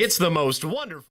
It's the most wonderful.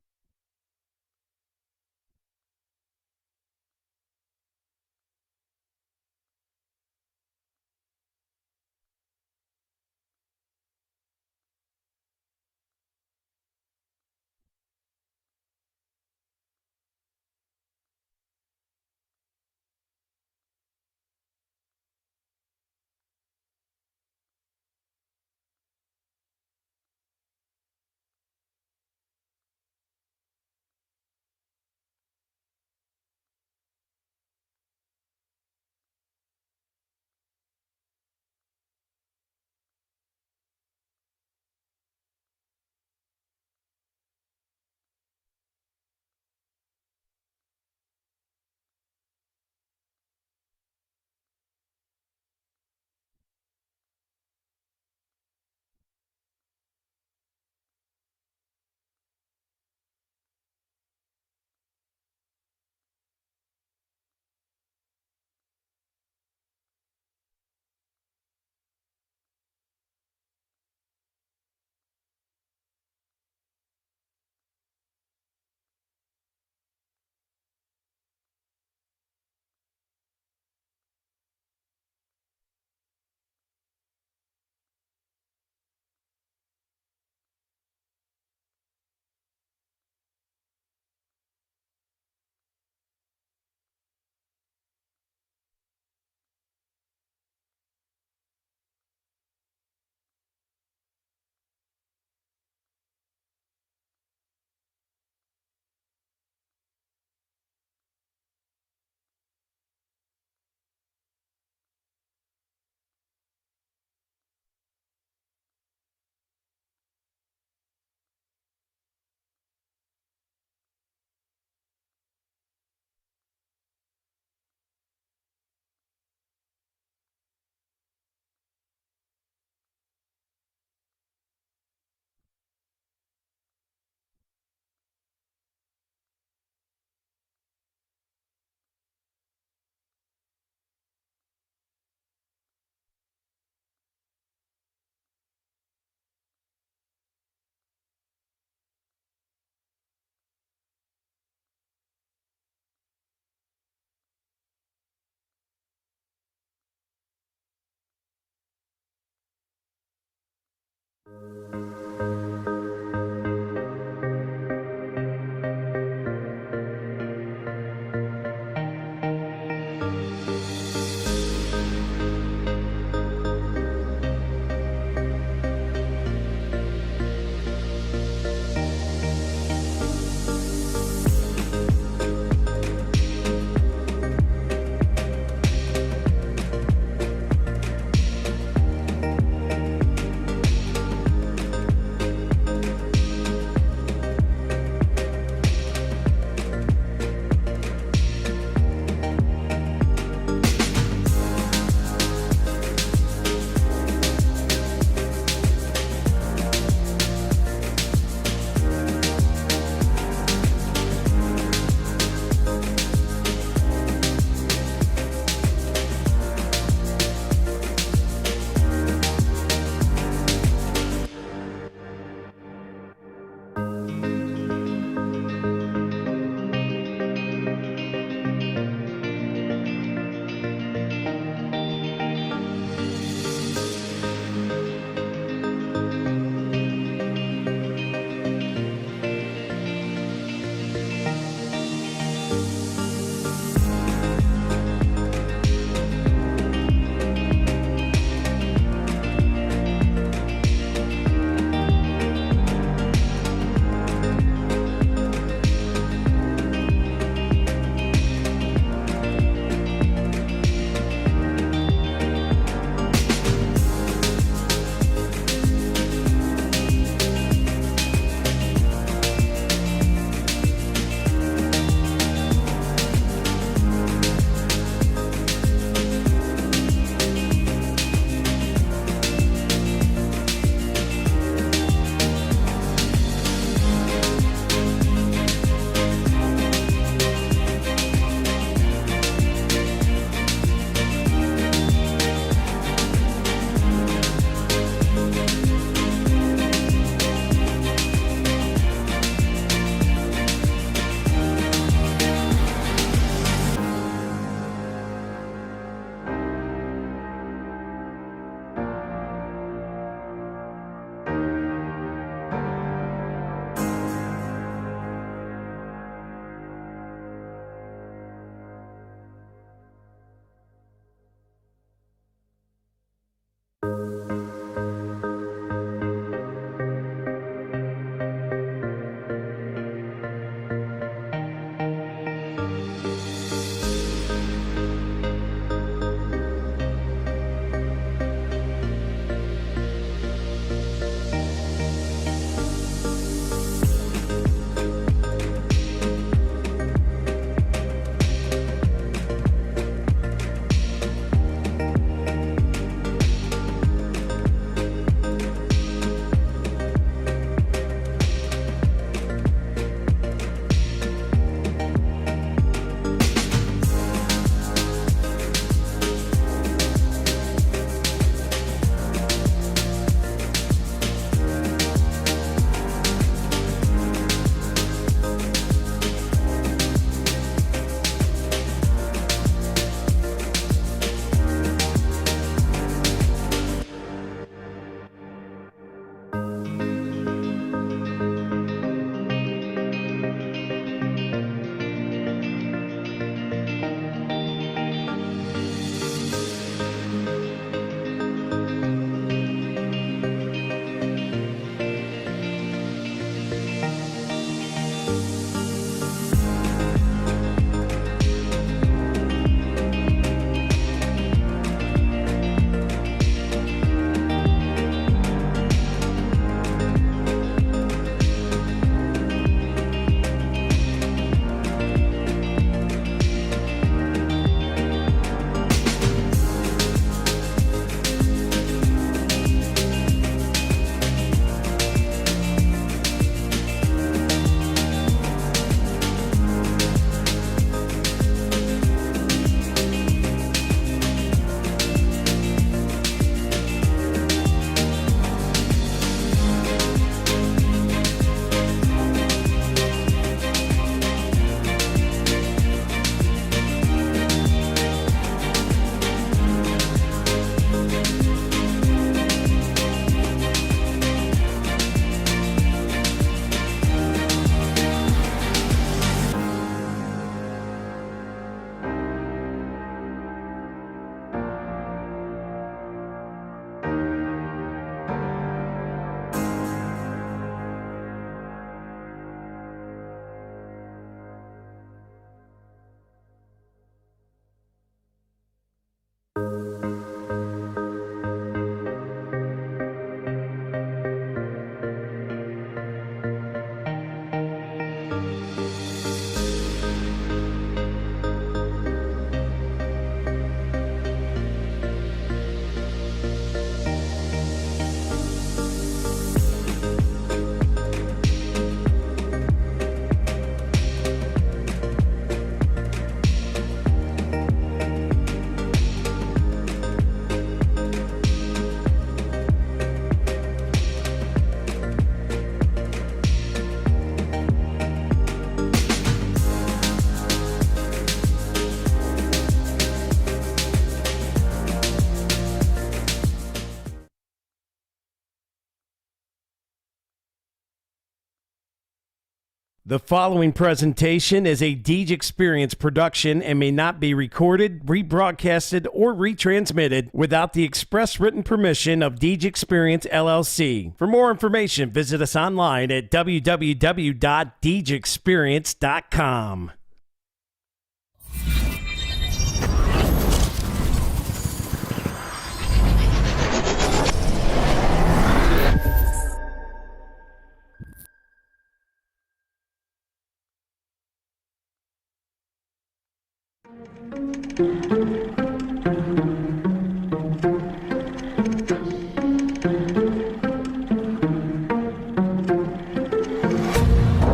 The following presentation is a Deej Experience production and may not be recorded, rebroadcasted, or retransmitted without the express written permission of Deej Experience LLC. For more information, visit us online at www.deejexperience.com.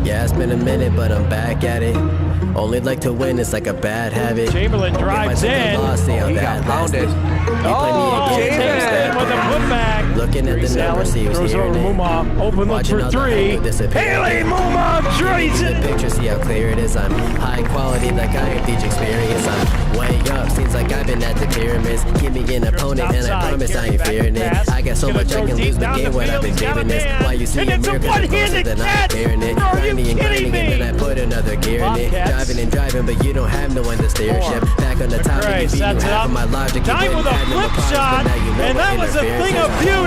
Yeah, it's been a minute, but I'm back at it. Only like to win, it's like a bad habit. Chamberlain drives in. He got pounded. Chamberlain with a putback. Looking at the numbers, see who's throws here. over Muma. Open look for three. Haley Muma drains it. Picture, see how clear it is. I'm high quality, like I am Deej Experience. I'm way up, seems like I've been at the pyramids. Give me an opponent, and I promise I ain't fearing it. I got so much I can lose the game when I've been giving this. Why you see a miracle closer than I'm fearing it. Grinding and grinding, and then I put another gear in it. Driving and driving, but you don't have no one to steer ship. Back on the top, and you half of my logic. Time with a flip shot, and that was a thing of beauty.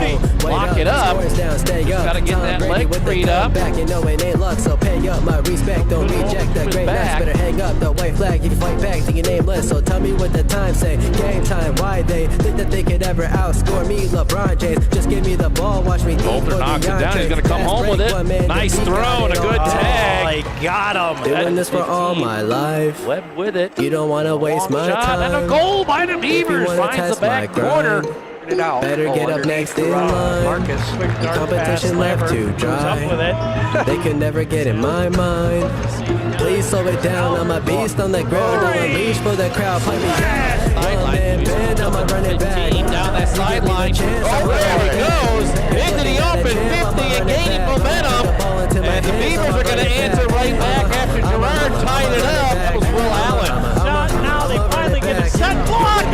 Lock it up. Just gotta get that leg freed up. You know it ain't luck, so pay up my respect. Don't reject the great nights. Better hang up the white flag if you fight back to your nameless. So tell me what the time say. Game time, why they think that they could ever outscore me, LeBron James? Just give me the ball, watch me. Bolter knocks it down. He's gonna come home with it. Nice throw and a good tag. Oh, he got him. Doing this for all my life. Webb with it. You don't want to waste my time. And a goal by the Beavers. Finds the back corner. Better get up next in line. The competition left too dry. They could never get in my mind. Please slow it down. I'm a beast on the ground. I'm a leash for the crowd. Play me down. One man bend. I'm a running back. Down that sideline. Oh, there he goes. Into the open 50 and gaining momentum. And the Beavers are going to answer right back after Gerard tied it up. That was Will Allen. Now they finally get a set block.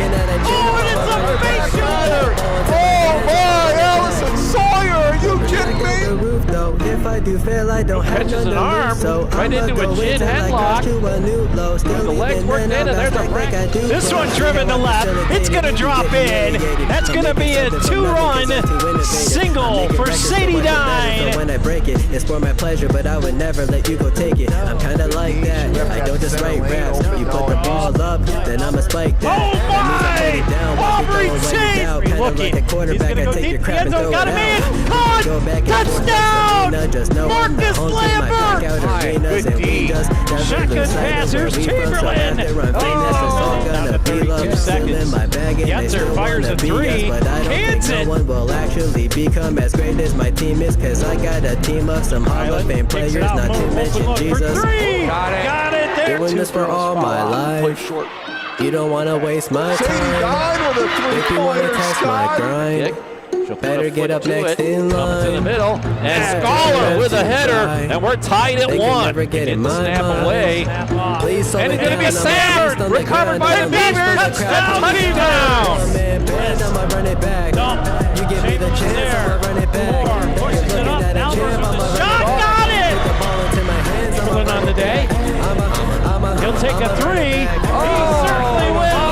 Oh, and it's a face shoulder. Oh my, Allison Sawyer, are you kidding me? If I do fail, I don't have Catches an arm right into a chin headlock. The legs worked in, and there's a break. This one driven to left. It's going to drop in. That's going to be a two-run single for Sadie Dine. When I break it, it's for my pleasure, but I would never let you go take it. I'm kind of like that. I don't just write raps. You put the ball up, then I'ma spike that. Oh my! Aubrey Chase! Looking. He's going to go deep. The end zone got him in. Caught! Touchdown! Marcus Lambert! Good D. Shotgun passers. Chamberlain. Now the 32 seconds. Yetzer fires a three. Kansas. No one will actually become as great as my team is, cause I got a team of some Hall of Fame players, not to mention Jesus. Got it there. Doing this for all my life. You don't want to waste my time. If you want to test my grind, better get up next in line. To the middle, and Scholar with a header, and we're tied at one. Get the snap away, please, and it's going to be sacked. Recovered by the Beavers. Touchdown! I'ma run it back. You give me the chance, I'ma run it back. Pushes it up. Now the shot. Got it. Chamberlain on the day. He'll take a three. He certainly will.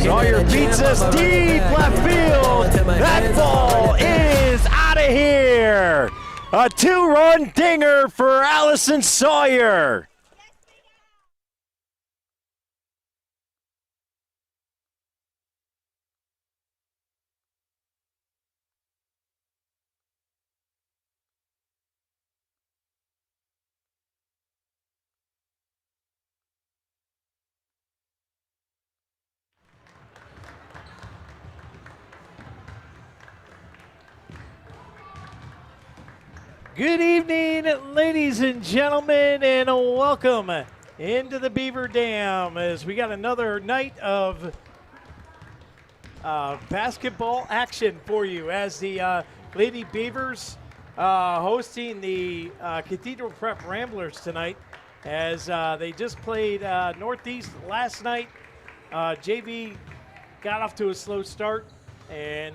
Sawyer beats us deep left field. That ball is out of here. A two-run dinger for Allison Sawyer. Good evening, ladies and gentlemen, and welcome into the Beaver Dam as we got another night of basketball action for you as the Lady Beavers hosting the Cathedral Prep Ramblers tonight as they just played Northeast last night. JV got off to a slow start and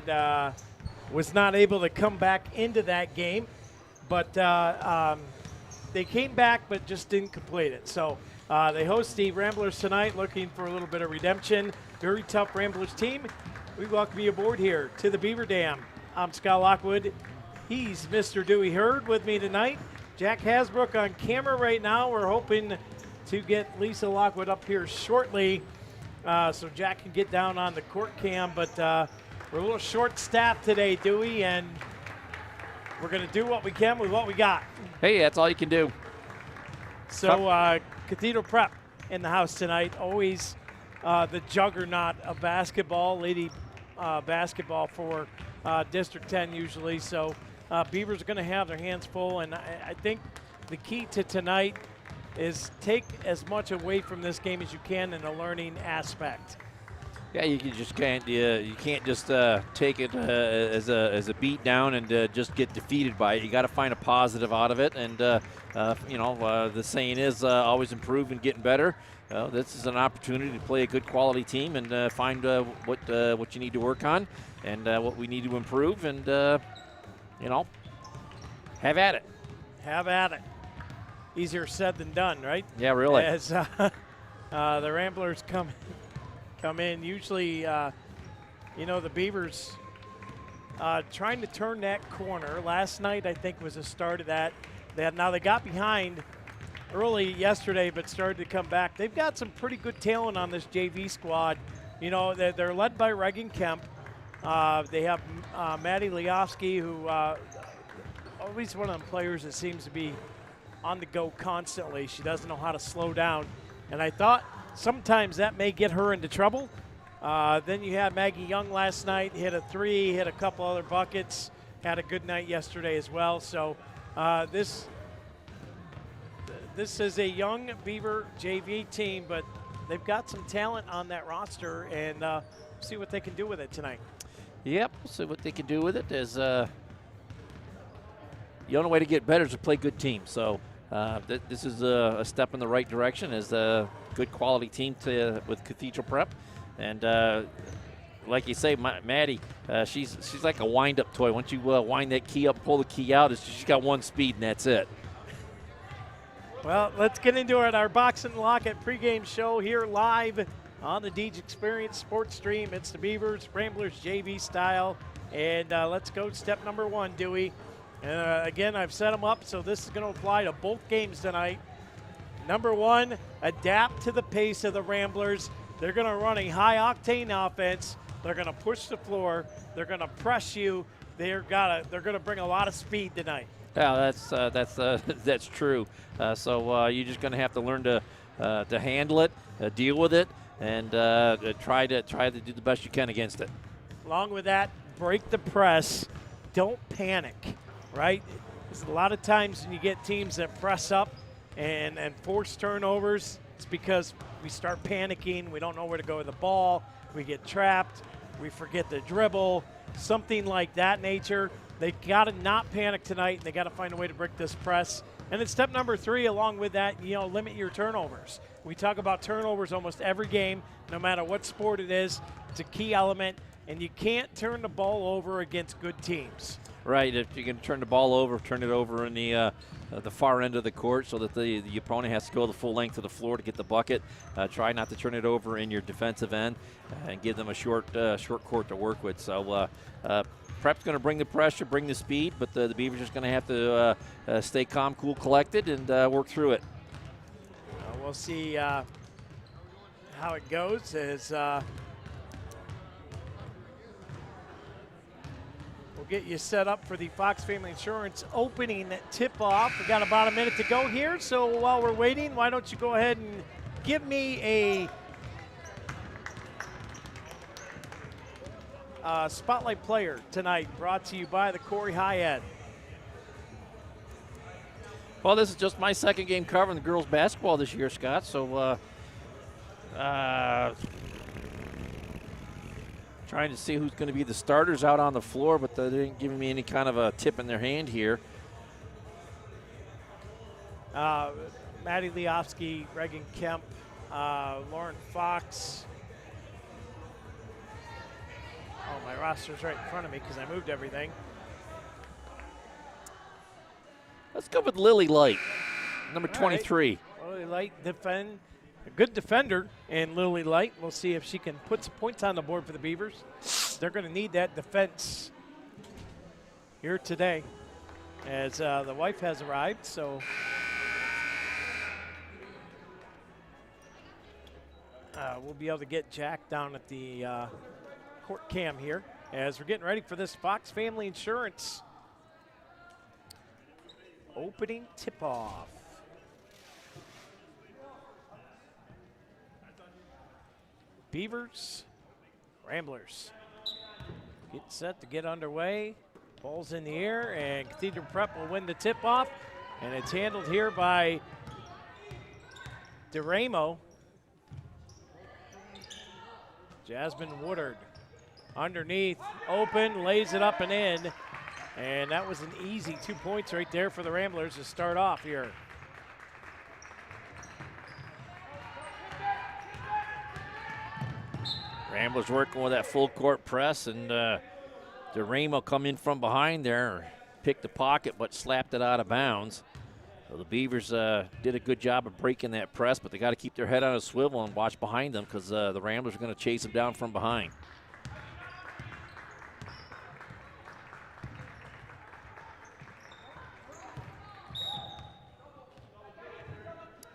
was not able to come back into that game. But they came back but just didn't complete it. So they host the Ramblers tonight, looking for a little bit of redemption. Very tough Ramblers team. We welcome you aboard here to the Beaver Dam. I'm Scott Lockwood. He's Mr. Dewey Hurd with me tonight. Jack Hasbrook on camera right now. We're hoping to get Lisa Lockwood up here shortly so Jack can get down on the court cam. But we're a little short-staffed today, Dewey, and we're going to do what we can with what we got. Hey, that's all you can do. So Cathedral Prep in the house tonight. Always the juggernaut of basketball, lady basketball for District 10 usually. So Beavers are going to have their hands full, and I think the key to tonight is take as much away from this game as you can in a learning aspect. Yeah, you just can't. You can't just take it as a beat down and just get defeated by it. You got to find a positive out of it, and the saying is always improve and getting better. This is an opportunity to play a good quality team and find what you need to work on and what we need to improve, and have at it. Have at it. Easier said than done, right? Yeah, really. As the Ramblers come in, usually, the Beavers trying to turn that corner. Last night, I think, was the start of that. Now they got behind early yesterday, but started to come back. They've got some pretty good talent on this JV squad. They're led by Regan Kemp. They have Maddie Liofsky, who always one of them players that seems to be on the go constantly. She doesn't know how to slow down. And I thought sometimes that may get her into trouble. Then you had Maggie Young last night, hit a three, hit a couple other buckets, had a good night yesterday as well. So this is a young Beaver JV team, but they've got some talent on that roster, and see what they can do with it tonight. Yep, we'll see what they can do with it. As the only way to get better is to play good teams. So this is a step in the right direction as a good quality team with Cathedral Prep. And like you say, Maddie, she's like a wind-up toy. Once you wind that key up, pull the key out, she's got one speed, and that's it. Well, let's get into it. Our Box and Locket pregame show here live on the Deej Experience Sports Stream. It's the Beavers, Ramblers JV style. And let's go step number one, Dewey. Again, I've set them up, so this is going to apply to both games tonight. Number one, adapt to the pace of the Ramblers. They're going to run a high-octane offense. They're going to push the floor. They're going to press you. They're going to bring a lot of speed tonight. Yeah, that's true. So you're just going to have to learn to handle it, deal with it, and try to do the best you can against it. Along with that, break the press. Don't panic, right? There's a lot of times when you get teams that press up and force turnovers, it's because we start panicking. We don't know where to go with the ball. We get trapped. We forget the dribble, something like that nature. They got to not panic tonight, and they got to find a way to break this press. And then step number three, along with that, limit your turnovers. We talk about turnovers almost every game, no matter what sport it is. It's a key element, and you can't turn the ball over against good teams. Right. If you can turn the ball over, turn it over in the far end of the court so that the opponent has to go the full length of the floor to get the bucket. Try not to turn it over in your defensive end and give them a short court to work with. So Prep's going to bring the pressure, bring the speed, but the Beavers are just going to have to stay calm, cool, collected, and work through it. We'll see how it goes as we'll get you set up for the Fox Family Insurance opening tip-off. We got about a minute to go here, so while we're waiting, why don't you go ahead and give me a spotlight player tonight, brought to you by the Corry High-Ed. Well, this is just my second game covering the girls basketball this year, Scott. So trying to see who's going to be the starters out on the floor, but they didn't give me any kind of a tip in their hand here. Maddie Liofsky, Regan Kemp, Lauren Fox. Oh, my roster's right in front of me because I moved everything. Let's go with Lily Light. Number 23. Right. Lily Light defend. A good defender in Lily Light. We'll see if she can put some points on the board for the Beavers. They're going to need that defense here today as the wife has arrived. So we'll be able to get Jack down at the court cam here as we're getting ready for this Fox Family Insurance opening tip-off. Beavers, Ramblers. Get set to get underway. Ball's in the air, and Cathedral Prep will win the tip-off. And it's handled here by DeRamo. Jasmine Woodard underneath, open, lays it up and in. And that was an easy 2 points right there for the Ramblers to start off here. Ramblers working with that full court press, and DeRamo come in from behind there, picked the pocket but slapped it out of bounds. So the Beavers did a good job of breaking that press, but they got to keep their head on a swivel and watch behind them because the Ramblers are going to chase them down from behind.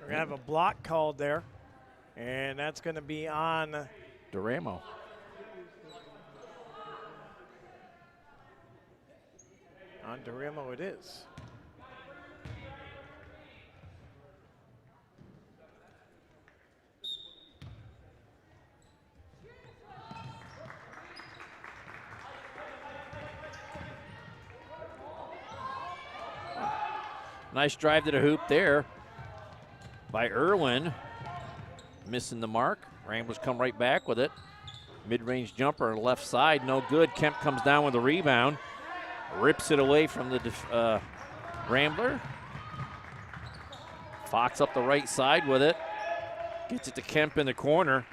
We're going to have a block called there, and that's going to be on DeRamo. On DeRamo it is. Nice drive to the hoop there by Irwin. Missing the mark. Ramblers come right back with it. Mid-range jumper left side, no good. Kemp comes down with a rebound. Rips it away from the Rambler. Fox up the right side with it. Gets it to Kemp in the corner.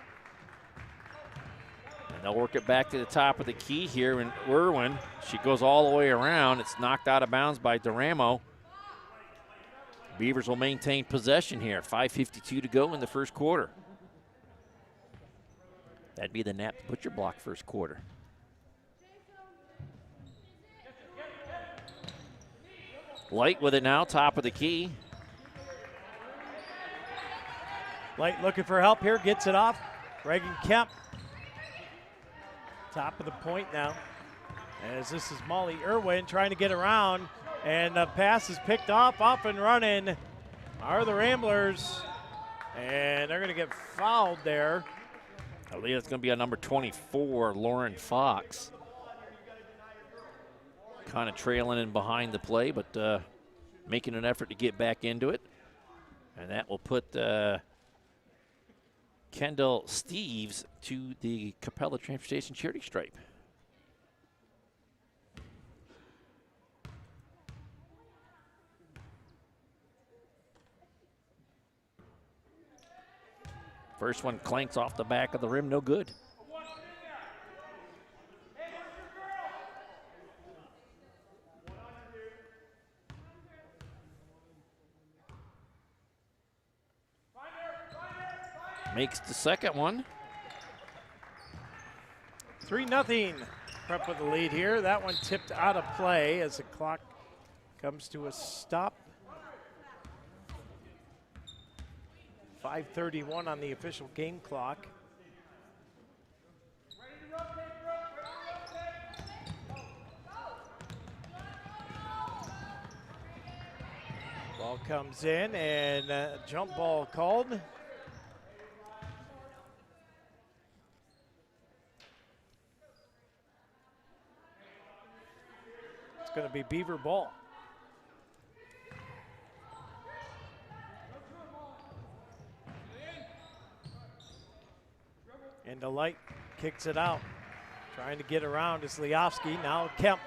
And they'll work it back to the top of the key here in Irwin. She goes all the way around. It's knocked out of bounds by DeRamo. Beavers will maintain possession here. 5:52 to go in the first quarter. That'd be the Knapp Butcher block first quarter. Light with it now, top of the key. Light looking for help here, gets it off. Reagan Kemp. Top of the point now. As this is Molly Irwin trying to get around. And the pass is picked off and running are the Ramblers. And they're going to get fouled there. I believe it's going to be on number 24, Lauren Fox. Kind of trailing in behind the play, but making an effort to get back into it. And that will put Kendall Steves to the Capella Transportation charity stripe. First one clanks off the back of the rim, no good. Makes the second one. 3-0. Prep with the lead here. That one tipped out of play as the clock comes to a stop. 5:31 on the official game clock. Ball comes in and jump ball called. It's going to be Beaver ball. And the Light kicks it out. Trying to get around is Liofsky. Now Kemp,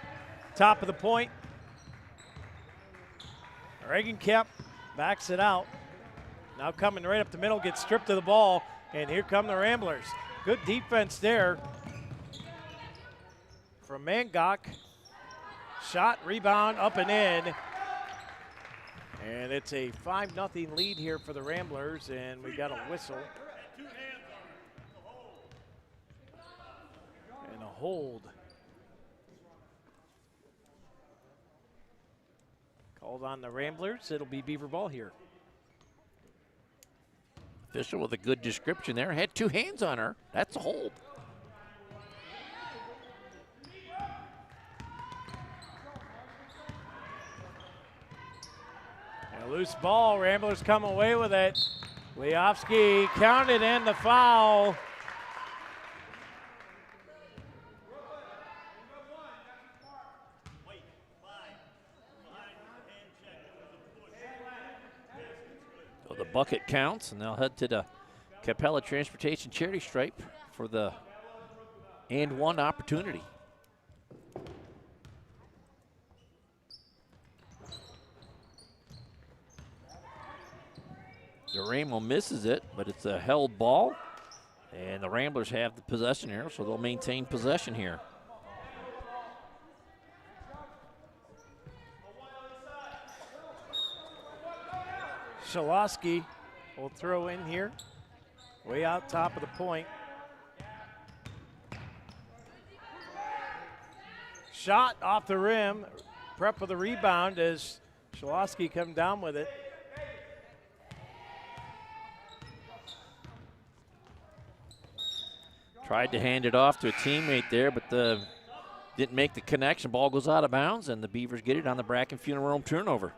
top of the point. Reagan Kemp backs it out. Now coming right up the middle, gets stripped of the ball. And here come the Ramblers. Good defense there from Mangok. Shot, rebound, up and in. And it's a 5-0 lead here for the Ramblers, and we got a whistle. And a hold. Called on the Ramblers. It'll be Beaver ball here. Official with a good description there. Had 2 hands on her. That's a hold. A loose ball. Ramblers come away with it. Leofsky counted and the foul. So the bucket counts, and they'll head to the Capella Transportation Charity Stripe for the and 1 opportunity. Duramo misses it, but it's a held ball, and the Ramblers have the possession here, so they'll maintain possession here. Shalosky will throw in here, way out top of the point. Shot off the rim, prep for the rebound as Shalosky come down with it. Tried to hand it off to a teammate there, but didn't make the connection. Ball goes out of bounds, and the Beavers get it on the Bracken Funeral Home turnover.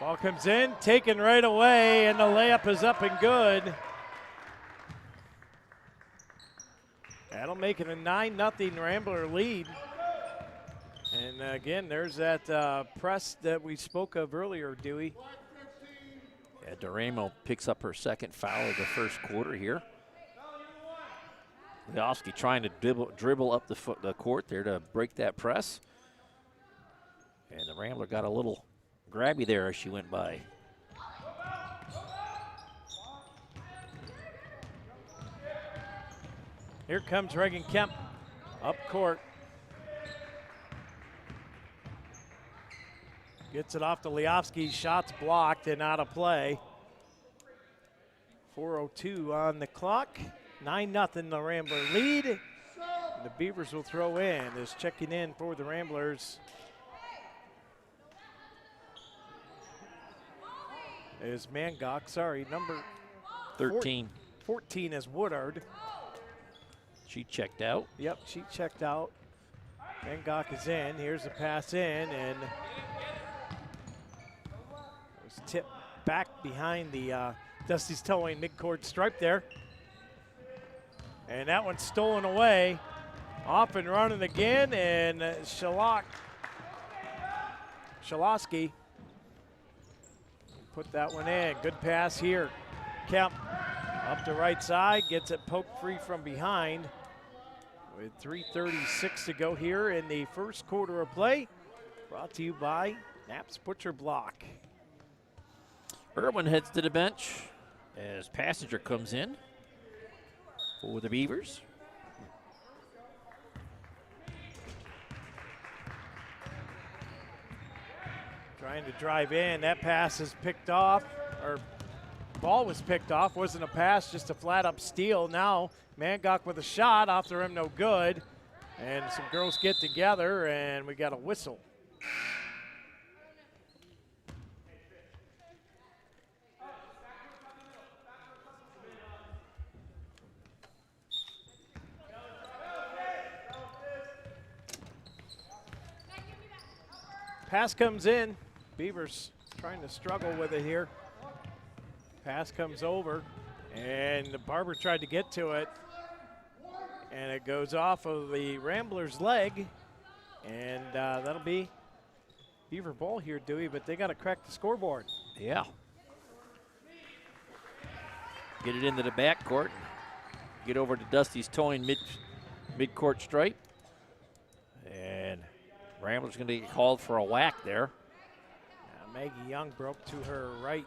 Ball comes in, taken right away, and the layup is up and good. That'll make it a 9-0 Rambler lead. And again, there's that press that we spoke of earlier, Dewey. Yeah, Duramo picks up her 2nd foul of the first quarter here. Leofsky trying to dribble up the court there to break that press. And the Rambler got a little grabby there as she went by. Here comes Reagan Kemp up court. Gets it off to Leofsky. Shots blocked and out of play. 4:02 on the clock. 9-0 the Rambler lead. The Beavers will throw in. Is checking in for the Ramblers is Mangok. Sorry, number 13. 14 is Woodard. She checked out. Yep, she checked out. Mangok is in. Here's the pass in, and it was tipped back behind the Dusty's Towing midcourt stripe there. And that one's stolen away. Off and running again, and Shalosky put that one in. Good pass here. Kemp up the right side, gets it poked free from behind. With 3:36 to go here in the first quarter of play. Brought to you by Knapp's Butcher Block. Irwin heads to the bench as Passenger comes in for the Beavers. Trying to drive in. That pass is picked off, or ball was picked off. Wasn't a pass, just a flat up steal. Now Mangok with a shot off the rim, no good. And some girls get together, and we got a whistle. Pass comes in. Beavers trying to struggle with it here. Pass comes over, and Barber tried to get to it. And it goes off of the Ramblers' leg, and that'll be Beaver ball here, Dewey, but they got to crack the scoreboard. Yeah. Get it into the backcourt. Get over to Dusty's Towing mid-court stripe. And Ramblers going to get called for a whack there. Maggie Young broke to her right.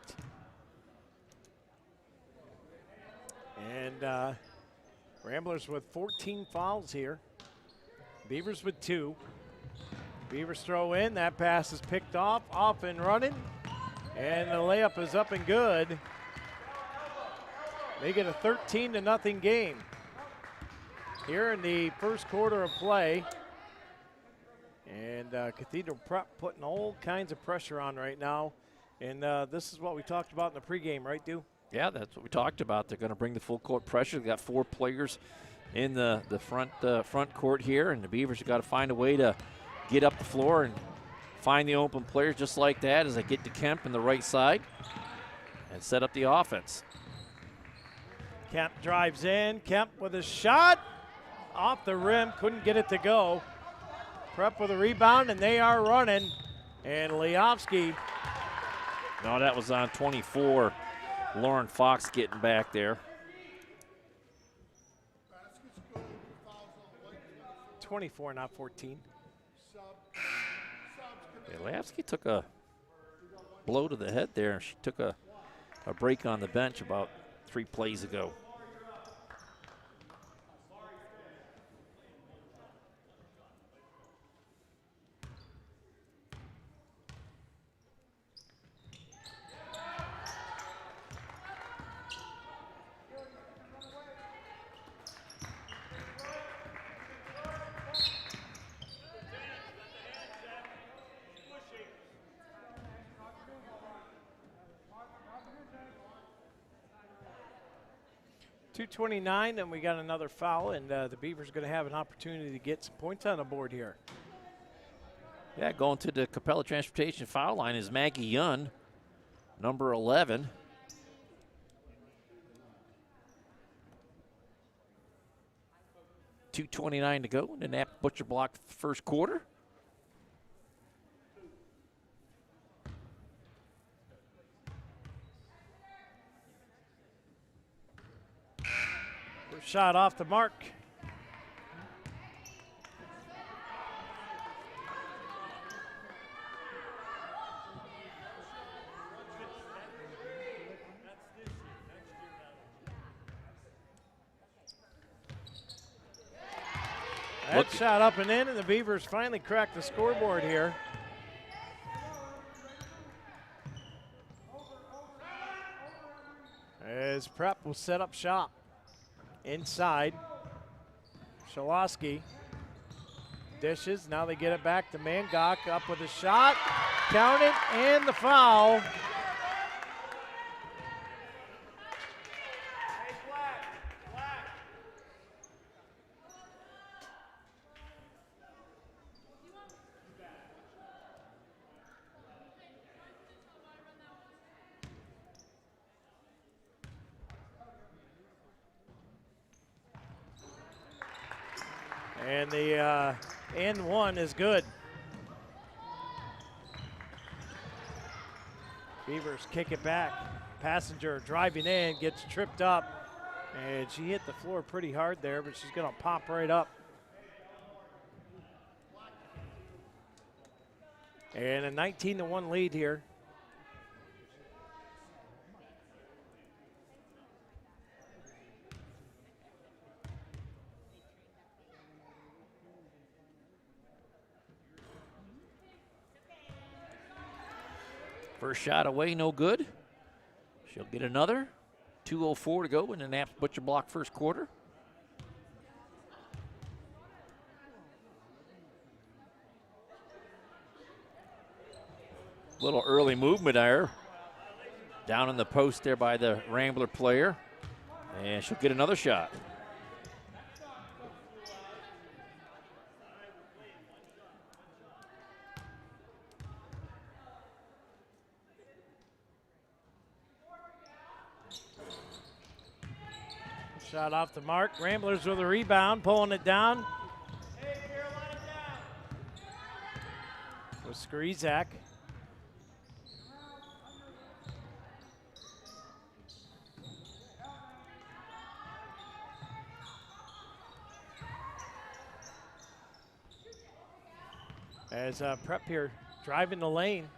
And Ramblers with 14 fouls here. Beavers with 2. Beavers throw in. That pass is picked off and running. And the layup is up and good. Make it a 13-0 game. Here in the first quarter of play. And Cathedral Prep putting all kinds of pressure on right now. And this is what we talked about in the pregame, right, Du? Yeah, that's what we talked about. They're going to bring the full court pressure. They've got 4 players in the front court here, and the Beavers have got to find a way to get up the floor and find the open players just like that as they get to Kemp in the right side and set up the offense. Kemp drives in. Kemp with a shot off the rim. Couldn't get it to go. Prep with a rebound, and they are running. And Leofsky. No, that was on 24. Lauren Fox getting back there. 24, not 14. Yeah, Leofsky took a blow to the head there. She took a break on the bench about 3 plays ago. .229, and we got another foul, and the Beavers are going to have an opportunity to get some points on the board here. Yeah, going to the Capella Transportation foul line is Maggie Young, number 11. .229 to go in the Knapp Butcher Block first quarter. Shot off the mark. That shot up and in, and the Beavers finally cracked the scoreboard here. As Prep will set up shop. Inside, Shaloski dishes. Now they get it back to Mangok, up with a shot. Count it, and the foul. And the and one is good. Beavers kick it back. Passenger driving in, gets tripped up, and she hit the floor pretty hard there, but she's going to pop right up. And a 19-1 lead here. First shot away, no good. She'll get another. 2:04 to go in the Knapp Butcher Block first quarter. Little early movement there. Down in the post there by the Rambler player. And she'll get another shot. Shot off the mark. Ramblers with a rebound, pulling it down. With Skrizak. As Prep here driving the lane.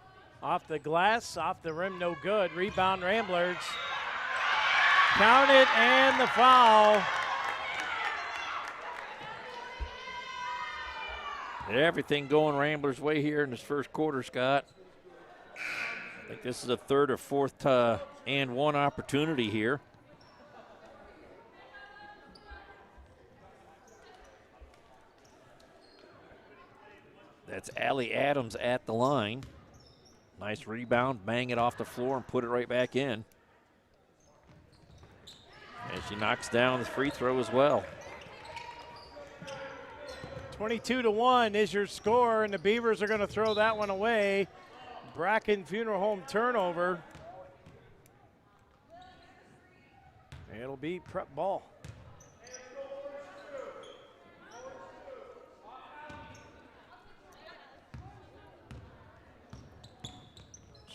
Off the glass, off the rim, no good. Rebound, Ramblers. Count it, and the foul. Everything going Ramblers' way here in this first quarter, Scott. I think this is a third or fourth and one opportunity here. That's Allie Adams at the line. Nice rebound, bang it off the floor and put it right back in. And she knocks down the free throw as well. 22-1 is your score, and the Beavers are going to throw that one away. Bracken Funeral Home turnover. It'll be prep ball.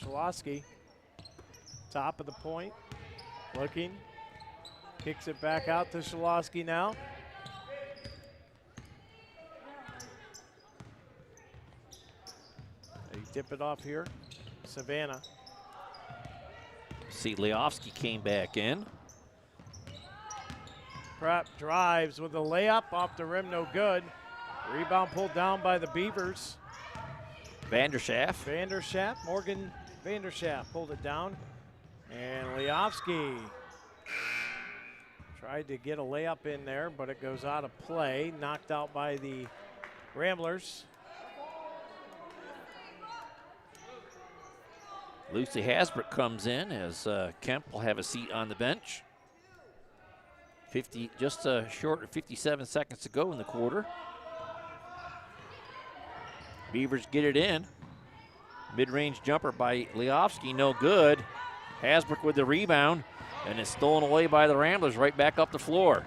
Szalowski, top of the point, looking, kicks it back out to Szalowski now. They tip it off here, Savannah. See, Leofsky came back in. Prep drives with a layup off the rim, no good. Rebound pulled down by the Beavers. Vanderschaff. Morgan Vanderschaff pulled it down. And Leofsky tried to get a layup in there, but it goes out of play. Knocked out by the Ramblers. Lucy Hasbrook comes in as Kemp will have a seat on the bench. Just short of 57 seconds to go in the quarter. Beavers get it in. Mid-range jumper by Leofsky, no good. Hasbrook with the rebound, and it's stolen away by the Ramblers right back up the floor.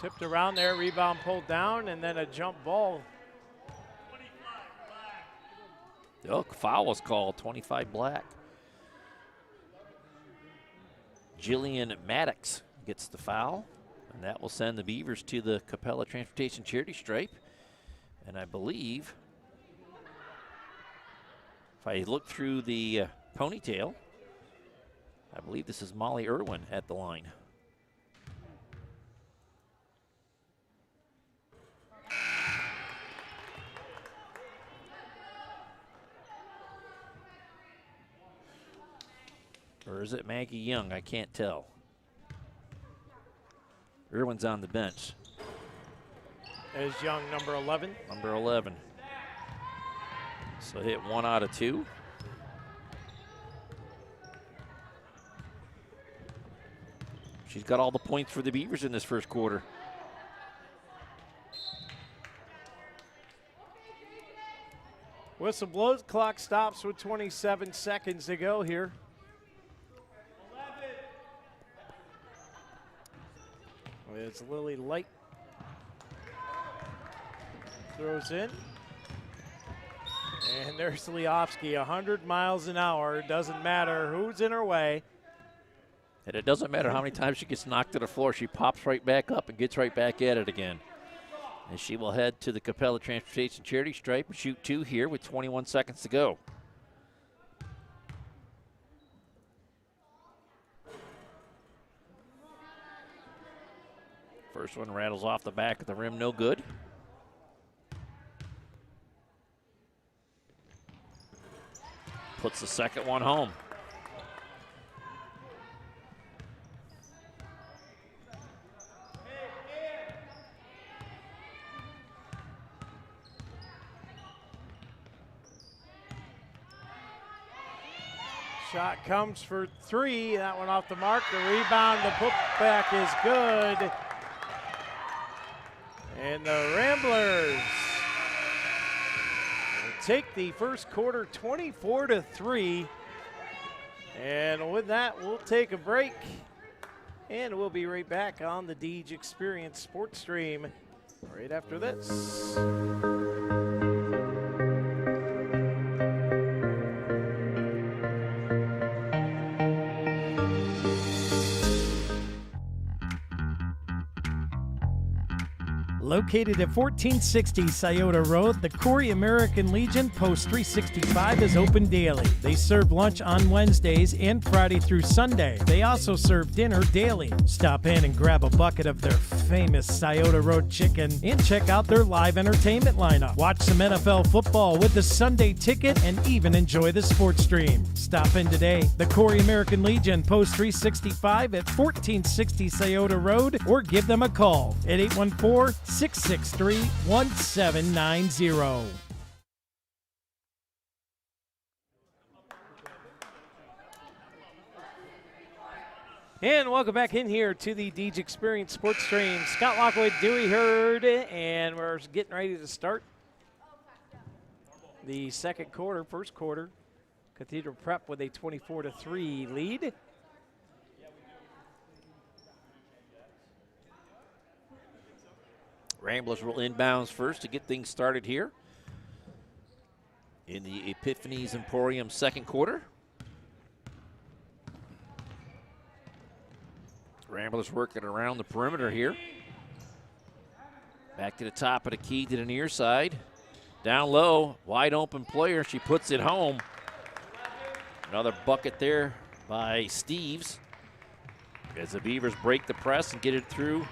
Tipped around there, rebound pulled down, and then a jump ball. Oh, foul was called, 25 black. Jillian Maddox gets the foul, and that will send the Beavers to the Capella Transportation Charity Stripe. And I believe, if I look through the ponytail, I believe this is Molly Irwin at the line. Or is it Maggie Young? I can't tell. Irwin's on the bench. As Young, number 11. Number 11. So hit 1 out of 2. She's got all the points for the Beavers in this first quarter. Whistle blows, clock stops with 27 seconds to go here. It's Lily Light. Throws in. And there's Leofsky, 100 miles an hour. Doesn't matter who's in her way. And it doesn't matter how many times she gets knocked to the floor. She pops right back up and gets right back at it again. And she will head to the Capella Transportation Charity Stripe and shoot 2 here with 21 seconds to go. First one rattles off the back of the rim, no good. Puts the second one home. Shot comes for 3. That one off the mark. The rebound, the putback is good. And the Ramblers will take the first quarter 24-3. And with that, we'll take a break. And we'll be right back on the Deej Experience Sports Stream right after this. Located at 1460 Scioto Road, the Corry American Legion Post 365 is open daily. They serve lunch on Wednesdays and Friday through Sunday. They also serve dinner daily. Stop in and grab a bucket of their famous Scioto Road chicken and check out their live entertainment lineup. Watch some NFL football with the Sunday ticket and even enjoy the sports stream. Stop in today. The Corry American Legion Post 365 at 1460 Scioto Road, or give them a call at 814-663-1790. And welcome back in here to the Deej Experience Sports Stream. Scott Lockwood, Dewey Hurd, and we're getting ready to start the first quarter. Cathedral Prep with a 24-3 lead. Ramblers will inbounds first to get things started here in the Epiphany's Emporium second quarter. Ramblers working around the perimeter here. Back to the top of the key to the near side. Down low, wide open player. She puts it home. Another bucket there by Steves as the Beavers break the press and get it through.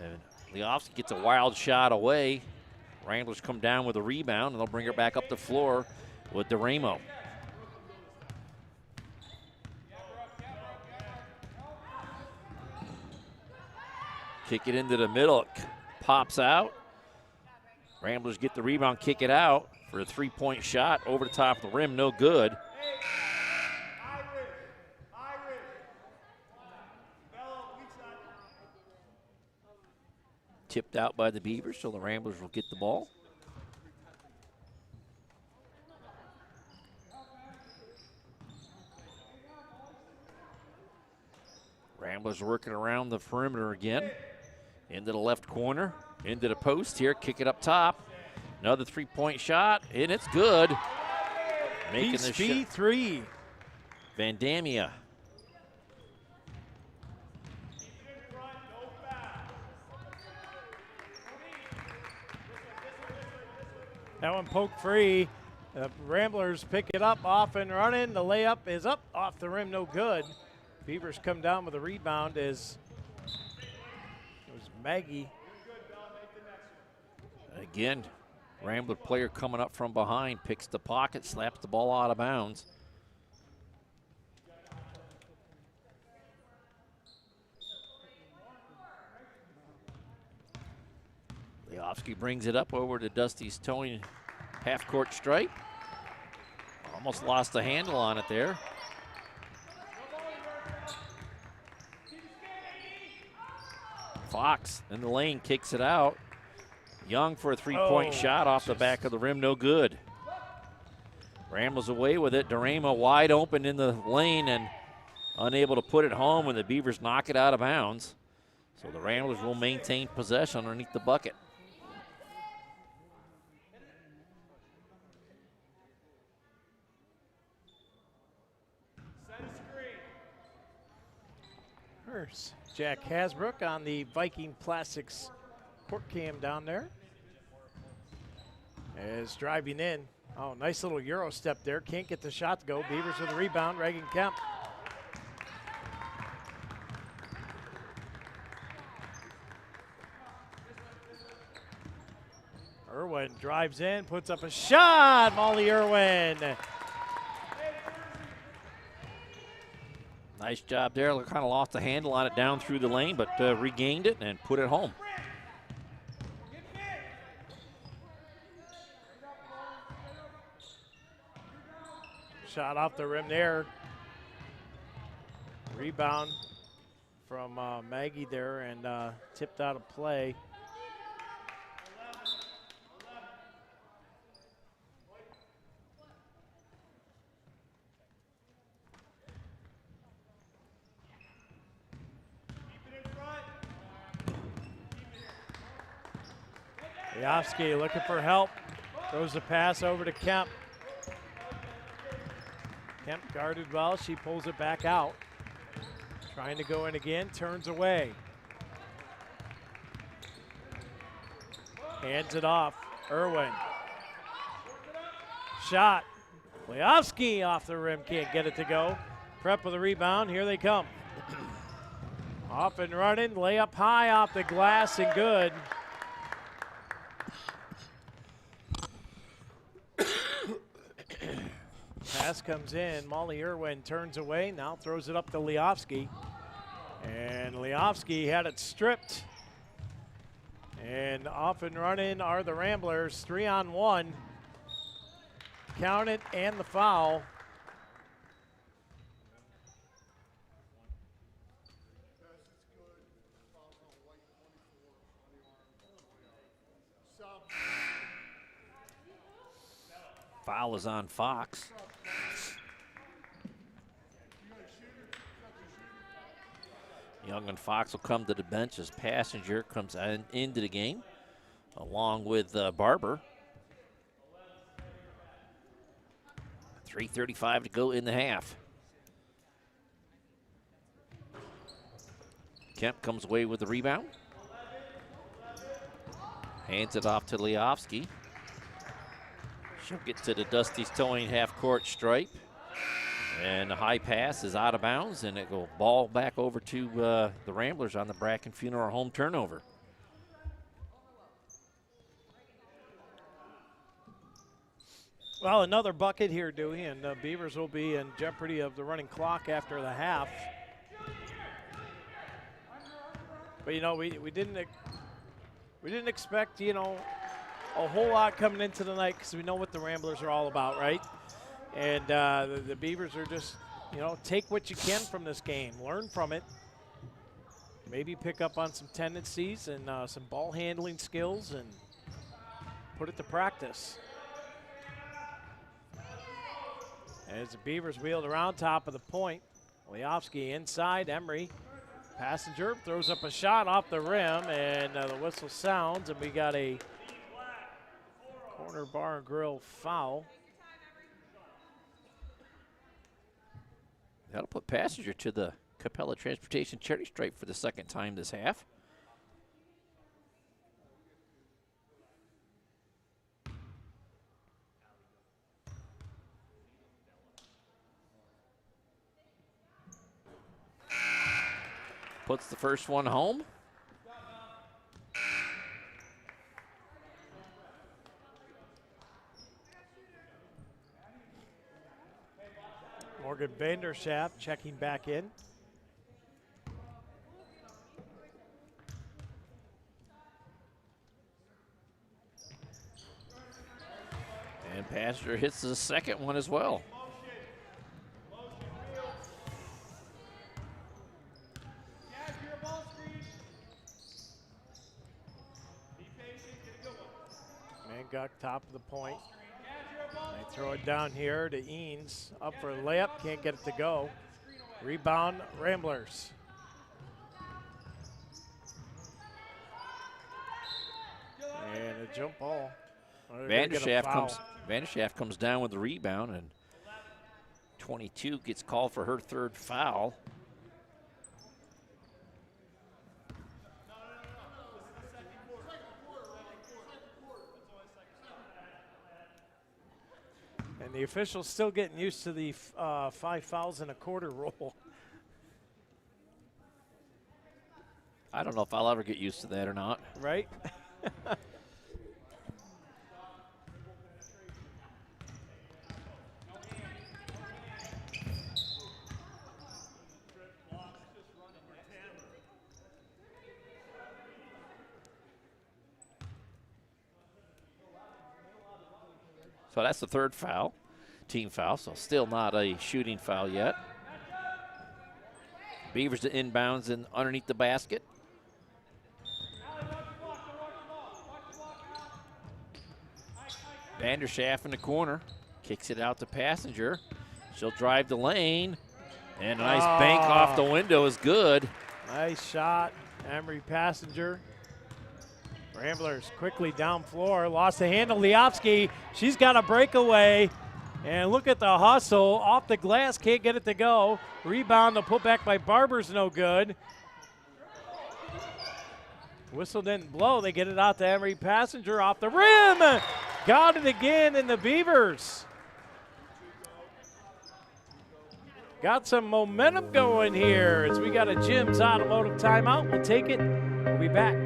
And Leofsky gets a wild shot away. Ramblers come down with a rebound, and they'll bring her back up the floor with DeRamo. Kick it into the middle. It pops out. Ramblers get the rebound, kick it out for a three-point shot over the top of the rim. No good. Tipped out by the Beavers, so the Ramblers will get the ball. Ramblers working around the perimeter again. Into the left corner, into the post here, kick it up top. Another three-point shot, and it's good. Making the shot. P3. Vandamia. That one poked free. The Ramblers pick it up, off and running. The layup is up, off the rim, no good. Beavers come down with a rebound as it was Maggie. Again, Rambler player coming up from behind, picks the pocket, slaps the ball out of bounds. Leofsky brings it up over to Dusty's towing half-court stripe. Almost lost the handle on it there. Fox in the lane kicks it out. Young for a three-point shot off the back of the rim, no good. Ramblers away with it. DeRamo wide open in the lane and unable to put it home when the Beavers knock it out of bounds. So the Ramblers will maintain possession underneath the bucket. Here's Jack Hasbrook on the Viking Plastics court cam down there. Is driving in. Oh, nice little Euro step there. Can't get the shot to go. Beavers with a rebound. Reagan Kemp. Irwin drives in, puts up a shot. Molly Irwin. Nice job there. Kind of lost the handle on it down through the lane, but regained it and put it home. Shot off the rim there. Rebound from Maggie there and tipped out of play. Leofsky looking for help. Throws the pass over to Kemp. Kemp guarded well. She pulls it back out. Trying to go in again, turns away. Hands it off. Irwin. Shot. Leofsky off the rim. Can't get it to go. Prep with the rebound. Here they come. Off and running. Layup high off the glass and good. Pass comes in. Molly Irwin turns away. Now throws it up to Leofsky. And Leofsky had it stripped. And off and running are the Ramblers. 3-on-1. Count it and the foul. Foul is on Fox. Young and Fox will come to the bench as Passenger comes into the game, along with Barber. 3:35 to go in the half. Kemp comes away with the rebound. Hands it off to Leofsky. She'll get to the Dusty's Towing half-court stripe. And the high pass is out of bounds, and it will ball back over to the Ramblers on the Bracken Funeral Home turnover. Well, another bucket here, Dewey, and Beavers will be in jeopardy of the running clock after the half. But you know, we didn't expect, you know, a whole lot coming into the night because we know what the Ramblers are all about, right? And the Beavers are just, you know, take what you can from this game, learn from it, maybe pick up on some tendencies and some ball handling skills and put it to practice. As the Beavers wheeled around top of the point, Leofsky inside, Emery. Passenger throws up a shot off the rim, and the whistle sounds, and we got a corner bar and grill foul. That'll put Passenger to the Capella Transportation charity stripe for the second time this half. Puts the first one home. Morgan Vanderschaft checking back in. And Passenger hits the second one as well. Got top of the point. They throw it down here to Eanes. Up for a layup. Can't get it to go. Rebound, Ramblers. And a jump ball. Vanderschaft comes down with the rebound, and 22 gets called for her third foul. And the officials still getting used to the 5 fouls in a quarter rule. I don't know if I'll ever get used to that or not. Right? So that's the third foul, team foul, so still not a shooting foul yet. Beavers to inbounds and underneath the basket. Vanderschaft in the corner, kicks it out to Passenger. She'll drive the lane, and a nice bank off the window is good. Nice shot, Emery Passenger. Ramblers quickly down floor, lost the handle, Leofsky. She's got a breakaway, and look at the hustle. Off the glass, can't get it to go. Rebound, the putback by Barber's no good. Whistle didn't blow. They get it out to Emery Passenger off the rim. Got it again in the Beavers. Got some momentum going here as we got a Jim's Automotive timeout. We'll take it. We'll be back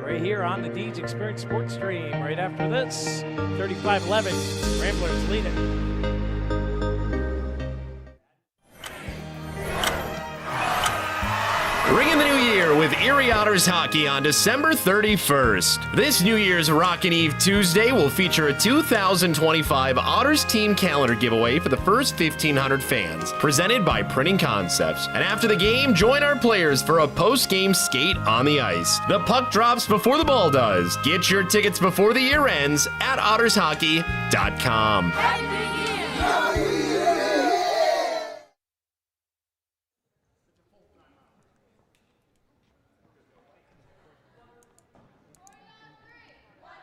right here on the Deej Experience Sports Stream right after this. 35-11, Ramblers lead it. Ring in the new year with Erie Otters hockey on December 31st. This New Year's Rockin' Eve Tuesday will feature a 2025 Otters team calendar giveaway for the first 1,500 fans, presented by Printing Concepts. And after the game, join our players for a post-game skate on the ice. The puck drops before the ball does. Get your tickets before the year ends at ottershockey.com.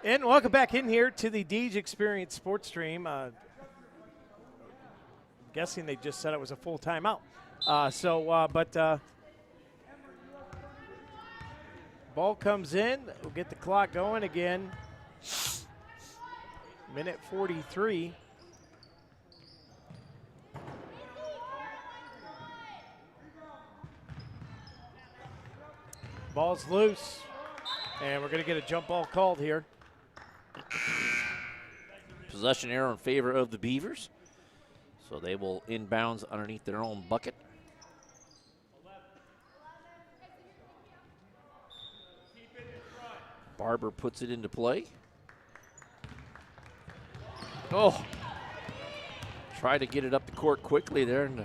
And welcome back in here to the Deej Experience Sports Stream. Guessing they just said it was a full timeout. Ball comes in. We'll get the clock going again. Minute 43. Ball's loose. And we're going to get a jump ball called here. Possession error in favor of the Beavers. So they will inbounds underneath their own bucket. Barber puts it into play. Oh, try to get it up the court quickly there, and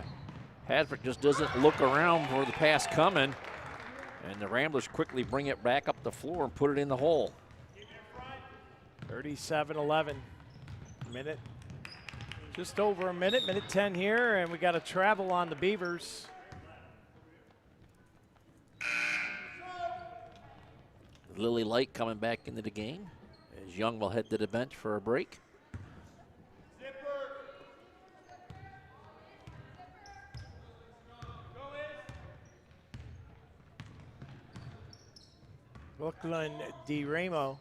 Hadford just doesn't look around for the pass coming. And the Ramblers quickly bring it back up the floor and put it in the hole. 37-11. Minute, just over a minute, minute 10 here, and we got a travel on the Beavers. Lily Light coming back into the game as Young will head to the bench for a break. Brooklyn DeRamo.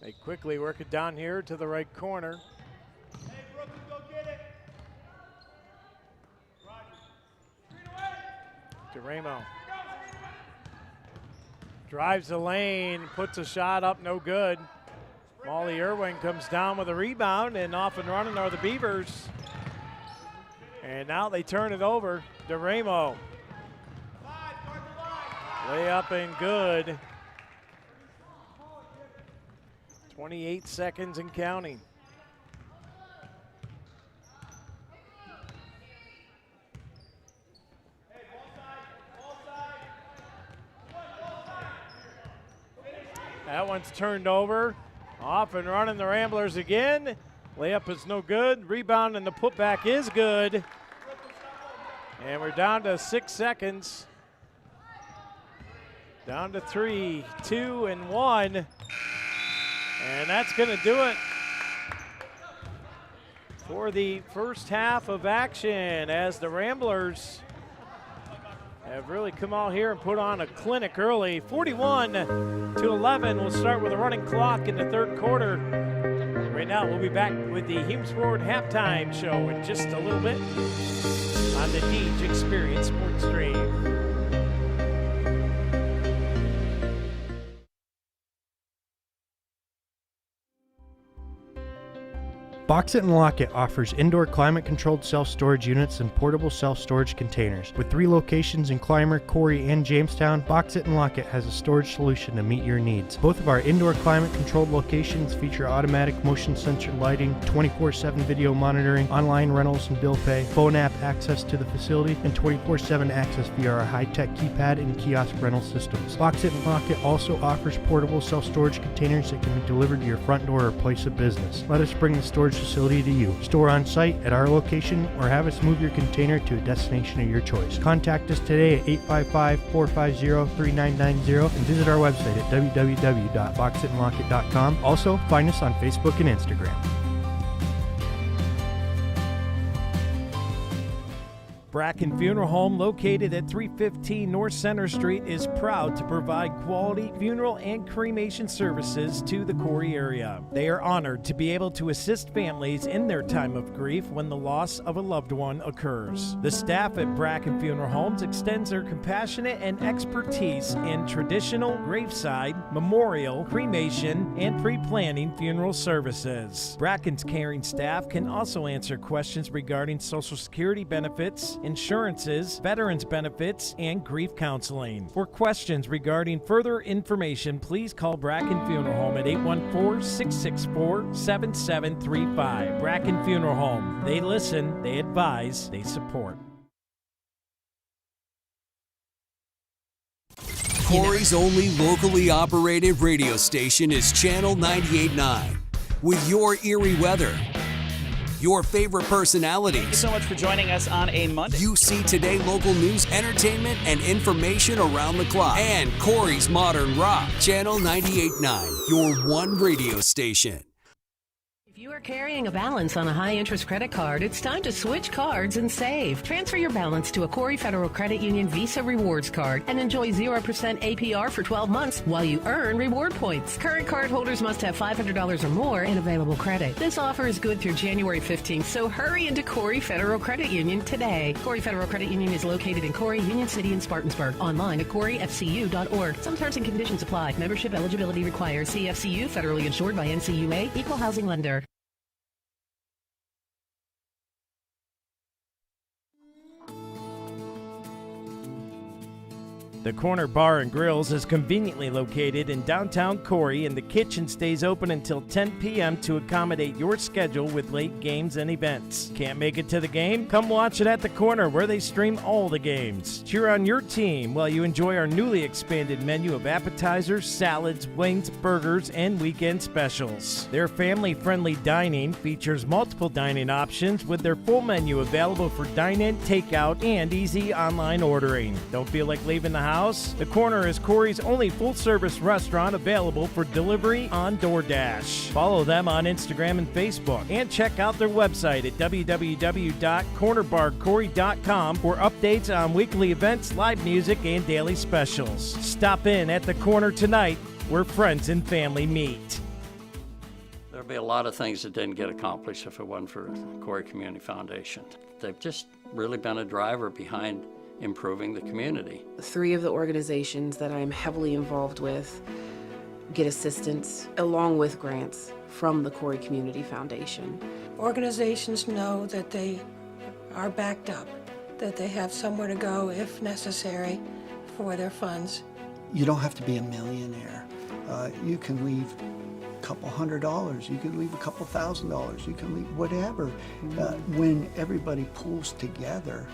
They quickly work it down here to the right corner. Hey, Brooklyn, go get it. DeRamo drives the lane, puts a shot up, no good. Molly Irwin comes down with a rebound, and off and running are the Beavers. And now they turn it over. DeRamo. Layup and good. 28 seconds and counting. That one's turned over. Off and running the Ramblers again. Layup is no good. Rebound and the putback is good. And we're down to 6 seconds. Down to 3, 2, and 1. And that's going to do it for the first half of action, as the Ramblers have really come out here and put on a clinic early. 41-11. We'll start with a running clock in the third quarter. Right now, we'll be back with the Hume Sport halftime show in just a little bit on the Deej Experience Sports Stream. Box It and Lock It offers indoor climate-controlled self-storage units and portable self-storage containers. With 3 locations in Clymer, Corry, and Jamestown, Box It and Lock It has a storage solution to meet your needs. Both of our indoor climate-controlled locations feature automatic motion sensor lighting, 24/7 video monitoring, online rentals and bill pay, phone app access to the facility, and 24/7 access via our high-tech keypad and kiosk rental systems. Box It and Lock It also offers portable self-storage containers that can be delivered to your front door or place of business. Let us bring the storage facility to you. Store on site at our location or have us move your container to a destination of your choice. Contact us today at 855-450-3990 and visit our website at www.boxitandlockit.com. Also, find us on Facebook and Instagram. Bracken Funeral Home, located at 315 North Center Street, is proud to provide quality funeral and cremation services to the Corry area. They are honored to be able to assist families in their time of grief when the loss of a loved one occurs. The staff at Bracken Funeral Homes extends their compassionate and expertise in traditional, graveside, memorial, cremation, and pre-planning funeral services. Bracken's caring staff can also answer questions regarding Social Security benefits, insurances, veterans benefits, and grief counseling. For questions regarding further information, please call Bracken Funeral Home at 814-664-7735. Bracken Funeral Home. They listen, they advise, they support. Corry's only locally operated radio station is Channel 98.9. With your Erie weather, your favorite personalities. Thank you so much for joining us on a Monday. You see today local news, entertainment, and information around the clock. And Corry's Modern Rock. Channel 98.9, your one radio station. If you are carrying a balance on a high-interest credit card, it's time to switch cards and save. Transfer your balance to a Corry Federal Credit Union Visa Rewards card and enjoy 0% APR for 12 months while you earn reward points. Current card holders must have $500 or more in available credit. This offer is good through January 15th, so hurry into Corry Federal Credit Union today. Corry Federal Credit Union is located in Corry, Union City, and Spartansburg. Online at corryfcu.org. Some terms and conditions apply. Membership eligibility required. CFCU, federally insured by NCUA, equal housing lender. The Corner Bar and Grills is conveniently located in downtown Corry, and the kitchen stays open until 10 p.m. to accommodate your schedule with late games and events. Can't make it to the game? Come watch it at the Corner, where they stream all the games. Cheer on your team while you enjoy our newly expanded menu of appetizers, salads, wings, burgers, and weekend specials. Their family-friendly dining features multiple dining options with their full menu available for dine-in, takeout, and easy online ordering. Don't feel like leaving the house? The Corner is Corry's only full-service restaurant available for delivery on DoorDash. Follow them on Instagram and Facebook, and check out their website at www.cornerbarcorry.com for updates on weekly events, live music, and daily specials. Stop in at the Corner tonight, where friends and family meet. There'd be a lot of things that didn't get accomplished if it wasn't for the Corry Community Foundation. They've just really been a driver behind improving the community. 3 of the organizations that I'm heavily involved with get assistance along with grants from the Corry Community Foundation. Organizations know that they are backed up, that they have somewhere to go if necessary for their funds. You don't have to be a millionaire. You can leave a couple $100, you can leave a couple $1,000, you can leave whatever. When everybody pulls together,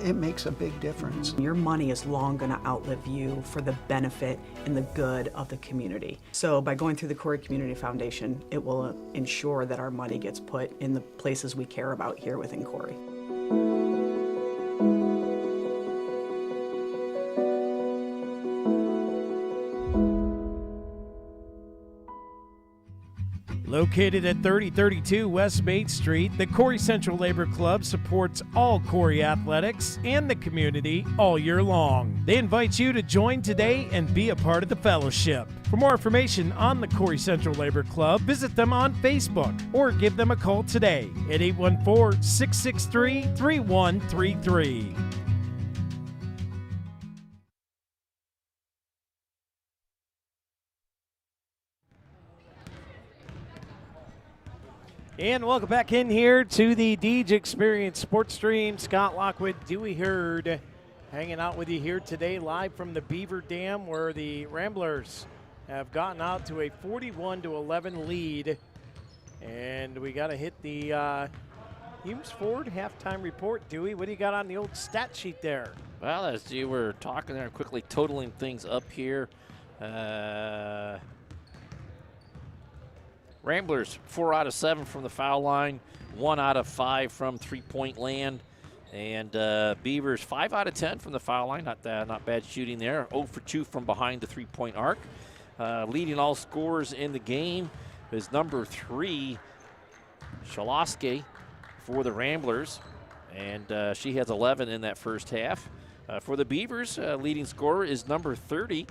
it makes a big difference. Your money is long going to outlive you for the benefit and the good of the community. So by going through the Corry Community Foundation, it will ensure that our money gets put in the places we care about here within Corry. Located at 3032 West Main Street, the Corry Central Labor Club supports all Corry athletics and the community all year long. They invite you to join today and be a part of the fellowship. For more information on the Corry Central Labor Club, visit them on Facebook or give them a call today at 814-663-3133. And welcome back in here to the Deej Experience Sports Stream. Scott Lockwood, Dewey Hurd, hanging out with you here today live from the Beaver Dam, where the Ramblers have gotten out to a 41-11 lead. And we got to hit the Humes Ford halftime report. Dewey, what do you got on the old stat sheet there? Well, as you were talking there, quickly totaling things up here. Ramblers 4 out of 7 from the foul line, 1 out of 5 from three-point land, and Beavers 5 out of 10 from the foul line. Not bad shooting there. 0 for 2 from behind the three-point arc. Leading all scorers in the game is number 3, Shaloski for the Ramblers. and she has 11 in that first half. For the Beavers, leading scorer is number 30.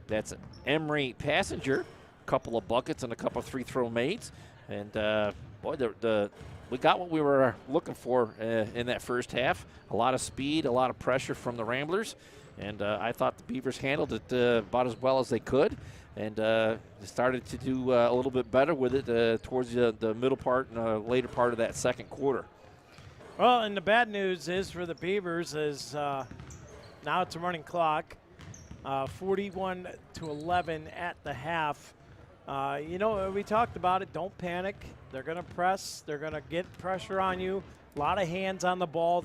That's Emery Passenger. A couple of buckets and a couple of free throw mades. And boy, we got what we were looking for in that first half. A lot of speed, a lot of pressure from the Ramblers. And I thought the Beavers handled it about as well as they could. And started to do a little bit better with it towards the middle part and later part of that second quarter. Well, and the bad news is for the Beavers is now it's a running clock, 41-11 at the half. We talked about it. Don't panic. They're going to press. They're going to get pressure on you. A lot of hands on the ball.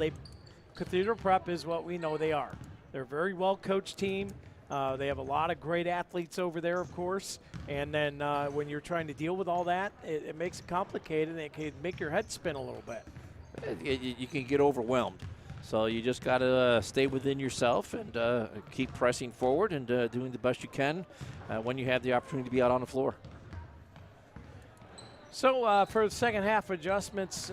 Cathedral Prep is what we know they are. They're a very well-coached team. They have a lot of great athletes over there, of course. And then when you're trying to deal with all that, it makes it complicated, and it can make your head spin a little bit. You can get overwhelmed. So you just got to stay within yourself and keep pressing forward and doing the best you can when you have the opportunity to be out on the floor. So for the second half adjustments,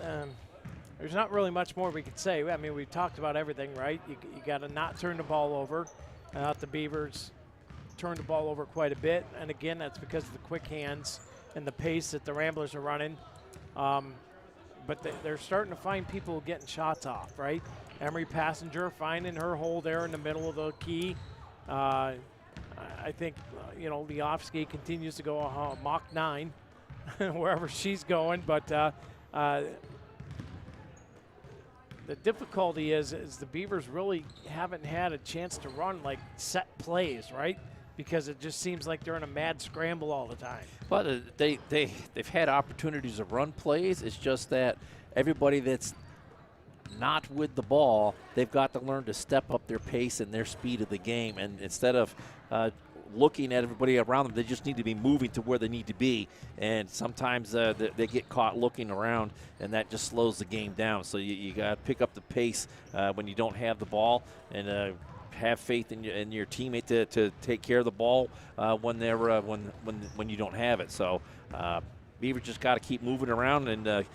there's not really much more we could say. I mean, we've talked about everything, right? You got to not turn the ball over. The Beavers turned the ball over quite a bit. And, again, that's because of the quick hands and the pace that the Ramblers are running. But they're starting to find people getting shots off, right? Emery Passenger finding her hole there in the middle of the key. I think, Leofsky continues to go Mach 9 wherever she's going. But the difficulty is the Beavers really haven't had a chance to run, like, set plays, right? Because it just seems like they're in a mad scramble all the time. But they've had opportunities to run plays. It's just that everybody that's not with the ball, they've got to learn to step up their pace and their speed of the game. And instead of looking at everybody around them, they just need to be moving to where they need to be. And sometimes they get caught looking around, and that just slows the game down. So you got to pick up the pace when you don't have the ball, and have faith in your teammate to take care of the ball when you don't have it. So Beavers just got to keep moving around and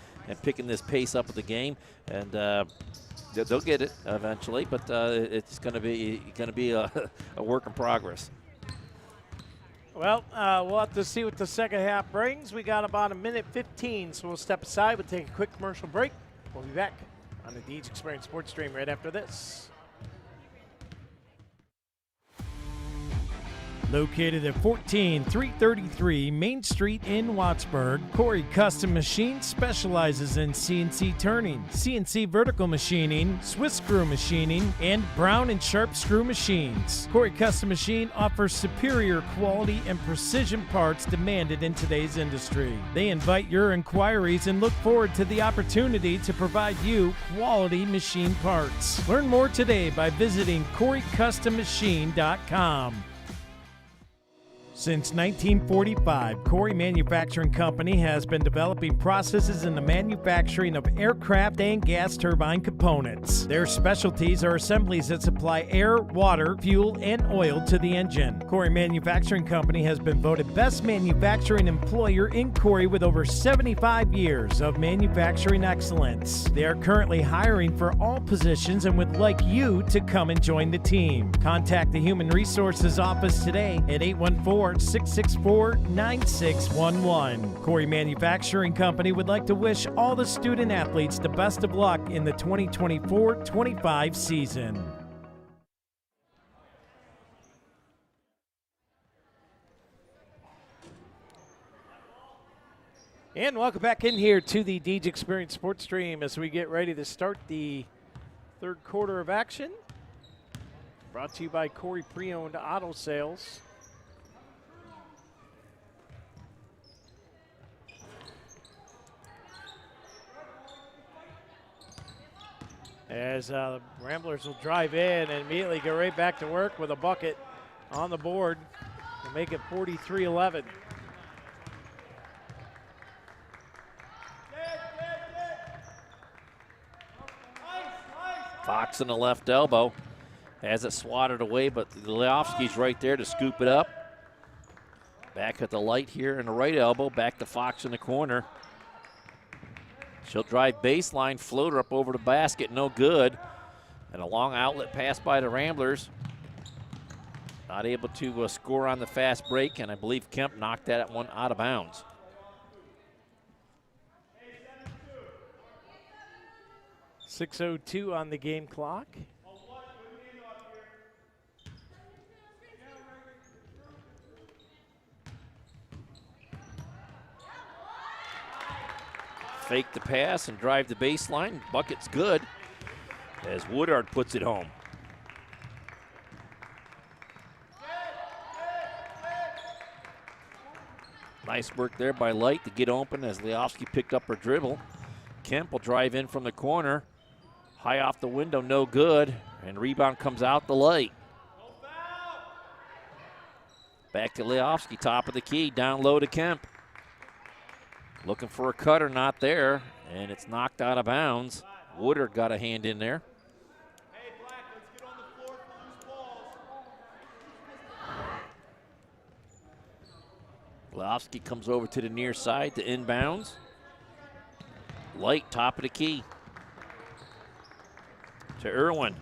picking this pace up of the game, and they'll get it eventually. But it's going to be a work in progress. Well, we'll have to see what the second half brings. We got about 1:15, so we'll step aside. We'll take a quick commercial break. We'll be back on the Deej Experience Sports Stream right after this. Located at 14333 Main Street in Wattsburg, Corry Custom Machine specializes in CNC turning, CNC vertical machining, Swiss screw machining, and Brown and Sharp screw machines. Corry Custom Machine offers superior quality and precision parts demanded in today's industry. They invite your inquiries and look forward to the opportunity to provide you quality machine parts. Learn more today by visiting CorryCustomMachine.com. Since 1945, Corry Manufacturing Company has been developing processes in the manufacturing of aircraft and gas turbine components. Their specialties are assemblies that supply air, water, fuel, and oil to the engine. Corry Manufacturing Company has been voted Best Manufacturing Employer in Corry with over 75 years of manufacturing excellence. They are currently hiring for all positions and would like you to come and join the team. Contact the Human Resources Office today at 814-664-9611. Corry Manufacturing Company would like to wish all the student athletes the best of luck in the 2024-25 season. And welcome back in here to the Deej Experience Sports Stream as we get ready to start the third quarter of action. Brought to you by Corry Pre-Owned Auto Sales. As Ramblers will drive in and immediately go right back to work with a bucket on the board to make it 43-11. Fox in the left elbow has it swatted away, but Leofsky's right there to scoop it up. Back at the light here in the right elbow, back to Fox in the corner. She'll drive baseline, floater up over the basket, no good. And a long outlet pass by the Ramblers. Not able to score on the fast break, and I believe Kemp knocked that one out of bounds. .6:02 on the game clock. Fake the pass and drive the baseline. Bucket's good as Woodard puts it home. Nice work there by Light to get open as Leofsky picked up her dribble. Kemp will drive in from the corner. High off the window, no good. And rebound comes out to Light. Back to Leofsky, top of the key, down low to Kemp. Looking for a cutter, not there. And it's knocked out of bounds. Woodard got a hand in there. Leofsky comes over to the near side to inbounds. Light, top of the key. To Irwin.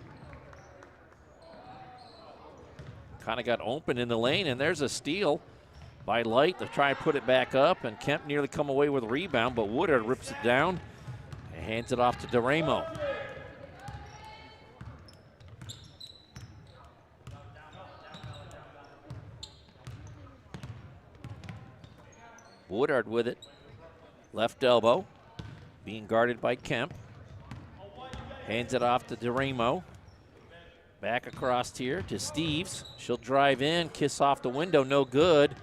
Kind of got open in the lane, and there's a steal by Light to try and put it back up, and Kemp nearly come away with a rebound, but Woodard rips it down and hands it off to DeRamo. Woodard with it. Left elbow. Being guarded by Kemp. Hands it off to DeRamo. Back across here to Steves. She'll drive in, kiss off the window, no good.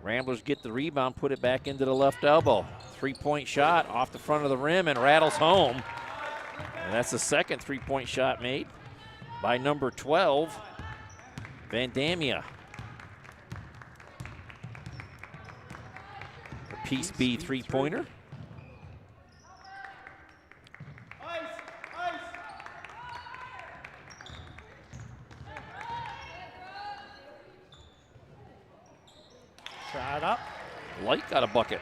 Ramblers get the rebound, put it back into the left elbow. Three-point shot off the front of the rim and rattles home. And that's the second three-point shot made by number 12, Vandamia. A Piece B three-pointer. Shot up. Light got a bucket.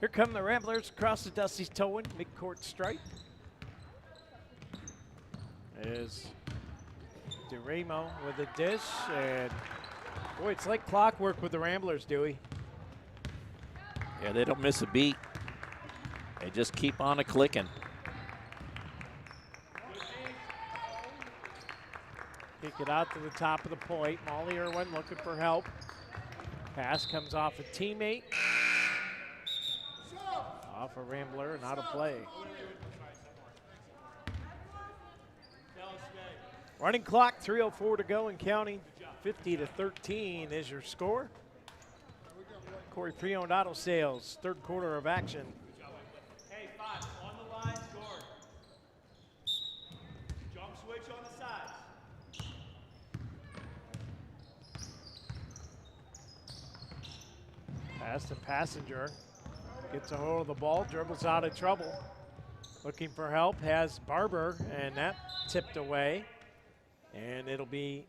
Here come the Ramblers across the Dusty's toe-in, midcourt stripe. Is DeRamo with a dish, and boy, it's like clockwork with the Ramblers, Dewey. Yeah, they don't miss a beat. They just keep on a clicking. Kick it out to the top of the point. Molly Irwin looking for help. Pass comes off a teammate. Off a Rambler and out of play. Running clock, 3:04 to go and counting. 50-13 is your score. Corry Pre-Owned Auto Sales, third quarter of action. Hey, 5, on the line, score. Jump switch on the sides. Pass to Passenger. Gets a hold of the ball, dribbles out of trouble. Looking for help, has Barber, and that tipped away. And it'll be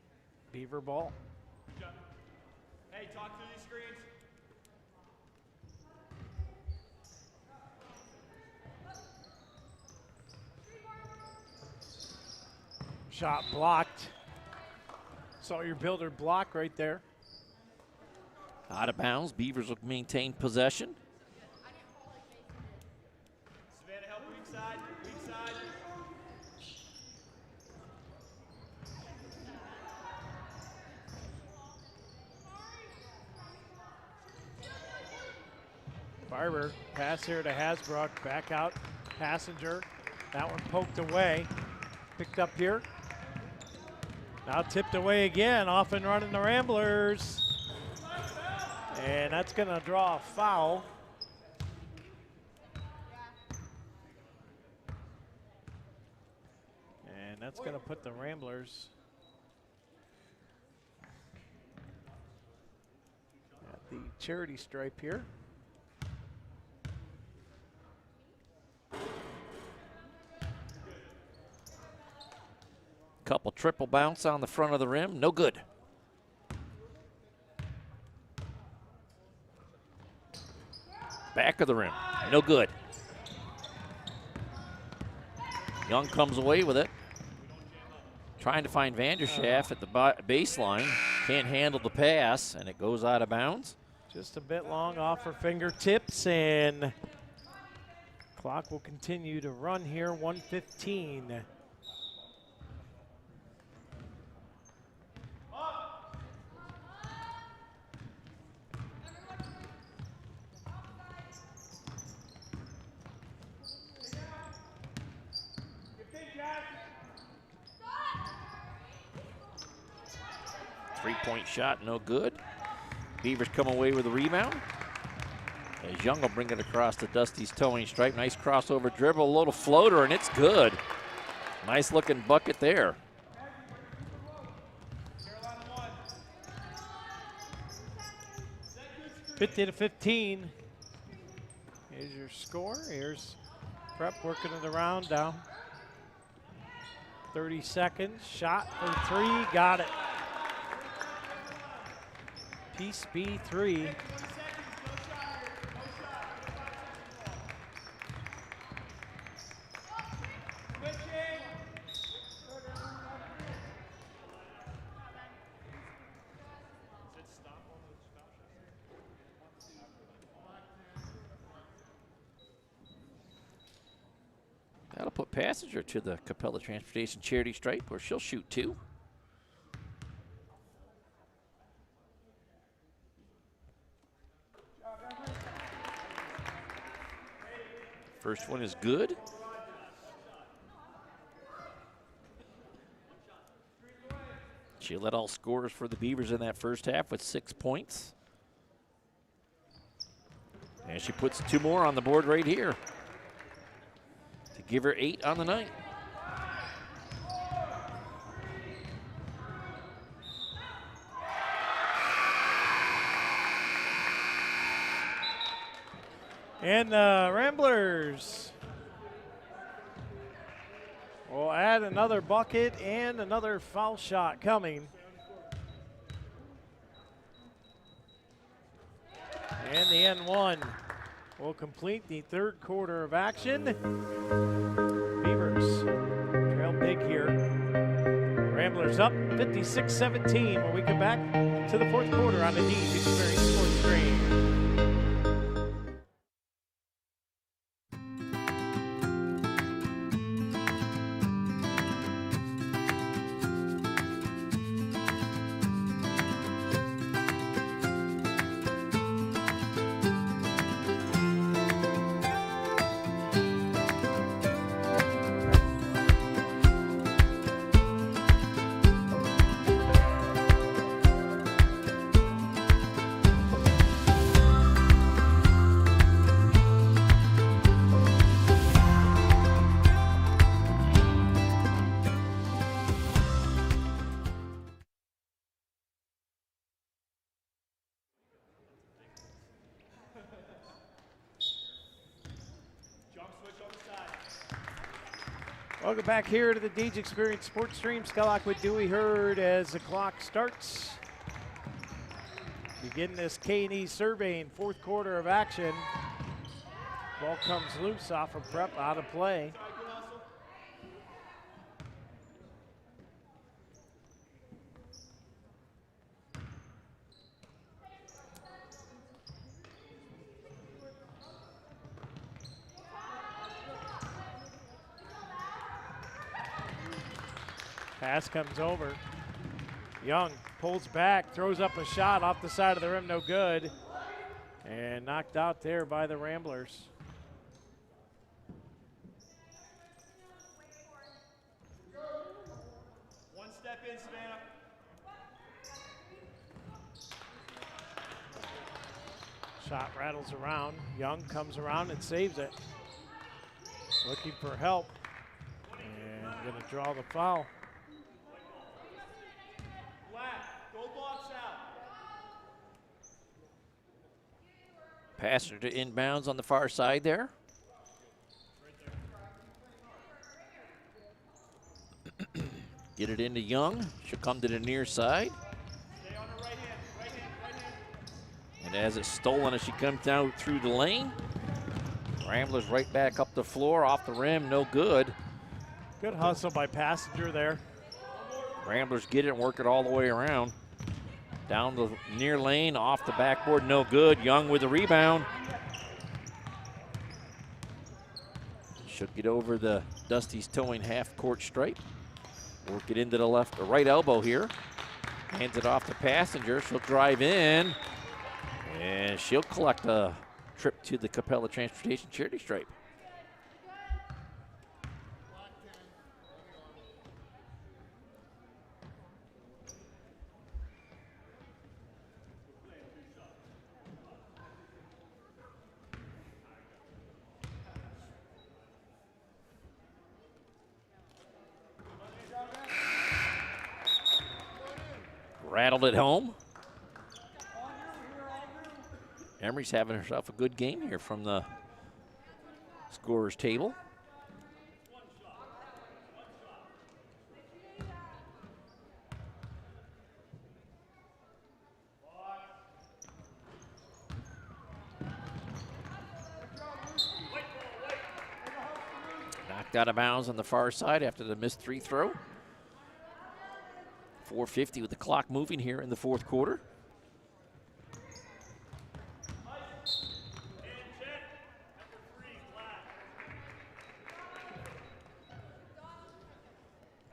Beaver ball. Hey, talk through these screens. Shot blocked. Saw your builder block right there. Out of bounds. Beavers will maintain possession. Savannah, help weak side, weak side. Barber, pass here to Hasbrook, back out, Passenger. That one poked away, picked up here. Now tipped away again, off and running the Ramblers. And that's gonna draw a foul. And that's gonna put the Ramblers at the charity stripe here. Couple triple bounce on the front of the rim, no good. Back of the rim. No good. Young comes away with it. Trying to find Vanderschaft at the baseline. Can't handle the pass, and it goes out of bounds. Just a bit long off her fingertips, and clock will continue to run here, 1:15. Three-point shot, no good. Beavers come away with a rebound. As Young will bring it across to Dusty's towing stripe. Nice crossover dribble, a little floater, and it's good. Nice looking bucket there. Fifty to 15. Here's your score. Here's Prep working it around down. 30 seconds. Shot for three. Got it. Piece B3. That'll put Passenger to the Capella Transportation charity stripe, where she'll shoot two. First one is good. She led all scorers for the Beavers in that first half with 6 points. And she puts two more on the board right here to give her 8 on the night. And the Ramblers will add another bucket and another foul shot coming. And the N1 will complete the third quarter of action. Beavers trail big here. Ramblers up 56-17 when we come back to the fourth quarter on the D's Experience Sports Screen. Welcome back here to the Deej Experience Sports Stream. Skylock with Dewey Hurd as the clock starts. Begin this K&E surveying fourth quarter of action. Ball comes loose off of Prep, out of play. Pass comes over. Young pulls back, throws up a shot off the side of the rim, no good. And knocked out there by the Ramblers. One step in, Savannah. Shot rattles around. Young comes around and saves it. Looking for help. And gonna draw the foul. Passer to inbounds on the far side there. Get it into Young. She'll come to the near side. Stay on the right hand, right hand, right hand. And as it's stolen as she comes down through the lane. Ramblers right back up the floor, off the rim, no good. Good hustle by Passenger there. Ramblers get it and work it all the way around. Down the near lane, off the backboard, no good. Young with the rebound. Should get over the Dusty's towing half-court stripe. Work it into the left or right elbow here. Hands it off to Passenger. She'll drive in, and she'll collect a trip to the Capella Transportation charity stripe. Rattled it home. Emery's having herself a good game here from the scorer's table. Knocked out of bounds on the far side after the missed free throw. 4:50 with the clock moving here in the fourth quarter.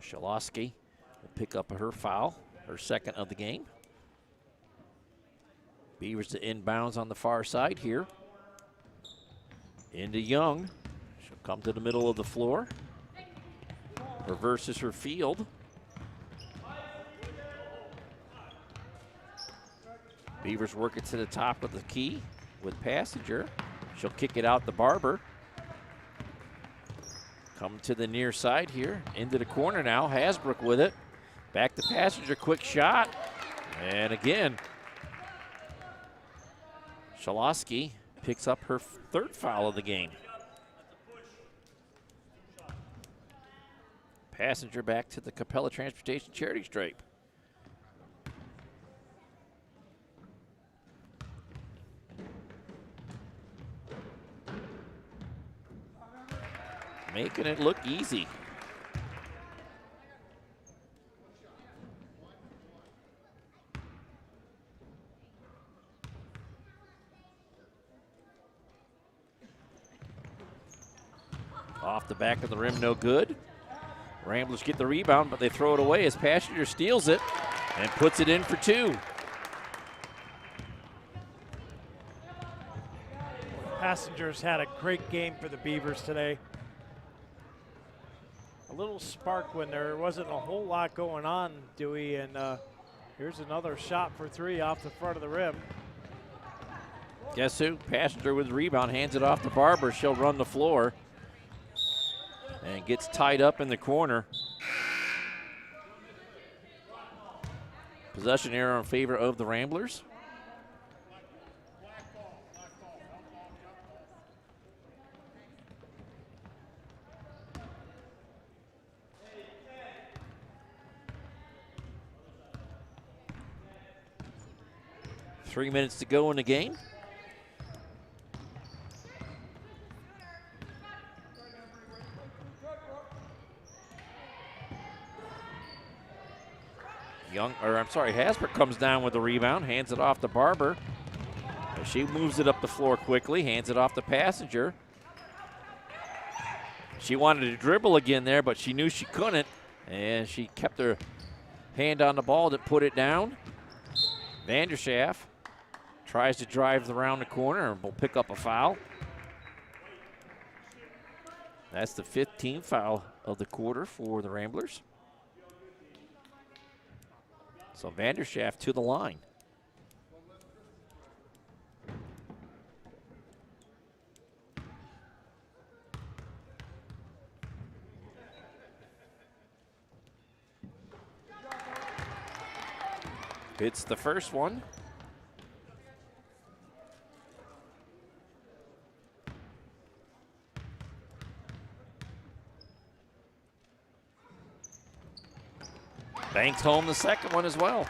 Shalosky will pick up her foul, her second of the game. Beavers to inbounds on the far side here. Into Young. She'll come to the middle of the floor. Reverses her field. Beavers work it to the top of the key with Passenger. She'll kick it out to Barber. Come to the near side here, into the corner now. Hasbrook with it. Back to Passenger, quick shot. And again, Shalosky picks up her third foul of the game. Passenger back to the Capella Transportation charity stripe. Making it look easy. Off the back of the rim, no good. Ramblers get the rebound, but they throw it away as Passenger steals it and puts it in for two. Passengers had a great game for the Beavers today. A little spark when there wasn't a whole lot going on, Dewey, and here's another shot for three off the front of the rim. Guess who? Passenger with the rebound, hands it off to Barber. She'll run the floor and gets tied up in the corner. Possession error in favor of the Ramblers. Three minutes to go in the game. Hasbrook comes down with the rebound, hands it off to Barber. She moves it up the floor quickly, hands it off to Passenger. She wanted to dribble again there, but she knew she couldn't, and she kept her hand on the ball to put it down. Vanderschaft tries to drive around the corner and will pick up a foul. That's the 15th foul of the quarter for the Ramblers. So Vanderschaft to the line. It's the first one. Banks home the second one as well.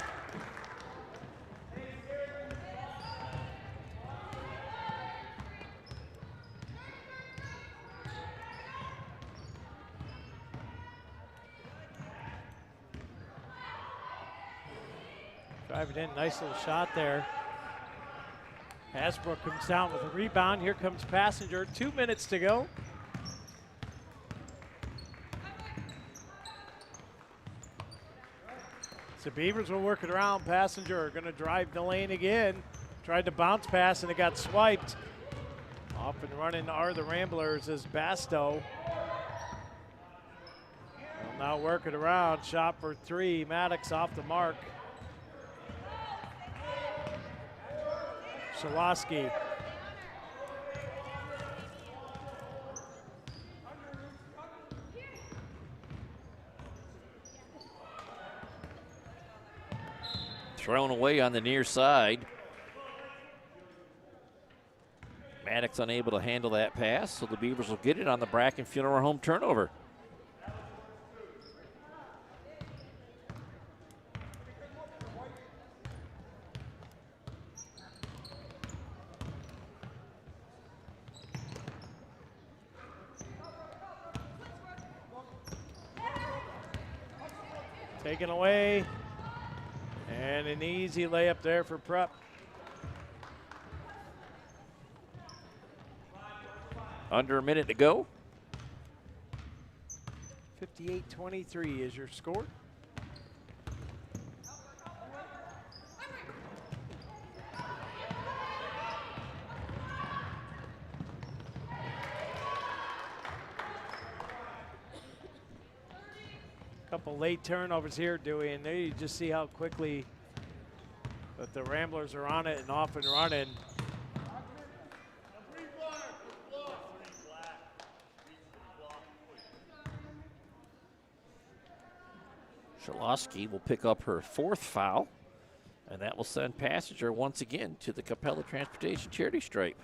Driving in, nice little shot there. Hasbrook comes down with a rebound. Here comes Passenger, 2 minutes to go. So Beavers will work it around. Passenger are going to drive the lane again. Tried to bounce pass and it got swiped. Off and running are the Ramblers as Basto. Will now work it around. Shot for three. Maddox off the mark. Shalaski. Thrown away on the near side. Maddox unable to handle that pass, so the Beavers will get it on the Bracken Funeral Home turnover. Taken away. And an easy layup there for Prep. Under a minute to go. 58-23 is your score. Couple late turnovers here, Dewey, and there you just see how quickly that the Ramblers are on it and off and running. Shalaski will pick up her fourth foul, and that will send Passenger once again to the Capella Transportation charity stripe.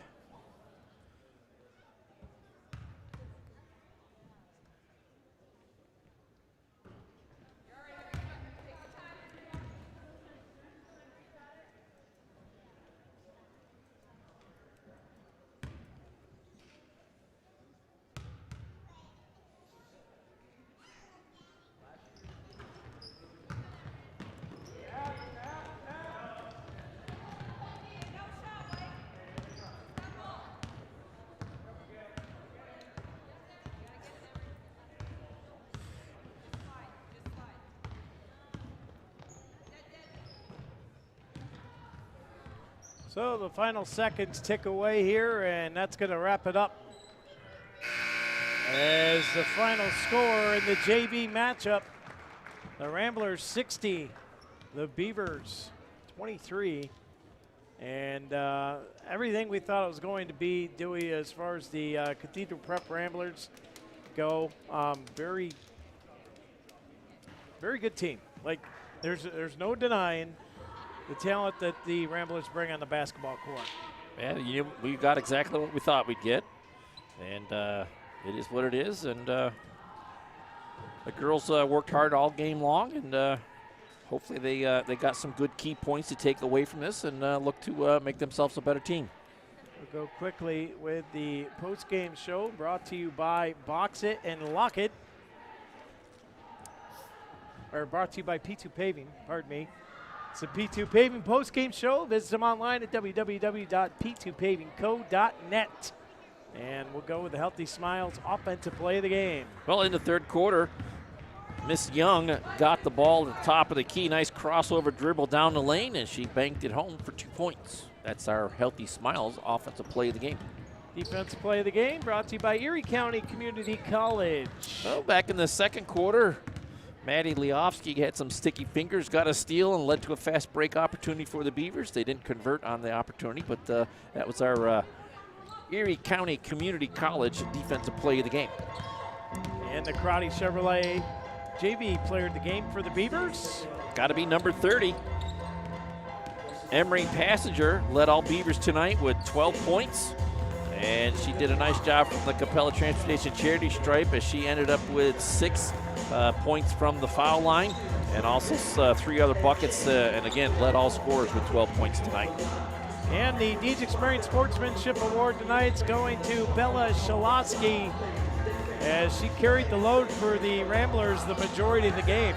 So the final seconds tick away here, and that's going to wrap it up. As the final score in the JV matchup, the Ramblers 60, the Beavers 23. And everything we thought it was going to be, Dewey, as far as the Cathedral Prep Ramblers go, very good team. Like, there's no denying the talent that the Ramblers bring on the basketball court. Yeah, we got exactly what we thought we'd get, and it is what it is. And the girls worked hard all game long, and hopefully they got some good key points to take away from this and look to make themselves a better team. We'll go quickly with the post-game show brought to you by Box It and Lock It, or brought to you by P2 Paving, pardon me. It's a P2 Paving post-game show. Visit them online at www.p2pavingco.net. And we'll go with the Healthy Smiles offensive play of the game. Well, in the third quarter, Miss Young got the ball at the top of the key. Nice crossover dribble down the lane, and she banked it home for 2 points. That's our Healthy Smiles offensive play of the game. Defensive play of the game brought to you by Erie County Community College. Well, back in the second quarter, Maddie Leofsky had some sticky fingers, got a steal, and led to a fast break opportunity for the Beavers. They didn't convert on the opportunity, but that was our Erie County Community College defensive play of the game. And the Karate Chevrolet JV player of the game for the Beavers. Got to be number 30. Emery Passenger led all Beavers tonight with 12 points. And she did a nice job from the Capella Transportation charity stripe as she ended up with 6 points from the foul line and also 3 other buckets, and again led all scorers with 12 points tonight. And the Deeds Experience Sportsmanship Award tonight's going to Bella Shalaski as she carried the load for the Ramblers the majority of the game.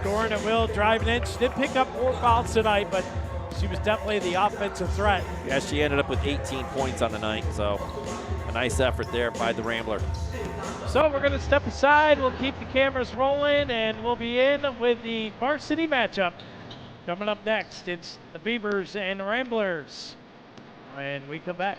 scoring at will, driving in. She did pick up 4 fouls tonight, but she was definitely the offensive threat. Yeah, she ended up with 18 points on the night, so a nice effort there by the Rambler. So we're going to step aside. We'll keep the cameras rolling, and we'll be in with the varsity matchup. Coming up next, it's the Beavers and the Ramblers when we come back.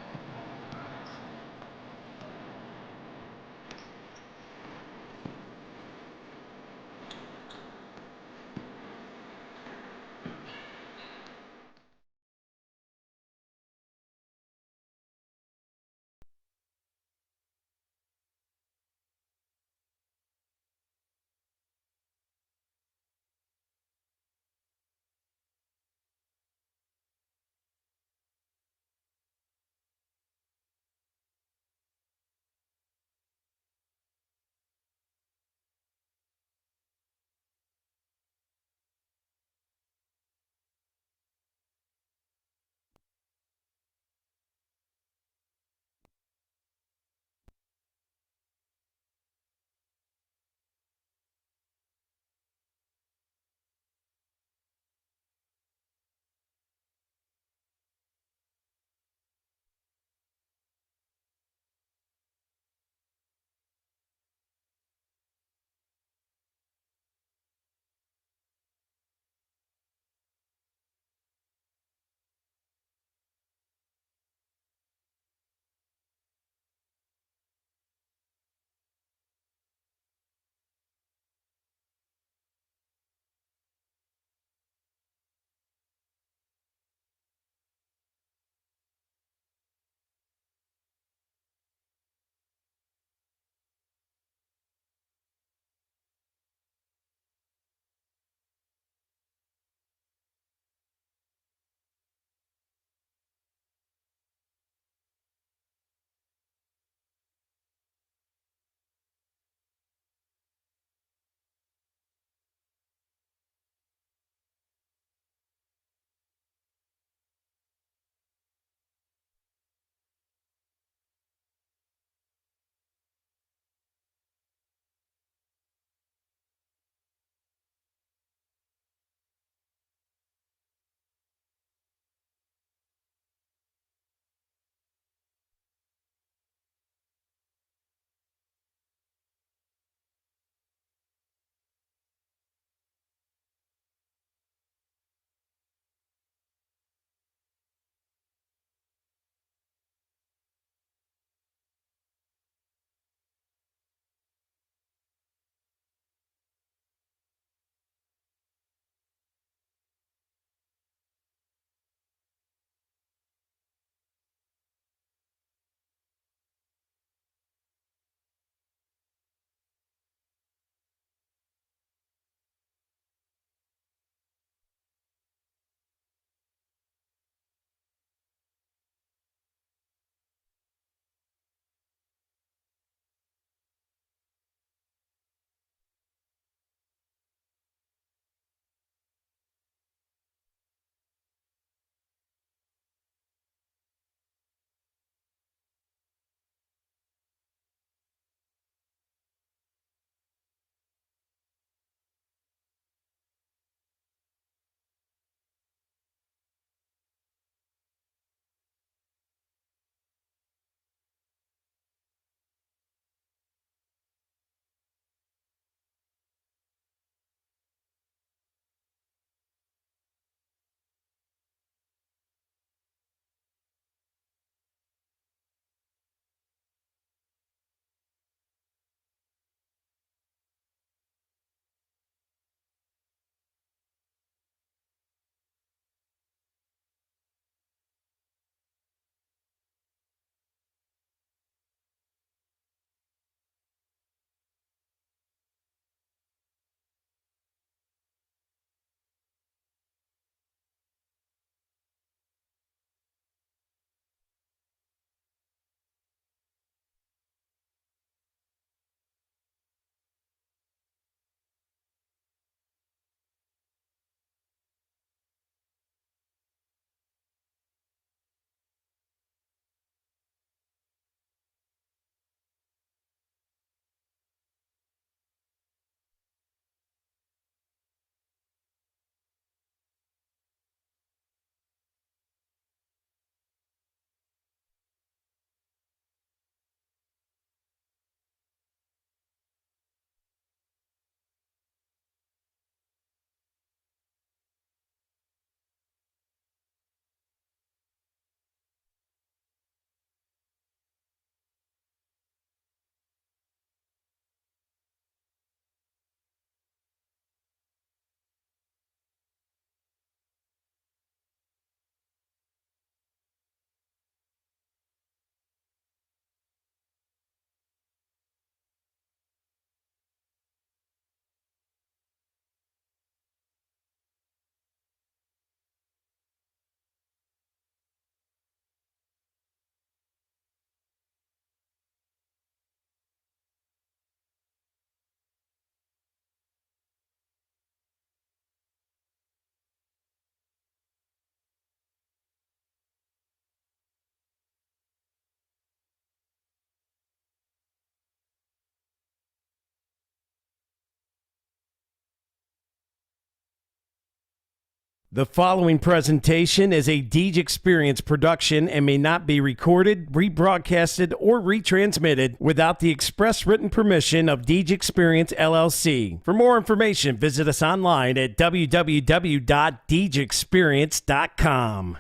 The following presentation is a Deej Experience production and may not be recorded, rebroadcasted, or retransmitted without the express written permission of Deej Experience LLC. For more information, visit us online at www.deejexperience.com.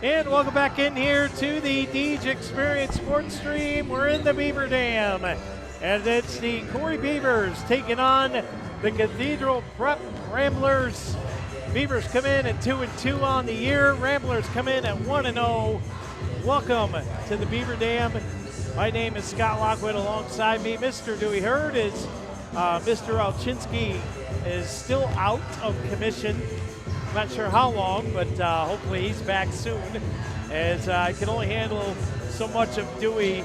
And welcome back in here to the Deej Experience Sports Stream. We're in the Beaver Dam, and it's the Corry Beavers taking on the Cathedral Prep Ramblers. Beavers come in at 2-2 on the year. Ramblers come in at 1-0. Welcome to the Beaver Dam. My name is Scott Lockwood. Alongside me, Mr. Dewey Hurd is Mr. Alchinski is still out of commission. I'm not sure how long, but hopefully he's back soon, as I can only handle so much of Dewey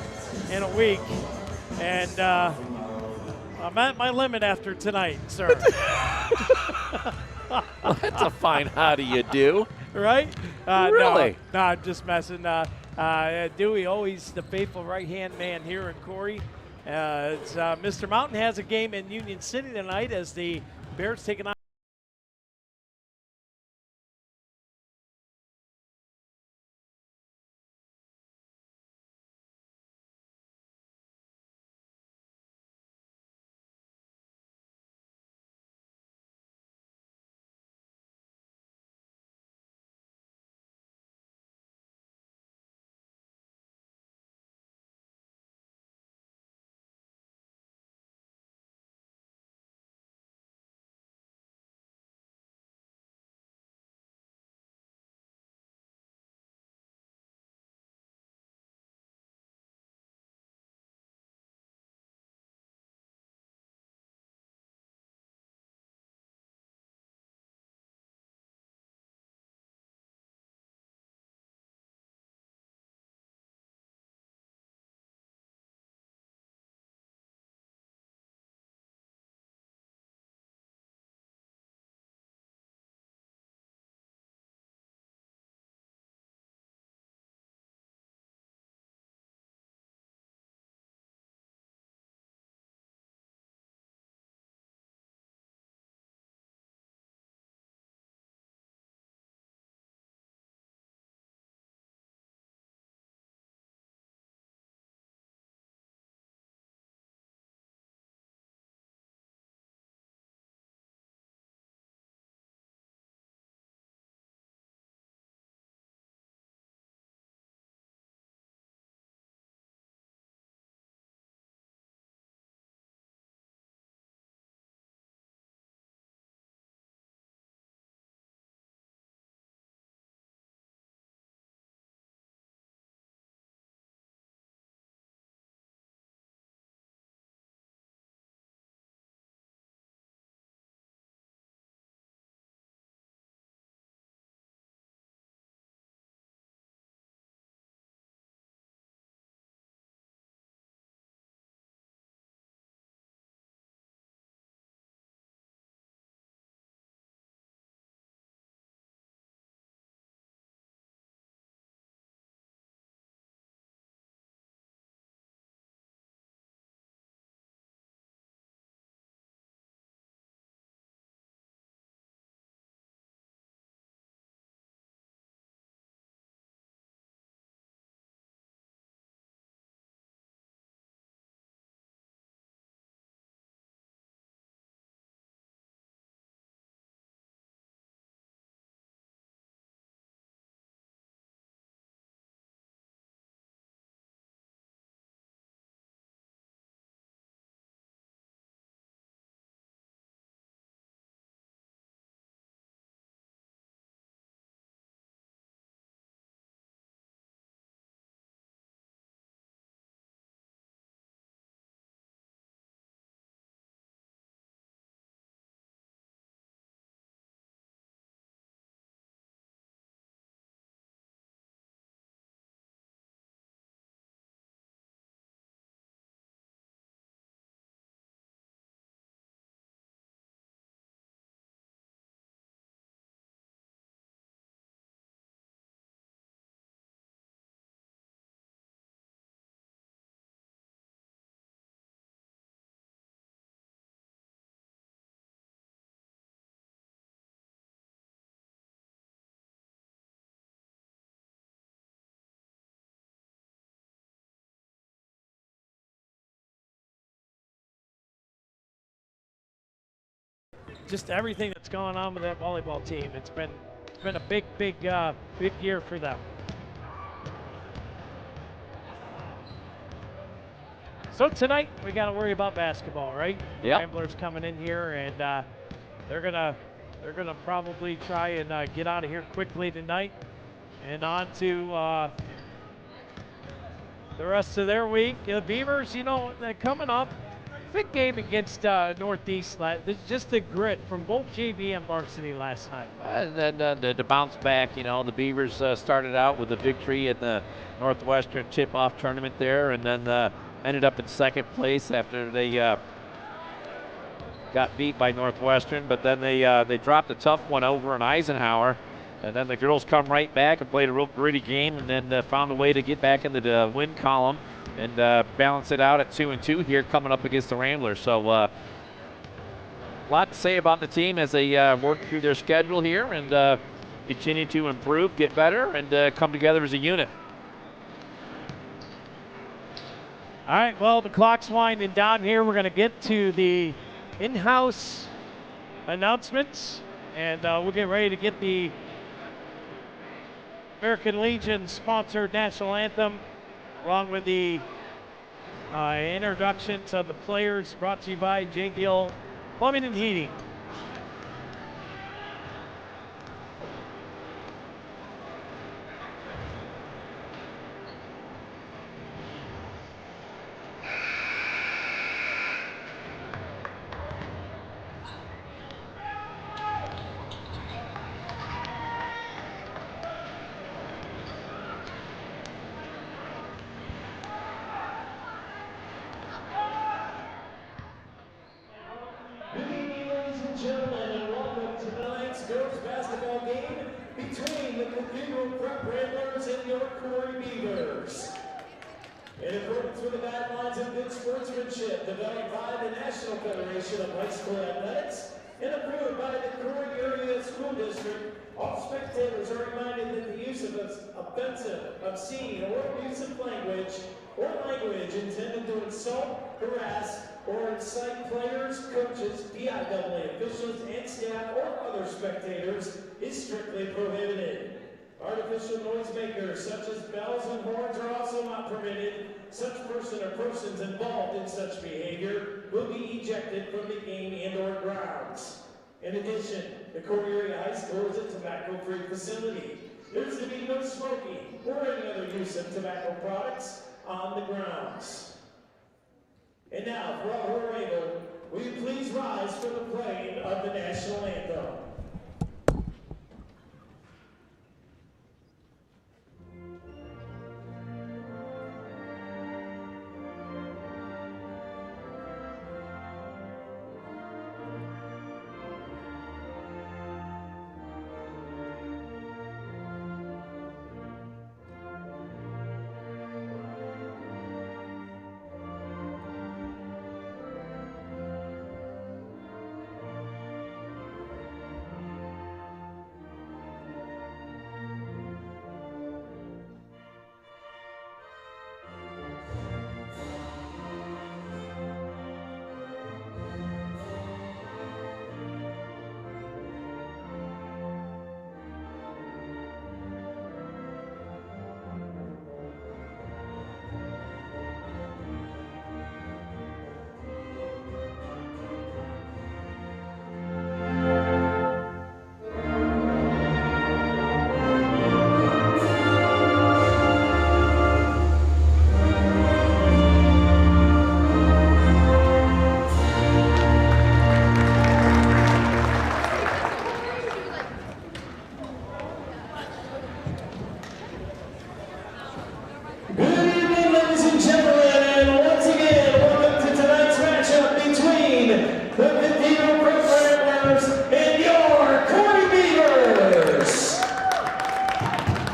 in a week. And I'm at my limit after tonight, sir. Well, that's a fine how do you do. Right? Really? No, I'm just messing. Dewey, always the faithful right-hand man here in Corry. Mr. Mountain has a game in Union City tonight as the Bears taking on just everything that's going on with that volleyball team. It's been a big year for them. So tonight we got to worry about basketball, right? Yep. Ramblers coming in here, and they're gonna probably try and get out of here quickly tonight, and on to the rest of their week. The Beavers, they're coming up. Big game against Northeast. Just the grit from both JV and Varsity last night. And then to bounce back, the Beavers started out with a victory in the Northwestern tip-off tournament there, and then ended up in second place after they got beat by Northwestern. But then they dropped a tough one over in Eisenhower. And then the girls come right back and played a real gritty game, and then found a way to get back into the win column and balance it out at 2-2 here coming up against the Ramblers. So a lot to say about the team as they work through their schedule here and continue to improve, get better, and come together as a unit. All right, well, the clock's winding down here. We're going to get to the in-house announcements, and we'll get ready to get the American Legion sponsored national anthem, along with the introductions of the players, brought to you by J. Gill Plumbing and Heating. Between the Cathedral Prep Ramblers and your Corry Beavers. In accordance with the guidelines of good sportsmanship developed by the National Federation of High School Athletics and approved by the Corry Area School District, all spectators are reminded that the use of offensive, obscene, or abusive language or language intended to insult, harass, or incite players, coaches, PIAA officials, and staff, or other spectators is strictly prohibited. Artificial noisemakers such as bells and horns are also not permitted. Such person or persons involved in such behavior will be ejected from the game and/or grounds. In addition, the Corry Area High School is a tobacco-free facility. There is to be no smoking or any other use of tobacco products on the grounds. And now, for all who are able, will you please rise for the playing of the national anthem?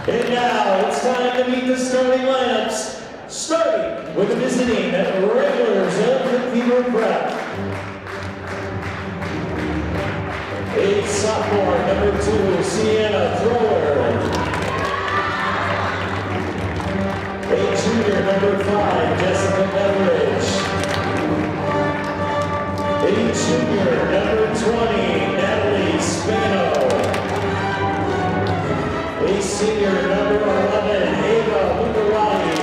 And now it's time to meet the starting lineups, starting with the visiting Ramblers of Cathedral Prep. A sophomore, number 2, Sienna Thrower. A junior, number 5, Jessica Beveridge. A junior, number 20, Natalie Spano. A senior, number 11, Ava Mugarani.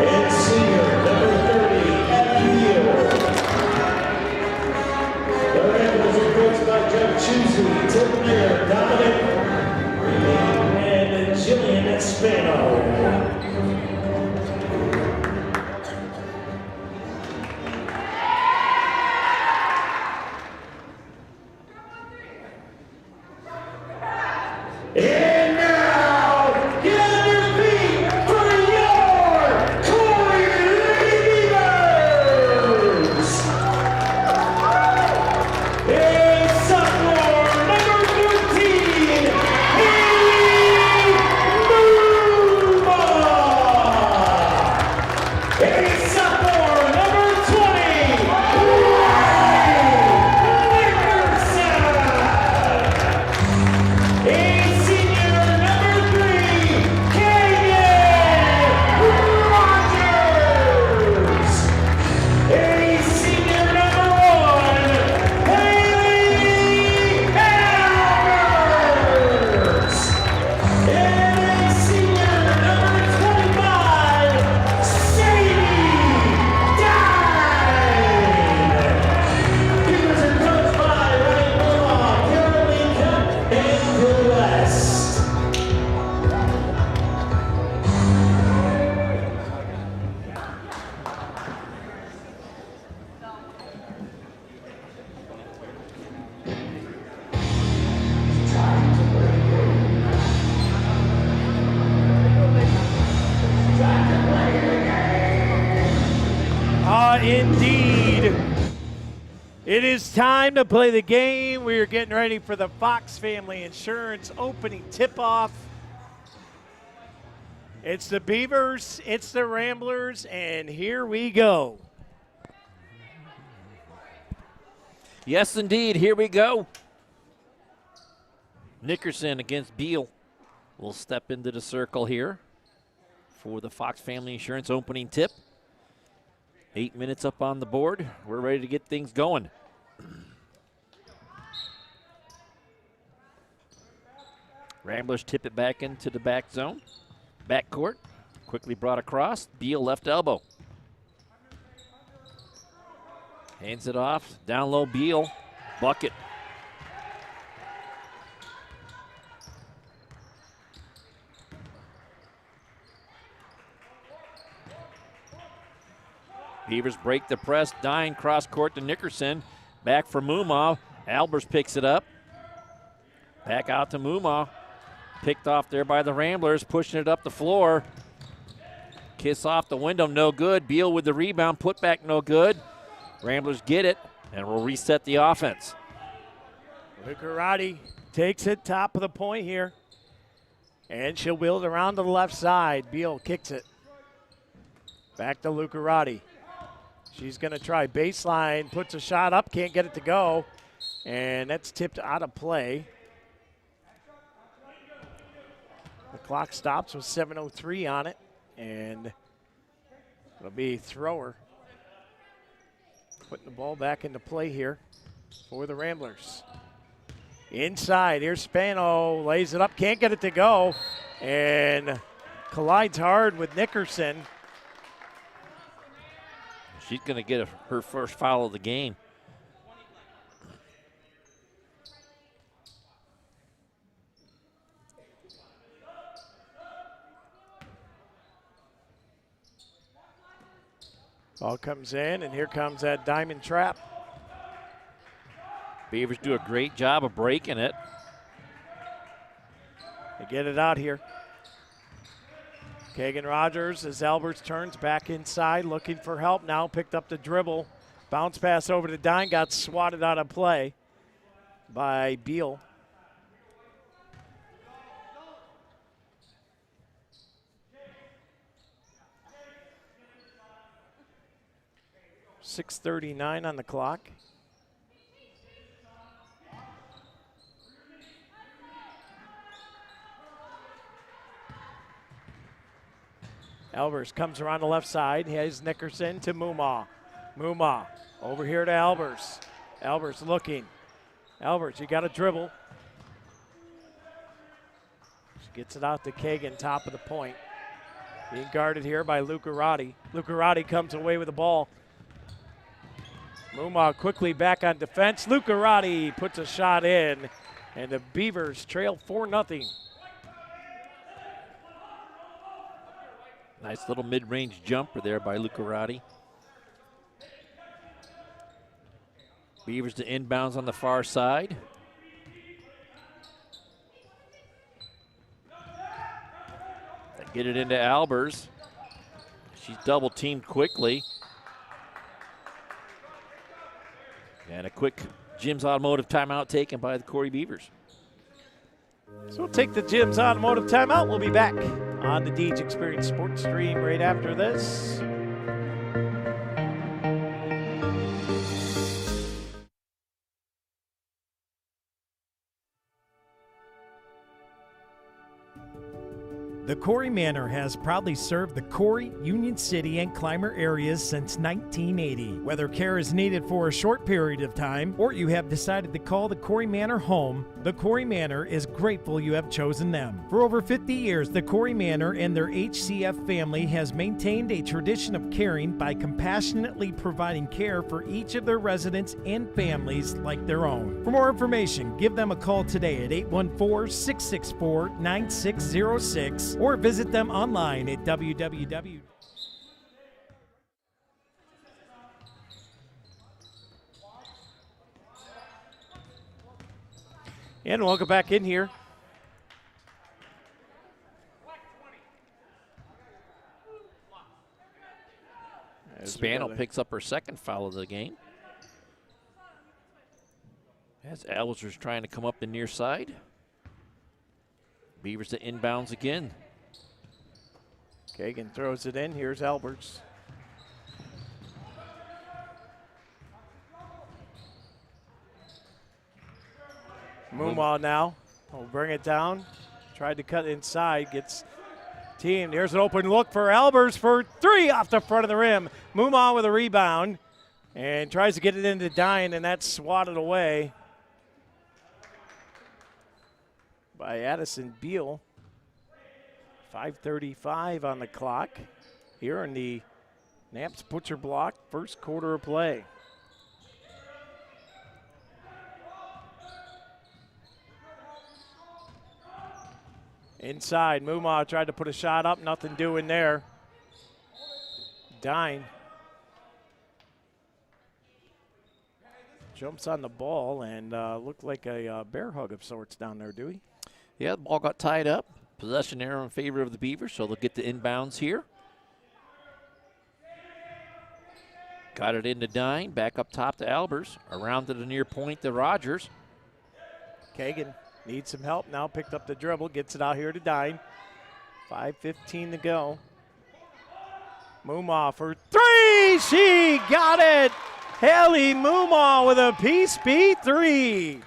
And senior, number 30, Abby Beal. The Ramblers are coached by Jeff Chusey, Tim Mayer, Dominic, and Jillian Spano. And now, get on your feet for your Corry Beavers! A sophomore, number 13, Haley Mooma! A sophomore, number 20, Ryan Nickerson! A senior, number 3, Caden Rogers! A senior, number 1, Haley Albers! And a senior, number 25, Sadie Dine! Beavers are coached by Ryan Willow, Caroline Kemp, and Bill West. Indeed. It is time to play the game. We are getting ready for the Fox Family Insurance opening tip-off. It's the Beavers, it's the Ramblers, and here we go. Yes, indeed. Here we go. Nickerson against Beal will step into the circle here for the Fox Family Insurance opening tip. 8 minutes up on the board. We're ready to get things going. Ramblers tip it back into the back zone. Back court. Quickly brought across. Beal left elbow. Hands it off. Down low, Beal. Bucket. Beavers break the press. Dine cross court to Nickerson. Back for Mumaw. Albers picks it up. Back out to Mumaw. Picked off there by the Ramblers. Pushing it up the floor. Kiss off the window. No good. Beal with the rebound. Put back no good. Ramblers get it. And we'll reset the offense. Lucarati takes it top of the point here. And she'll wheel it around to the left side. Beal kicks it. Back to Lucarati. She's going to try baseline, puts a shot up, can't get it to go, and that's tipped out of play. The clock stops with 7:03 on it, and it'll be a thrower. Putting the ball back into play here for the Ramblers. Inside, here's Spano, lays it up, can't get it to go, and collides hard with Nickerson. She's going to get her first foul of the game. Ball comes in, and here comes that diamond trap. Beavers do a great job of breaking it. They get it out here. Kagan Rogers, as Albers turns back inside, looking for help now, picked up the dribble. Bounce pass over to Dine, got swatted out of play by Beal. .639 on the clock. Albers comes around the left side. He has Nickerson to Mumaw. Muma over here to Albers. Albers looking. Albers, you got to dribble. She gets it out to Kagan, top of the point. Being guarded here by Lucarati. Lucarati comes away with the ball. Muma quickly back on defense. Lucarati puts a shot in, and the Beavers trail 4-0. Nice little mid-range jumper there by Lucarati. Beavers to inbounds on the far side. They get it into Albers. She's double teamed quickly. And a quick Jim's Automotive timeout taken by the Corry Beavers. So we'll take the Jim's Automotive timeout. We'll be back on the Deej Experience Sports Stream right after this. The Corry Manor has proudly served the Corry, Union City, and Clymer areas since 1980. Whether care is needed for a short period of time or you have decided to call the Corry Manor home, the Corry Manor is grateful you have chosen them. For over 50 years, the Corry Manor and their HCF family has maintained a tradition of caring by compassionately providing care for each of their residents and families like their own. For more information, give them a call today at 814-664-9606 or visit them online at www. And welcome back in here. Spano picks up her second foul of the game. As Albers trying to come up the near side. Beavers to inbounds again. Kagan throws it in. Here's Alberts. Muma now will bring it down. Tried to cut inside. Gets teamed. Here's an open look for Albers for three off the front of the rim. Muma with a rebound and tries to get it into Dine, and that's swatted away by Addison Beal. 5:35 on the clock here in the Knapp's Butcher Block first quarter of play. Inside, Muma tried to put a shot up, nothing doing there. Dine jumps on the ball and looked like a bear hug of sorts down there, Dewey. Yeah, the ball got tied up. Possession error in favor of the Beavers, so they'll get the inbounds here. Got it into Dine, back up top to Albers. Around to the near point to Rogers. Kagan needs some help now, picked up the dribble, gets it out here to Dine. 5:15 to go. Muma for three, she got it! Haley Muma with a piece beat three.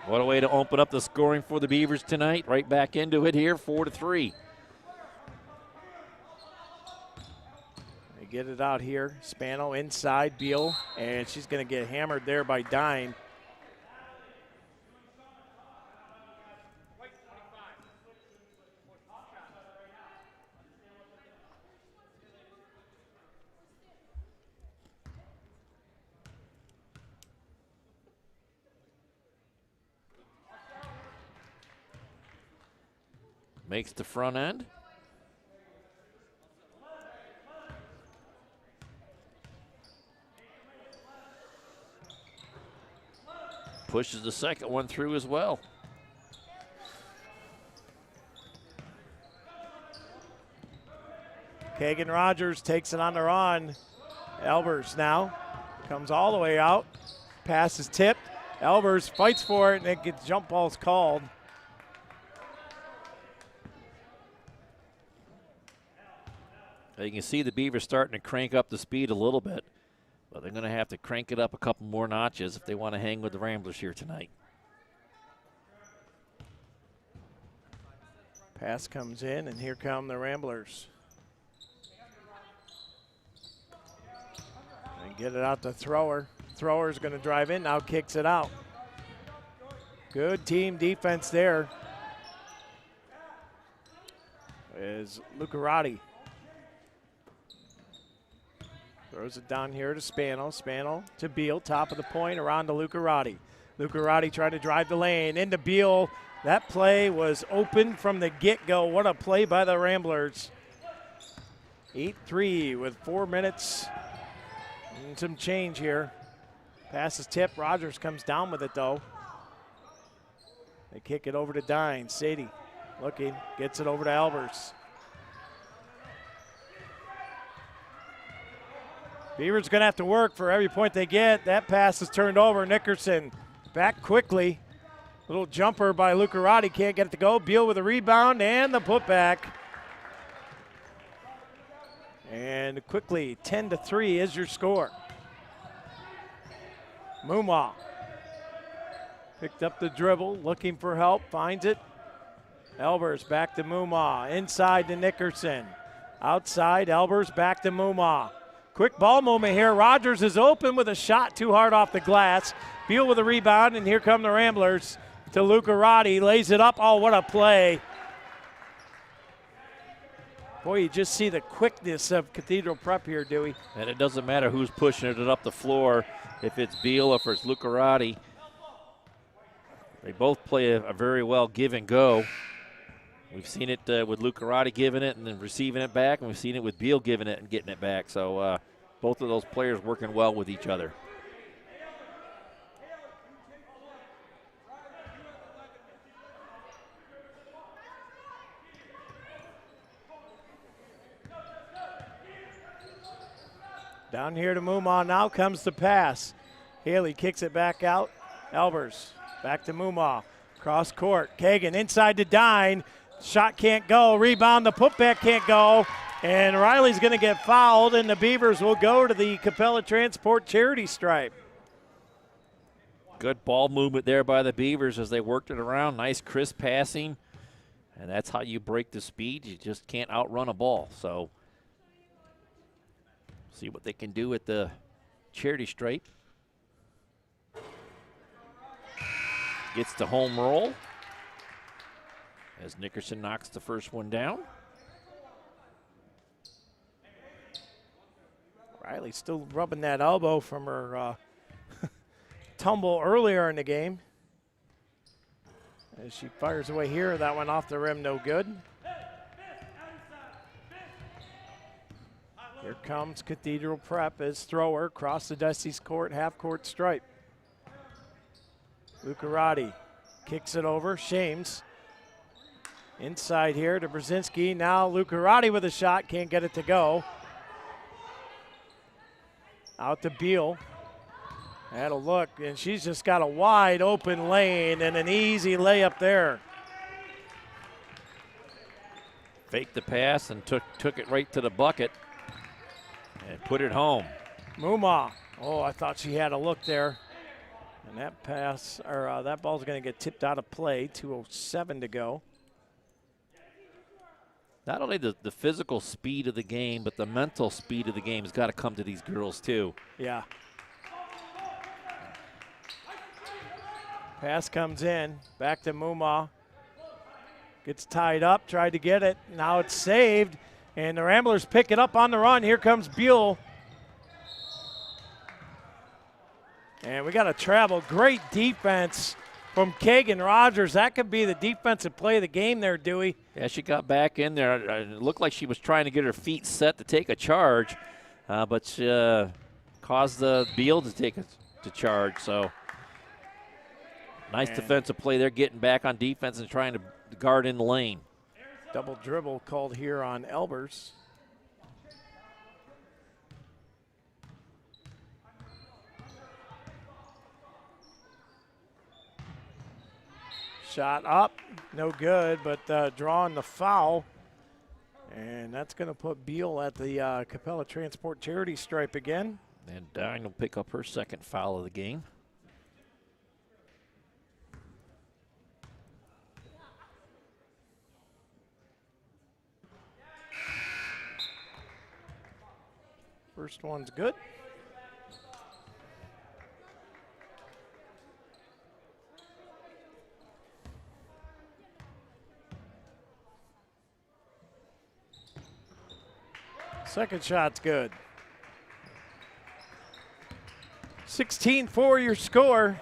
What a way to open up the scoring for the Beavers tonight. Right back into it here, 4-3. They get it out here. Spano inside, Beal, and she's going to get hammered there by Dine. Makes the front end. Pushes the second one through as well. Kagan Rogers takes it on the run. Albers now comes all the way out. Pass is tipped. Albers fights for it, and it gets jump balls called. You can see the Beavers starting to crank up the speed a little bit, but they're going to have to crank it up a couple more notches if they want to hang with the Ramblers here tonight. Pass comes in, and here come the Ramblers. And Get it out to Thrower. Thrower's going to drive in, now kicks it out. Good team defense there. Is Lucarati. Throws it down here to Spano. Spano to Beal, top of the point, around to Lucarati. Lucarati trying to drive the lane into Beal. That play was open from the get-go. What a play by the Ramblers. 8-3 with 4 minutes and some change here. Pass is tipped. Rogers comes down with it, though. They kick it over to Dine. Sadie looking, gets it over to Albers. Beavers going to have to work for every point they get. That pass is turned over. Nickerson back quickly. Little jumper by Lucarati, can't get it to go. Beal with a rebound and the putback. And quickly, 10-3 is your score. Mumma picked up the dribble, looking for help, finds it. Elbers back to Mumma, inside to Nickerson. Outside, Elbers back to Mumma. Quick ball movement here. Rogers is open with a shot too hard off the glass. Beal with a rebound, and here come the Ramblers to Lucarati. Lays it up. Oh, what a play. Boy, you just see the quickness of Cathedral Prep here, Dewey. And it doesn't matter who's pushing it up the floor, if it's Beal or if it's Lucarati. They both play a very well give and go. We've seen it with Lucarati giving it and then receiving it back, and we've seen it with Beal giving it and getting it back. So both of those players working well with each other. Down here to Mumma, now comes the pass. Haley kicks it back out. Elbers back to Mumma. Cross court. Kagan inside to Dine. Shot can't go. Rebound. The putback can't go. And Riley's going to get fouled, and the Beavers will go to the Capella Transport charity stripe. Good ball movement there by the Beavers as they worked it around. Nice crisp passing. And that's how you break the speed. You just can't outrun a ball. So see what they can do at the charity stripe. Gets the home roll as Nickerson knocks the first one down. Riley still rubbing that elbow from her tumble earlier in the game. As she fires away here, that one off the rim, no good. Here comes Cathedral Prep as Thrower across the Dusty's court, half-court stripe. Lucarati kicks it over, Shames. Inside here to Brzezinski. Now Lucarati with a shot, can't get it to go. Out to Beal. Had a look, and she's just got a wide open lane and an easy layup there. Faked the pass and took it right to the bucket and put it home. Mumma. Oh, I thought she had a look there. And that pass, or that ball's going to get tipped out of play. 2:07 to go. Not only the physical speed of the game, but the mental speed of the game has got to come to these girls too. Yeah. Pass comes in, back to Mumma. Gets tied up, tried to get it. Now it's saved, and the Ramblers pick it up on the run. Here comes Beal. And we got to travel. Great defense from Kagan Rogers. That could be the defensive play of the game there, Dewey. Yeah, she got back in there. It looked like she was trying to get her feet set to take a charge, but caused the Beal to take the charge. So nice defensive play there, getting back on defense and trying to guard in the lane. Double dribble called here on Elbers. Shot up, no good, but drawing the foul. And that's going to put Beal at the Capella Transport charity stripe again. And Dine will pick up her second foul of the game. First one's good. Second shot's good. 16-4 your score.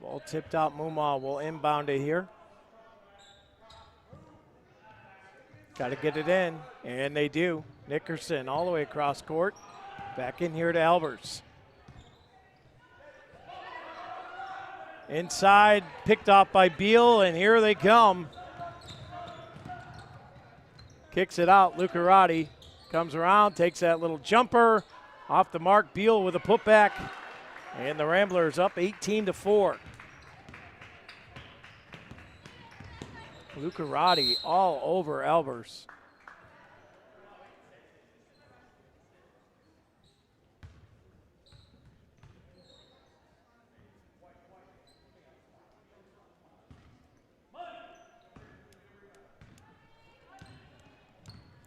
Ball tipped out. Muma will inbound it here. Got to get it in, and they do. Nickerson all the way across court. Back in here to Albers. Inside, picked off by Beal, and here they come. Kicks it out. Lucarati comes around, takes that little jumper. Off the mark, Beal with a putback. And the Ramblers up 18-4. Lucarati all over Albers.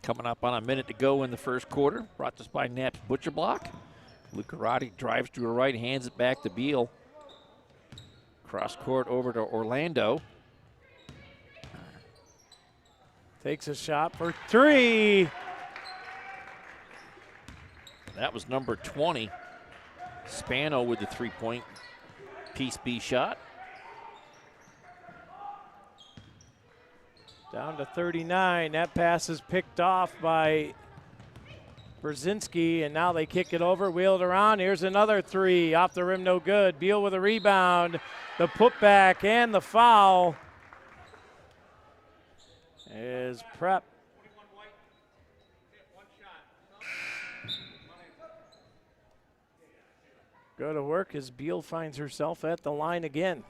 Coming up on a minute to go in the first quarter. Brought to us by Knapp's Butcher Block. Lucarati drives to her right, hands it back to Beal. Cross court over to Orlando. Takes a shot for three. That was number 20. Spano with the three-point piece B shot. Down to 39. That pass is picked off by Brzezinski, and now they kick it over, wheel it around. Here's another three. Off the rim, no good. Beal with a rebound. The putback and the foul is Prep. Go to work as Beal finds herself at the line again.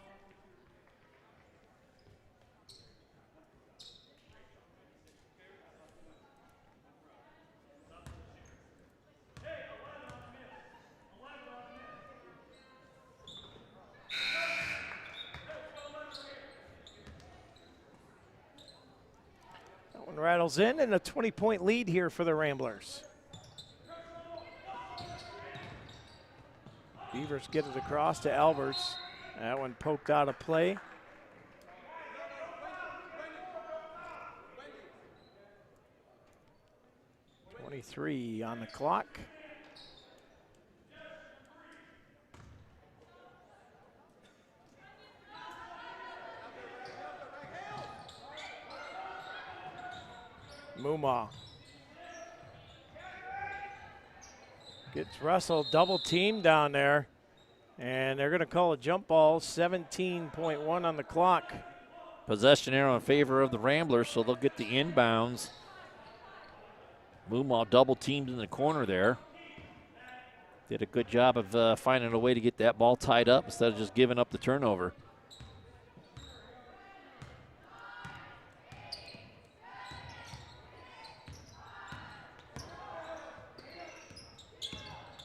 That one rattles in, and a 20-point lead here for the Ramblers. Beavers get it across to Albers. That one poked out of play. .23 on the clock. Muma gets Russell double teamed down there, and they're going to call a jump ball. 17.1 on the clock. Possession arrow in favor of the Ramblers, so they'll get the inbounds. Muma double teamed in the corner there. Did a good job of finding a way to get that ball tied up instead of just giving up the turnover.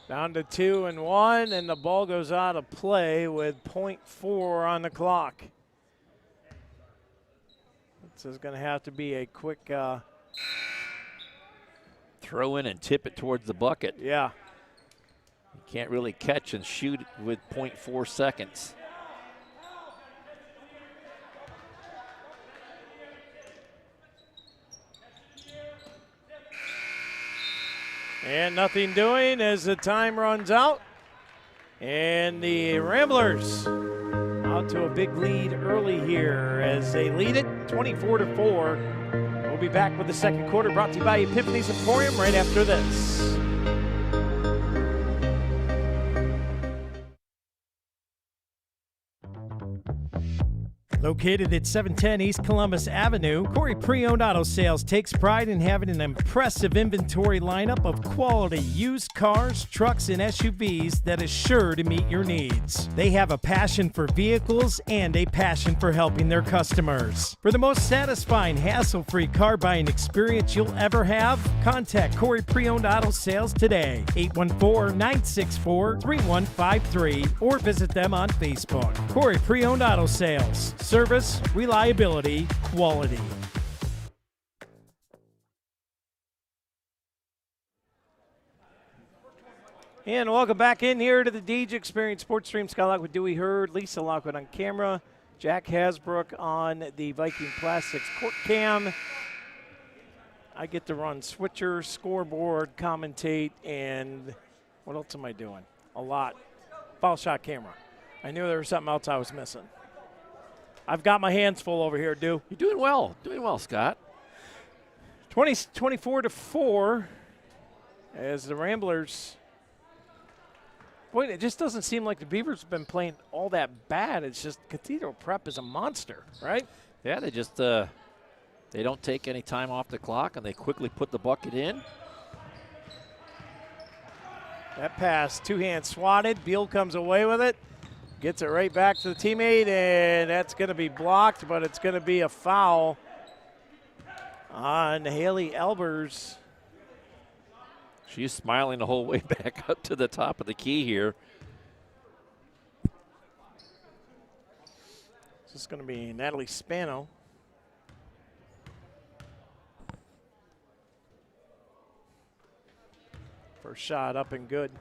Down to 2 and 1, and the ball goes out of play with .4 on the clock. This is going to have to be a quick throw in and tip it towards the bucket. Yeah. You can't really catch and shoot with .4 seconds. And nothing doing as the time runs out. And the Ramblers out to a big lead early here as they lead it 24-4. We'll be back with the second quarter, brought to you by Epiphany's Emporium right after this. Located at 710 East Columbus Avenue, Corry Pre-Owned Auto Sales takes pride in having an impressive inventory lineup of quality used cars, trucks, and SUVs that is sure to meet your needs. They have a passion for vehicles and a passion for helping their customers. For the most satisfying, hassle-free car buying experience you'll ever have, contact Corry Pre-Owned Auto Sales today, 814-964-3153, or visit them on Facebook. Corry Pre-Owned Auto Sales. Service, reliability, quality. And welcome back in here to the Deej Experience Sports Stream. Scott Lockwood, Dewey Hurd, Lisa Lockwood on camera, Jack Hasbrook on the Viking Plastics court cam. I get to run switcher, scoreboard, commentate, and what else am I doing? A lot. Foul shot camera. I knew there was something else I was missing. I've got my hands full over here, Dew. You're doing well, Scott. 24-4 as the Ramblers. Boy, it just doesn't seem like the Beavers have been playing all that bad. It's just Cathedral Prep is a monster, right? Yeah, they just they don't take any time off the clock, and they quickly put the bucket in. That pass, two-hand swatted. Beal comes away with it. Gets it right back to the teammate, and that's going to be blocked, but it's going to be a foul on Haley Elbers. She's smiling the whole way back up to the top of the key here. This is going to be Natalie Spano. First shot up and good.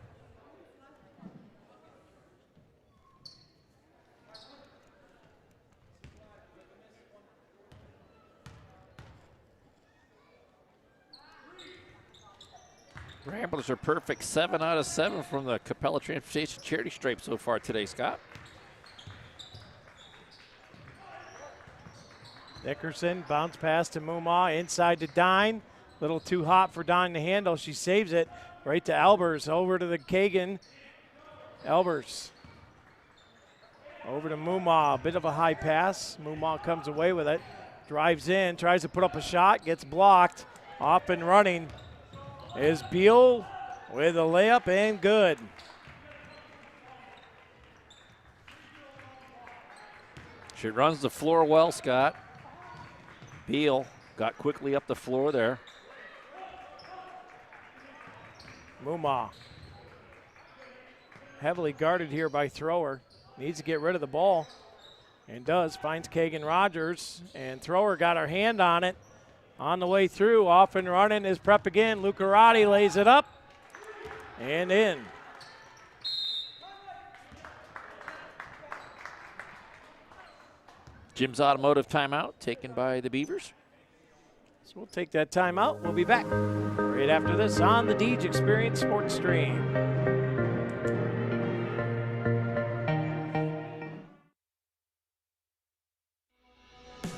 Ramblers are perfect, 7 out of 7 from the Capella Transportation charity stripe so far today, Scott. Dickerson, bounce pass to Mumma, inside to Dine. Little too hot for Dine to handle. She saves it right to Elbers, over to the Kagan. Elbers over to Mumma, a bit of a high pass. Mumma comes away with it, drives in, tries to put up a shot, gets blocked. Off and running is Beal with a layup and good. She runs the floor well, Scott. Beal got quickly up the floor there. Mumma heavily guarded here by Thrower. Needs to get rid of the ball and does. Finds Kagan Rogers, and Thrower got her hand on it. On the way through, off and running is Prep again. Lucarati lays it up and in. Jim's automotive timeout taken by the Beavers. So we'll take that timeout. We'll be back right after this on the Deej Experience Sports Stream.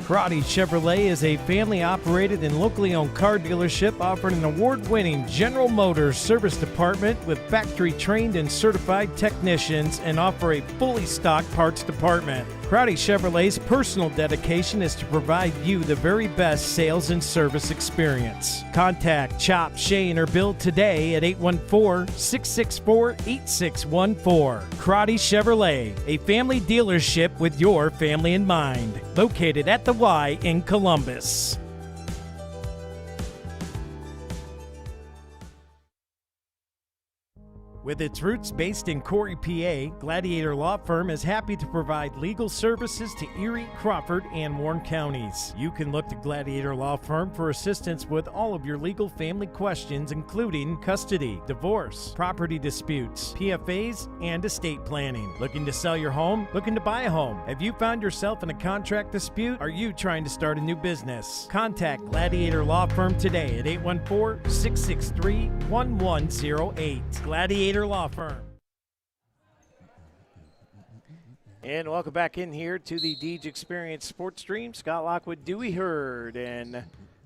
Crotty Chevrolet is a family-operated and locally owned car dealership offering an award-winning General Motors service department with factory-trained and certified technicians and offer a fully stocked parts department. Crotty Chevrolet's personal dedication is to provide you the very best sales and service experience. Contact Chop, Shane, or Bill today at 814-664-8614. Crotty Chevrolet, a family dealership with your family in mind. Located at the Y in Columbus. With its roots based in Corry, PA, Gladiator Law Firm is happy to provide legal services to Erie, Crawford, and Warren counties. You can look to Gladiator Law Firm for assistance with all of your legal family questions, including custody, divorce, property disputes, PFAs, and estate planning. Looking to sell your home? Looking to buy a home? Have you found yourself in a contract dispute? Are you trying to start a new business? Contact Gladiator Law Firm today at 814-663-1108. Gladiator Law Firm. And welcome back in here to the Deej Experience Sports Stream. Scott Lockwood, Dewey Hurd, and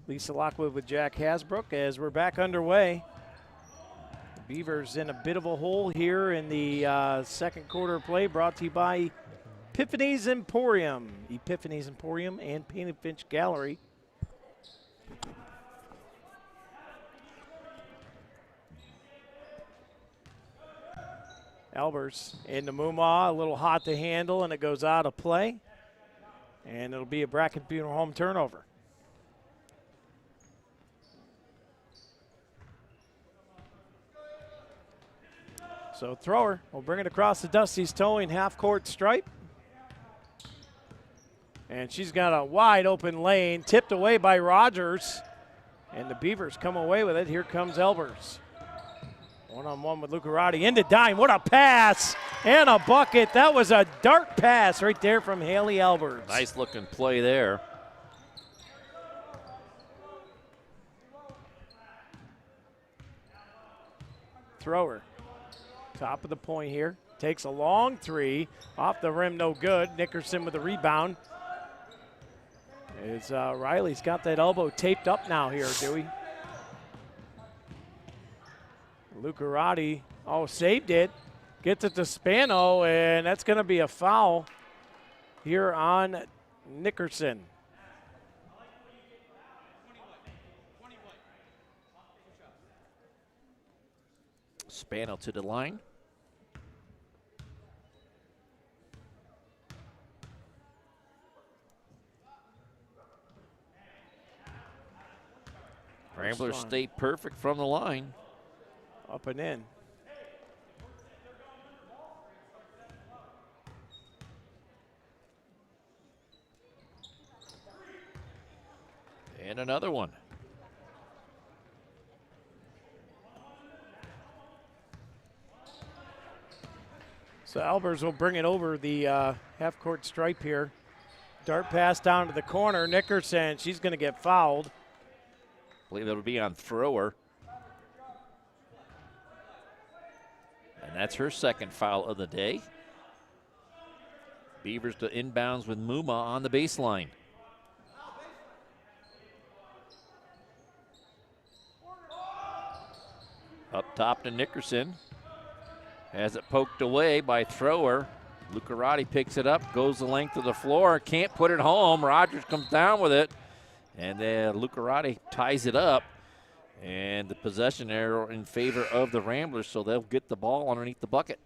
Lisa Lockwood with Jack Hasbrook as we're back underway. The Beavers in a bit of a hole here in the second quarter of play, brought to you by Epiphany's Emporium and Painted Finch Gallery. Elbers into Mumma, a little hot to handle, and it goes out of play. And it'll be a Bracken Funeral Home turnover. So Thrower will bring it across the Dusty's towing half-court stripe. And she's got a wide open lane, tipped away by Rogers. And the Beavers come away with it. Here comes Elbers. One-on-one with Lucarati into Dine. What a pass and a bucket. That was a dart pass right there from Haley Alberts. Nice looking play there. Thrower. Top of the point here. Takes a long three. Off the rim, no good. Nickerson with the rebound. It's Riley's got that elbow taped up now here, Dewey. Lucarati, saved it. Gets it to Spano, and that's going to be a foul here on Nickerson. Spano to the line. Ramblers stay perfect from the line. Up and in. And another one. So Albers will bring it over the half-court stripe here. Dart pass down to the corner. Nickerson, she's going to get fouled. I believe it'll be on Thrower. And that's her second foul of the day. Beavers to inbounds with Muma on the baseline. Up top to Nickerson. Has it poked away by Thrower. Lucarati picks it up, goes the length of the floor, can't put it home. Rogers comes down with it, and then Lucarati ties it up. And the possession arrow in favor of the Ramblers, so they'll get the ball underneath the bucket.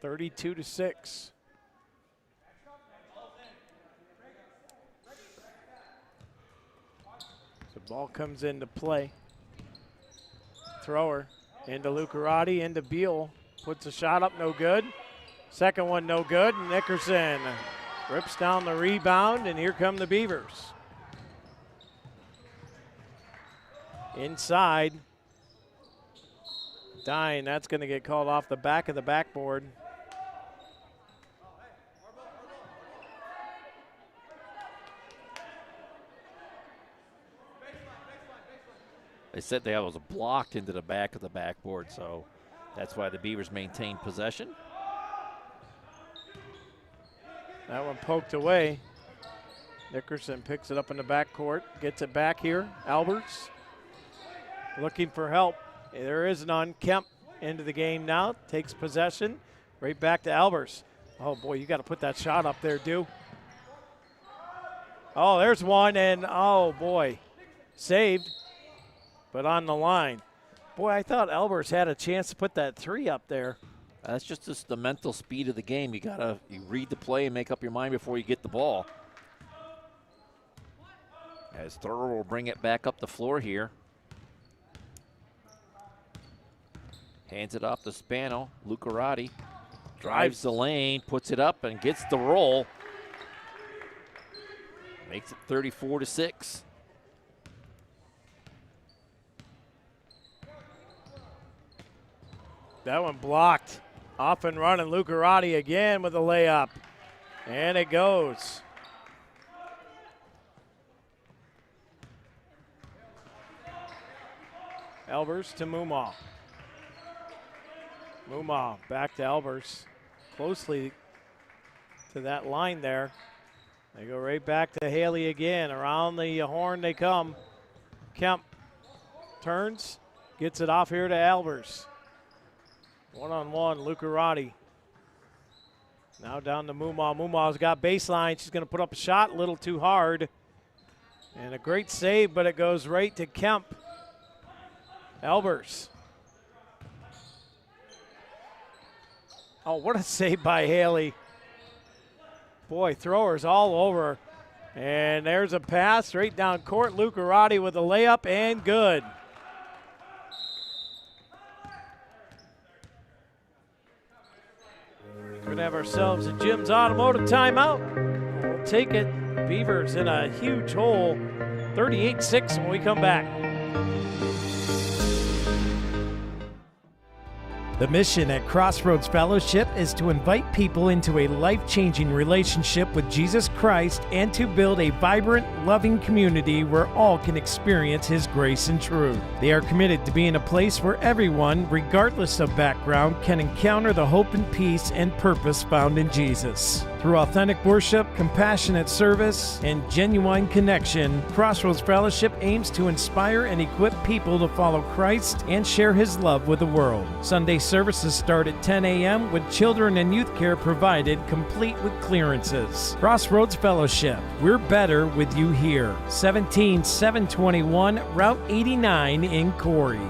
(32-6). The ball comes into play. Thrower into Lucarati, into Beal. Puts a shot up, no good. Second one, no good. Nickerson rips down the rebound, and here come the Beavers. Inside. Dine, that's going to get called off the back of the backboard. They said that was blocked into the back of the backboard, so that's why the Beavers maintain possession. That one poked away. Nickerson picks it up in the backcourt, gets it back here. Alberts looking for help. There is none. Kemp into the game now, takes possession. Right back to Alberts. Oh, boy, you got to put that shot up there, Dew. Oh, there's one, and oh, boy, saved, but on the line. Boy, I thought Alberts had a chance to put that three up there. That's just the mental speed of the game. You read the play and make up your mind before you get the ball. As Thurl will bring it back up the floor here. Hands it off to Spano. Lucarati drives the lane, puts it up, and gets the roll. Makes it 34-6. That one blocked. Off and running. Lucarati again with a layup. And it goes. Albers to Muma. Muma back to Albers. Closely to that line there. They go right back to Haley again. Around the horn they come. Kemp turns. Gets it off here to Albers. One-on-one, Lucarati. Now down to Muma. Muma's got baseline. She's going to put up a shot a little too hard. And a great save, but it goes right to Kemp. Albers. Oh, what a save by Haley. Boy, throwers all over. And there's a pass right down court. Lucarati with a layup and good. We're going to have ourselves a Jim's Automotive timeout. We'll take it. Beavers in a huge hole 38-6 when we come back. The mission at Crossroads Fellowship is to invite people into a life-changing relationship with Jesus Christ and to build a vibrant, loving community where all can experience His grace and truth. They are committed to being a place where everyone, regardless of background, can encounter the hope and peace and purpose found in Jesus. Through authentic worship, compassionate service, and genuine connection, Crossroads Fellowship aims to inspire and equip people to follow Christ and share His love with the world. Sunday services start at 10 a.m. with children and youth care provided, complete with clearances. Crossroads Fellowship, we're better with you here. 17721 Route 89 in Corry.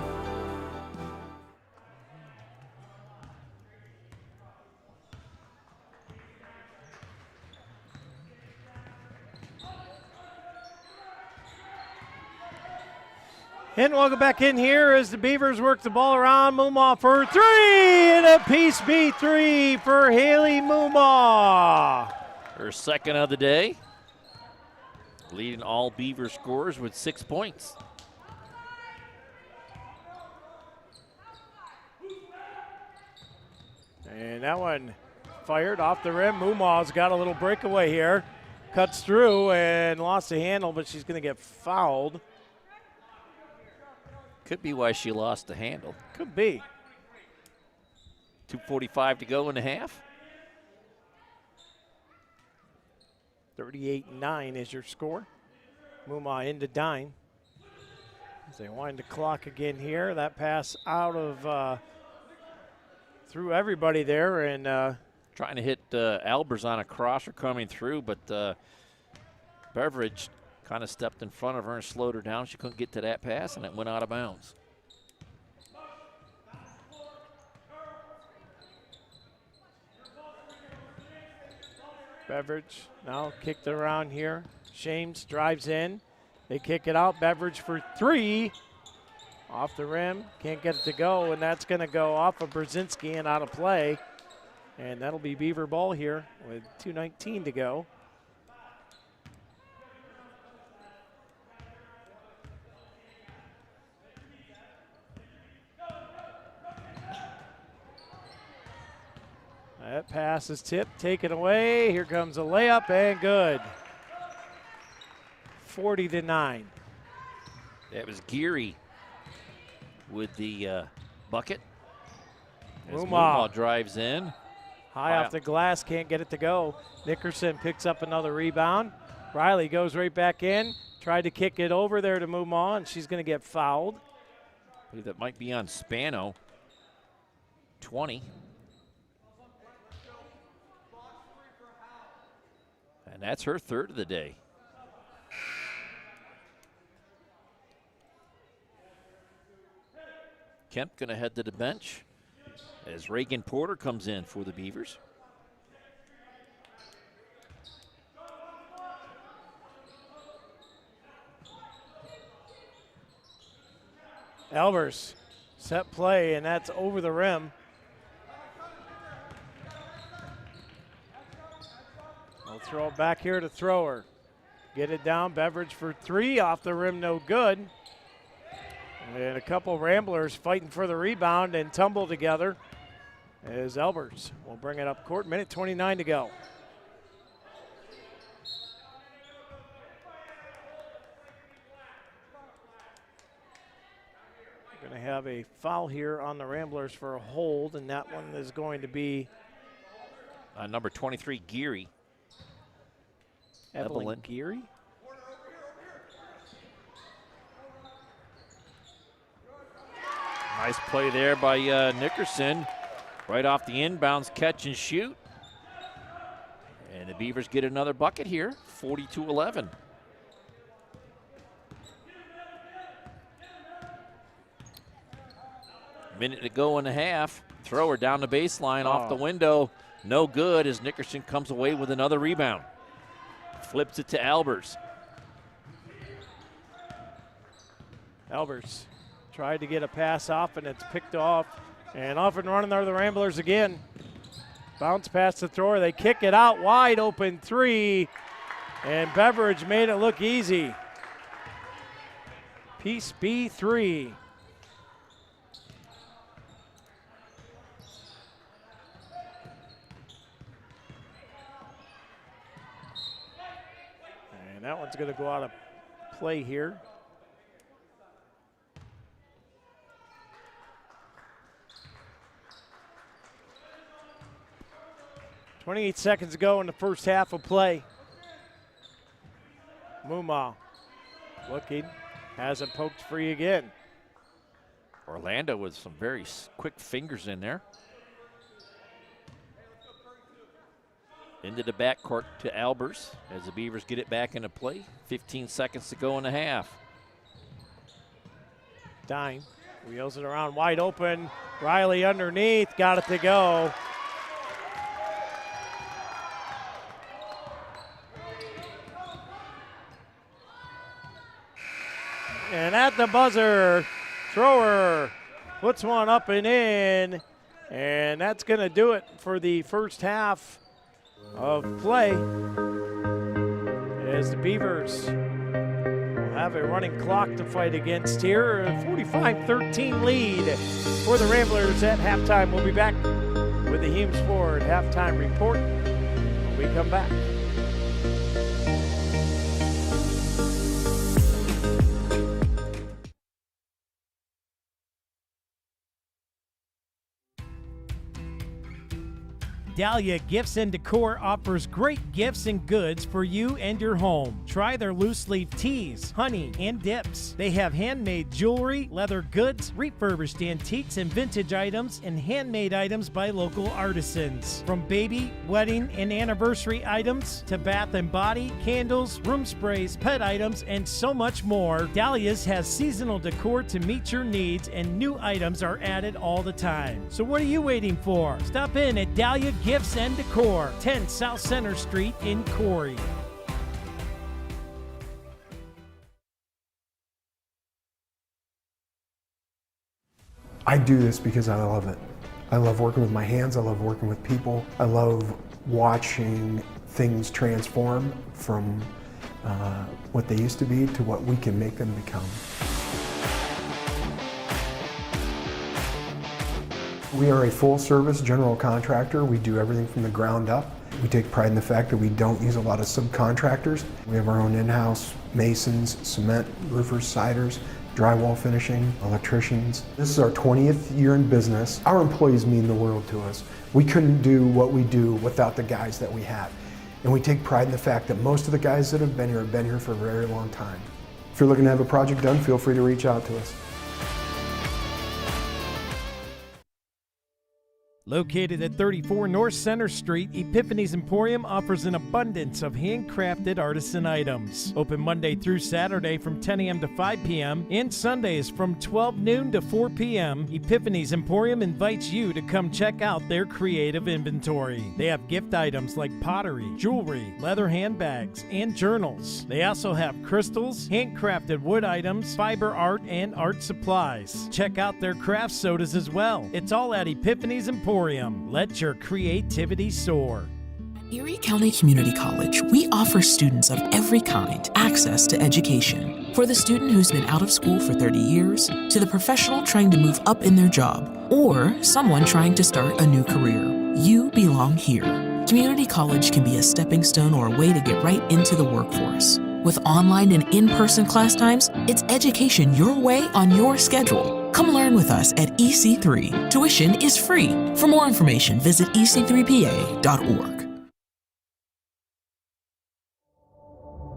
And welcome back in here as the Beavers work the ball around. Moomaw for three, and a piece beat three for Haley Moomaw. Her second of the day, leading all Beaver scorers with 6 points. And that one fired off the rim. Moomaw's got a little breakaway here. Cuts through and lost the handle, but she's going to get fouled. Could be why she lost the handle. Could be. 2:45 to go in the half. 38-9 is your score. Moomaw into dime. As they wind the clock again here. That pass out of through everybody there, and trying to hit Albers on a crosser coming through, but Beveridge kind of stepped in front of her and slowed her down. She couldn't get to that pass, and it went out of bounds. Beveridge now kicked it around here. Shames drives in. They kick it out. Beveridge for three. Off the rim. Can't get it to go, and that's going to go off of Brzezinski and out of play. And that'll be Beaver ball here with 2:19 to go. That pass is tipped, taken away. Here comes a layup, and good. 40-9. That was Geary with the bucket. As Moomaw drives in. High off the glass, can't get it to go. Nickerson picks up another rebound. Riley goes right back in. Tried to kick it over there to Moomaw, and she's going to get fouled. I believe that might be on Spano. 20. And that's her third of the day. Kemp going to head to the bench as Reagan Porter comes in for the Beavers. Albers, set play, and that's over the rim. They'll throw it back here to Thrower. Get it down, Beveridge for three, off the rim, no good. And a couple Ramblers fighting for the rebound and tumble together as Albers will bring it up court. Minute 29 to go. We're going to have a foul here on the Ramblers for a hold, and that one is going to be number 23, Geary. Evelyn Geary. Nice play there by Nickerson. Right off the inbounds, catch and shoot. And the Beavers get another bucket here, 42-11. Minute to go in the half. Thrower down the baseline, off the window. No good as Nickerson comes away with another rebound. Flips it to Albers. Albers tried to get a pass off, and it's picked off. And off and running are the Ramblers again. Bounce past the Thrower. They kick it out, wide open three. And Beveridge made it look easy. Piece B3. And that one's going to go out of play here. .28 seconds ago in the first half of play. Muma looking, hasn't poked free again. Orlando with some very quick fingers in there. Into the backcourt to Albers as the Beavers get it back into play. 15 seconds to go in the half. Dime wheels it around wide open. Riley underneath, got it to go. And at the buzzer, Thrower puts one up and in, and that's going to do it for the first half of play as the Beavers will have a running clock to fight against here. A 45-13 lead for the Ramblers at halftime. We'll be back with the Humes Ford halftime report when we come back. Dahlia Gifts and Decor offers great gifts and goods for you and your home. Try their loose leaf teas, honey, and dips. They have handmade jewelry, leather goods, refurbished antiques and vintage items, and handmade items by local artisans. From baby, wedding, and anniversary items to bath and body, candles, room sprays, pet items, and so much more, Dahlia's has seasonal decor to meet your needs, and new items are added all the time. So what are you waiting for? Stop in at Dahlia Gifts and Decor, 10 South Center Street in Corry. I do this because I love it. I love working with my hands, I love working with people, I love watching things transform from what they used to be to what we can make them become. We are a full-service general contractor. We do everything from the ground up. We take pride in the fact that we don't use a lot of subcontractors. We have our own in-house masons, cement, roofers, siders, drywall finishing, electricians. This is our 20th year in business. Our employees mean the world to us. We couldn't do what we do without the guys that we have. And we take pride in the fact that most of the guys that have been here for a very long time. If you're looking to have a project done, feel free to reach out to us. Located at 34 North Center Street, Epiphany's Emporium offers an abundance of handcrafted artisan items. Open Monday through Saturday from 10 a.m. to 5 p.m. and Sundays from 12 noon to 4 p.m. Epiphany's Emporium invites you to come check out their creative inventory. They have gift items like pottery, jewelry, leather handbags, and journals. They also have crystals, handcrafted wood items, fiber art, and art supplies. Check out their craft sodas as well. It's all at Epiphany's Emporium. Let your creativity soar. Erie County Community College, we offer students of every kind access to education. For the student who's been out of school for 30 years, to the professional trying to move up in their job, or someone trying to start a new career, you belong here. Community college can be a stepping stone or a way to get right into the workforce. With online and in-person class times, it's education your way on your schedule. Come learn with us at EC3. Tuition is free. For more information, visit ec3pa.org.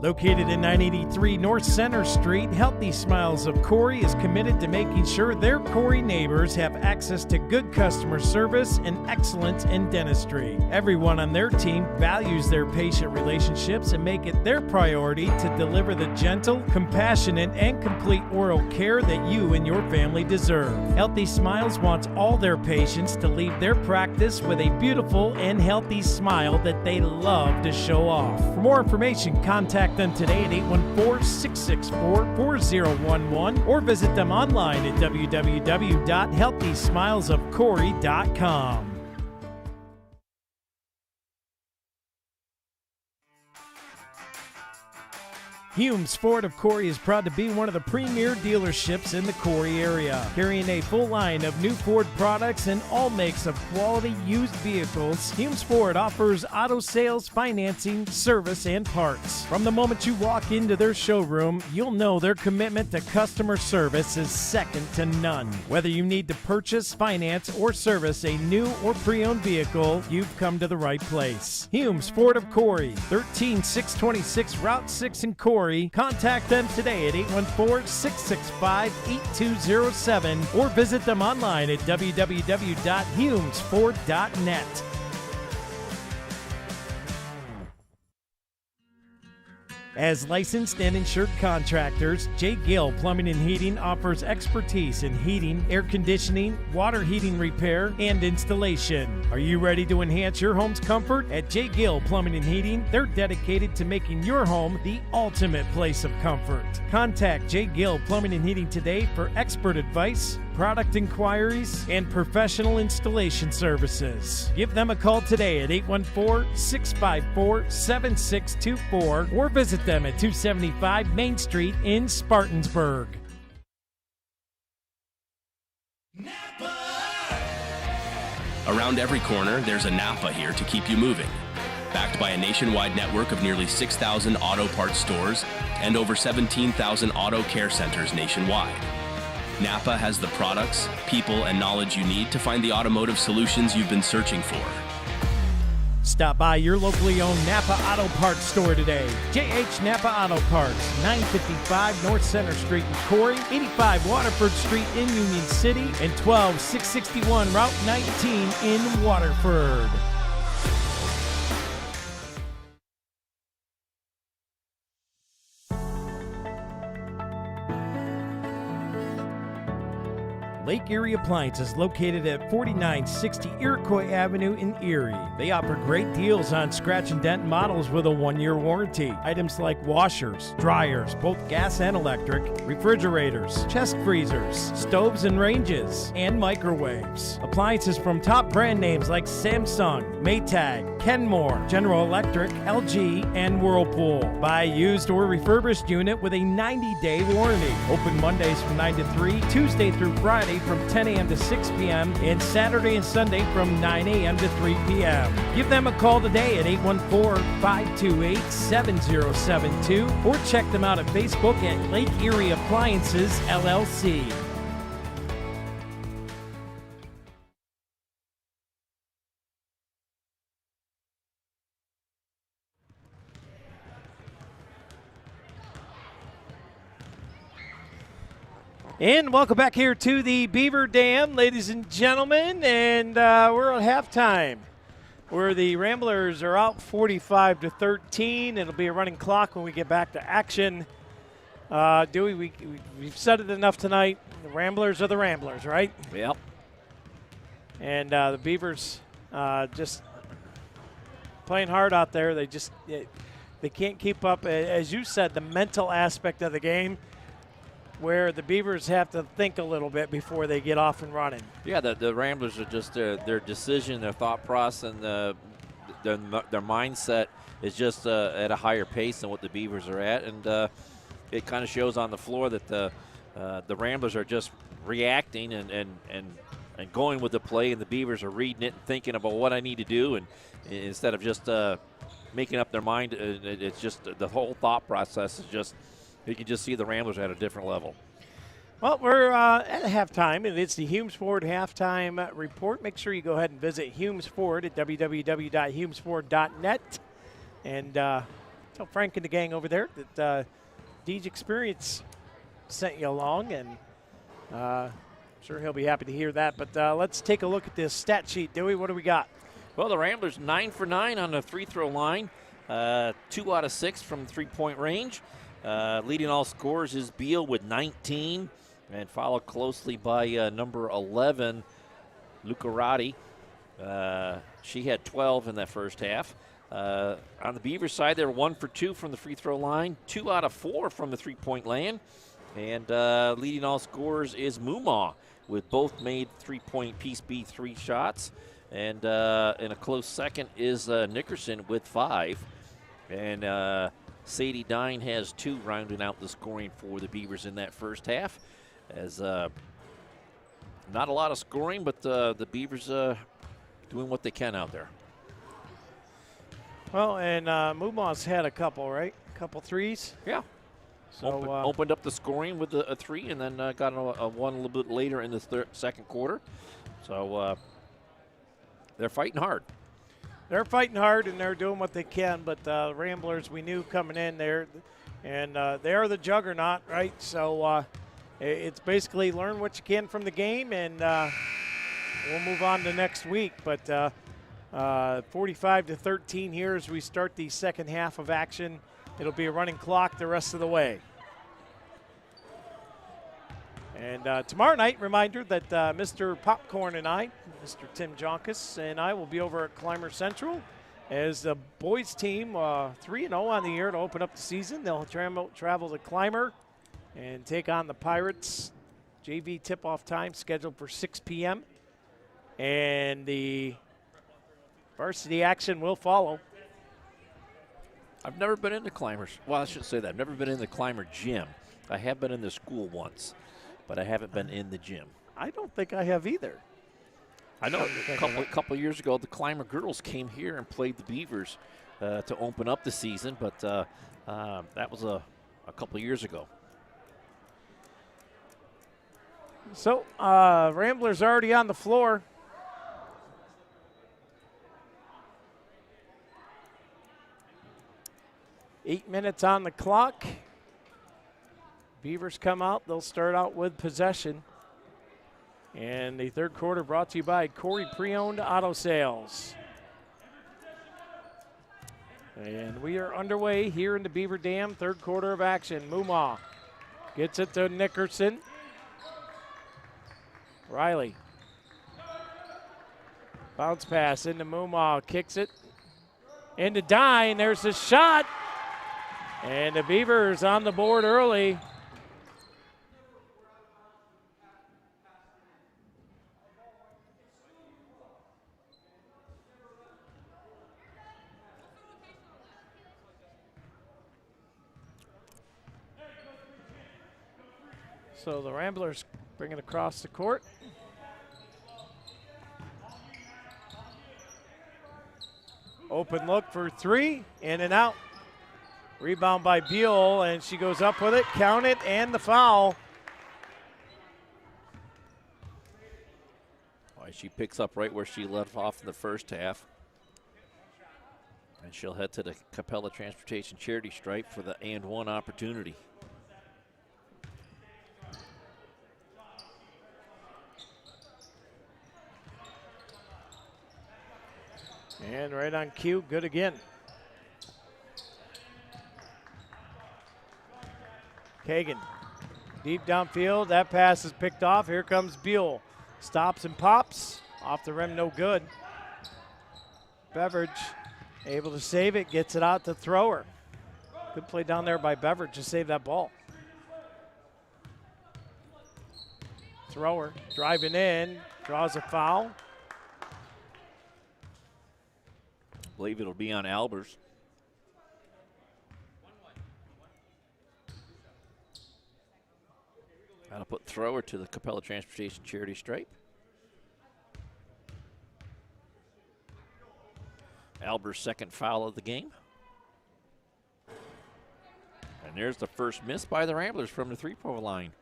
Located at 983 North Center Street, Healthy Smiles of Corry is committed to making sure their Corry neighbors have access to good customer service and excellence in dentistry. Everyone on their team values their patient relationships and make it their priority to deliver the gentle, compassionate, and complete oral care that you and your family deserve. Healthy Smiles wants all their patients to leave their practice with a beautiful and healthy smile that they love to show off. For more information, contact them today at 814-664-4011 or visit them online at www.healthysmilesofcorry.com. Humes Ford of Corry is proud to be one of the premier dealerships in the Corry area, carrying a full line of new Ford products and all makes of quality used vehicles. Humes Ford offers auto sales, financing, service, and parts. From the moment you walk into their showroom, you'll know their commitment to customer service is second to none. Whether you need to purchase, finance, or service a new or pre-owned vehicle, you've come to the right place. Humes Ford of Corry, 13626 Route 6 in Corry. Contact them today at 814-665-8207 or visit them online at www.humesford.net. As licensed and insured contractors, J. Gill Plumbing and Heating offers expertise in heating, air conditioning, water heating repair, and installation. Are you ready to enhance your home's comfort? At J. Gill Plumbing and Heating, they're dedicated to making your home the ultimate place of comfort. Contact J. Gill Plumbing and Heating today for expert advice, product inquiries, and professional installation services. Give them a call today at 814-654-7624 or visit them at 275 Main Street in Spartansburg. Around every corner, there's a Napa here to keep you moving. Backed by a nationwide network of nearly 6,000 auto parts stores and over 17,000 auto care centers nationwide. Napa has the products, people, and knowledge you need to find the automotive solutions you've been searching for. Stop by your locally owned Napa Auto Parts store today. JH Napa Auto Parts, 955 North Center Street in Corry, 85 Waterford Street in Union City, and 12661 Route 19 in Waterford. Lake Erie Appliance is located at 4960 Iroquois Avenue in Erie. They offer great deals on scratch and dent models with a 1-year warranty. Items like washers, dryers, both gas and electric, refrigerators, chest freezers, stoves and ranges, and microwaves. Appliances from top brand names like Samsung, Maytag, Kenmore, General Electric, LG, and Whirlpool. Buy a used or refurbished unit with a 90-day warranty. Open Mondays from 9 to 3, Tuesday through Friday from 10 a.m. to 6 p.m. and Saturday and Sunday from 9 a.m. to 3 p.m. Give them a call today at 814-528-7072 or check them out at Facebook at Lake Erie Appliances, LLC. And welcome back here to the Beaver Dam, ladies and gentlemen. And we're at halftime, where the Ramblers are out 45-13. It'll be a running clock when we get back to action. Dewey, we've said it enough tonight. The Ramblers are the Ramblers, right? Yep. And the Beavers just playing hard out there. They can't keep up, as you said, the mental aspect of the game, where the Beavers have to think a little bit before they get off and running. Yeah, the Ramblers are just their decision, their thought process, and their mindset is just at a higher pace than what the Beavers are at, and it kind of shows on the floor that the Ramblers are just reacting and going with the play, and the Beavers are reading it and thinking about what I need to do, and instead of just making up their mind, it's just the whole thought process is just. You can just see the Ramblers at a different level. Well, we're at halftime, and it's the Humes Ford halftime report. Make sure you go ahead and visit Humes Ford at www.humesford.net. And tell Frank and the gang over there that Deej Experience sent you along, and I'm sure he'll be happy to hear that. But let's take a look at this stat sheet. Dewey, what do we got? Well, the Ramblers 9 for 9 on the free throw line, 2 out of 6 from three-point range. Leading all scorers is Beal with 19, and followed closely by number 11, Lucarati. She had 12 in that first half. On the Beavers side, they're 1 for 2 from the free throw line, 2 out of 4 from the three-point land. And leading all scorers is Mumaw, with both made three-point piece B 3 shots. And in a close second is Nickerson with 5. And Sadie Dine has 2, rounding out the scoring for the Beavers in that first half. As not a lot of scoring, but the Beavers doing what they can out there. Well, and Mumaw's had a couple, right? A couple threes. Yeah. So opened up the scoring with a 3, and then got a 1 a little bit later in the second quarter. So they're fighting hard. They're fighting hard, and they're doing what they can. But Ramblers, we knew coming in there, and they are the juggernaut, right? So it's basically learn what you can from the game, and we'll move on to next week. But 45-13 here as we start the second half of action. It'll be a running clock the rest of the way. And tomorrow night, reminder that Mr. Popcorn and I, Mr. Tim Jonkus and I will be over at Clymer Central as the boys team 3-0 on the year to open up the season. They'll travel to Clymer and take on the Pirates. JV tip-off time scheduled for 6 p.m. And the varsity action will follow. I've never been into Clymer. Well, I shouldn't say that. I've never been in the Clymer gym. I have been in the school once, but I haven't been in the gym. I don't think I have either. I know a couple years ago, the Clymer girls came here and played the Beavers to open up the season, but that was a couple years ago. So, Ramblers already on the floor. Eight minutes on the clock. Beavers come out. They'll start out with possession. And the third quarter brought to you by Corry Pre-Owned Auto Sales. And we are underway here in the Beaver Dam, third quarter of action. Mumaw gets it to Nickerson. Riley. Bounce pass into Mumaw, kicks it into Dine. There's a shot. And the Beavers on the board early. So the Ramblers bring it across the court. Open look for 3, in and out. Rebound by Beal, and she goes up with it. Count it, and the foul. She picks up right where she left off in the first half. And she'll head to the Capella Transportation Charity Stripe for the and one opportunity. And right on cue, good again. Kagan, deep downfield. That pass is picked off. Here comes Buell. Stops and pops. Off the rim, no good. Beveridge able to save it, gets it out to Thrower. Good play down there by Beveridge to save that ball. Thrower driving in, draws a foul. I believe it'll be on Albers. That'll put Thrower to the Capella Transportation Charity Stripe. Albers' second foul of the game. And there's the first miss by the Ramblers from the three-point line.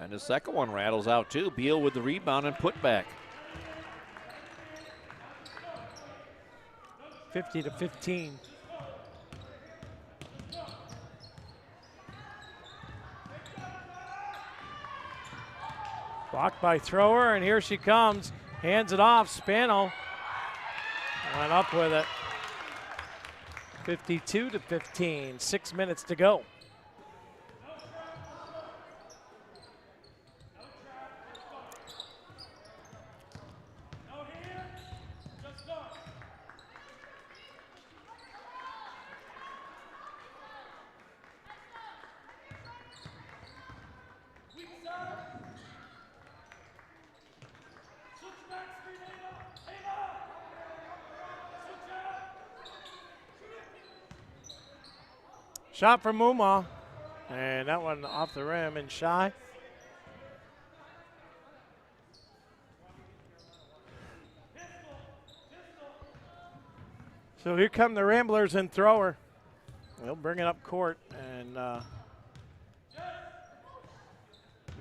And the second one rattles out too. Beal with the rebound and putback. 50-15. Blocked by Thrower, and here she comes. Hands it off. Spano went up with it. 52-15. 6 minutes to go. Shot from Muma, and that one off the rim and shy. So here come the Ramblers and thrower. They'll bring it up court and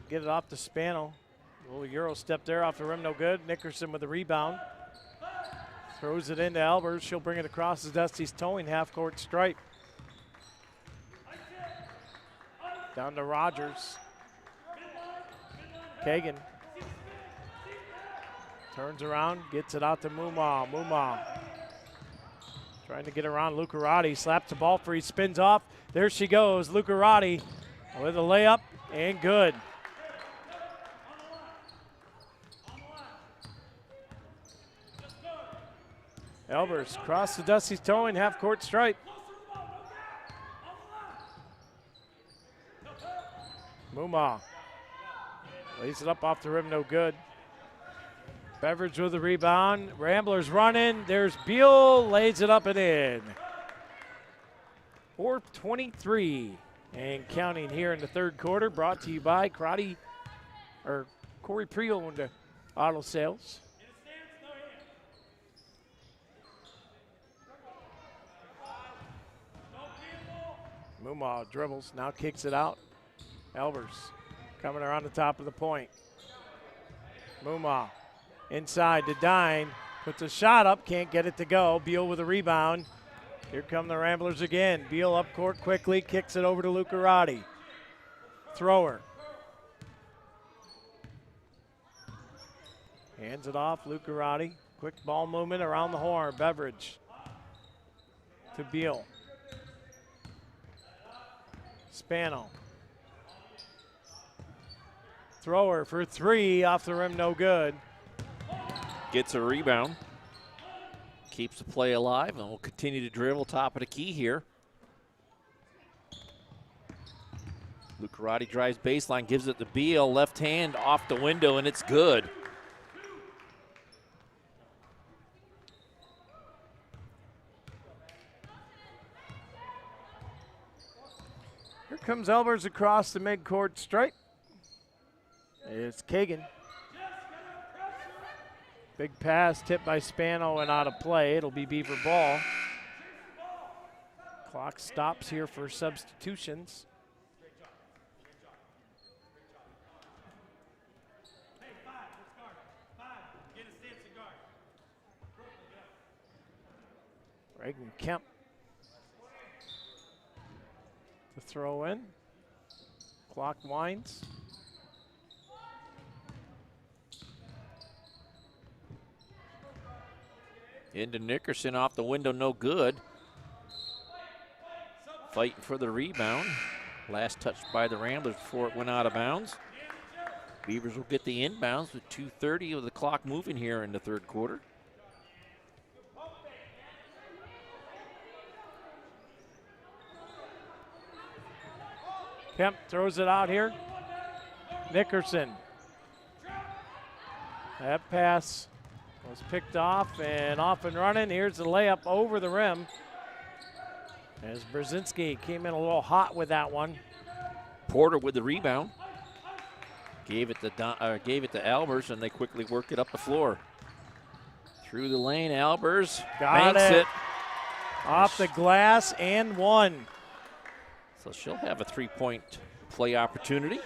get it off to Spano. A little Euro step there off the rim, no good. Nickerson with the rebound. Throws it into Albers. She'll bring it across as Dusty's towing half-court stripe. Down to Rogers. Kagan. Turns around, gets it out to Muma. Muma trying to get around Lucarati. Slaps the ball free, spins off. There she goes, Lucarati with a layup and good. Albers across the Dusty's towing half-court stripe. Muma lays it up off the rim, no good. Beveridge with the rebound. Ramblers running. There's Beal, lays it up and in. 4:23 and counting here in the third quarter. Brought to you by Corry Pre-Owned Auto Sales. Muma dribbles, now kicks it out. Albers coming around the top of the point. Muma inside to Dine, puts a shot up, can't get it to go. Beal with a rebound. Here come the Ramblers again. Beal up court quickly, kicks it over to Lucarati. Thrower. Hands it off, Lucarati. Quick ball movement around the horn. Beveridge to Beal. Spano. Thrower for three, off the rim, no good. Gets a rebound. Keeps the play alive and will continue to dribble top of the key here. Lucarati drives baseline, gives it to Beal, left hand off the window, and it's good. Here comes Albers across the midcourt stripe. It's Kagan. Big pass tipped by Spano and out of play. It'll be Beaver ball. Clock stops here for substitutions. Reagan Kemp to throw in. Clock winds. Into Nickerson, off the window, no good. Fighting for the rebound. Last touch by the Ramblers before it went out of bounds. Beavers will get the inbounds with 2:30 of the clock moving here in the third quarter. Kemp throws it out here. Nickerson. That pass was picked off and running. Here's the layup over the rim. As Brzezinski came in a little hot with that one. Porter with the rebound. Gave it to Albers, and they quickly work it up the floor. Through the lane, Albers Got it. Off the glass and one. So she'll have a three-point play opportunity.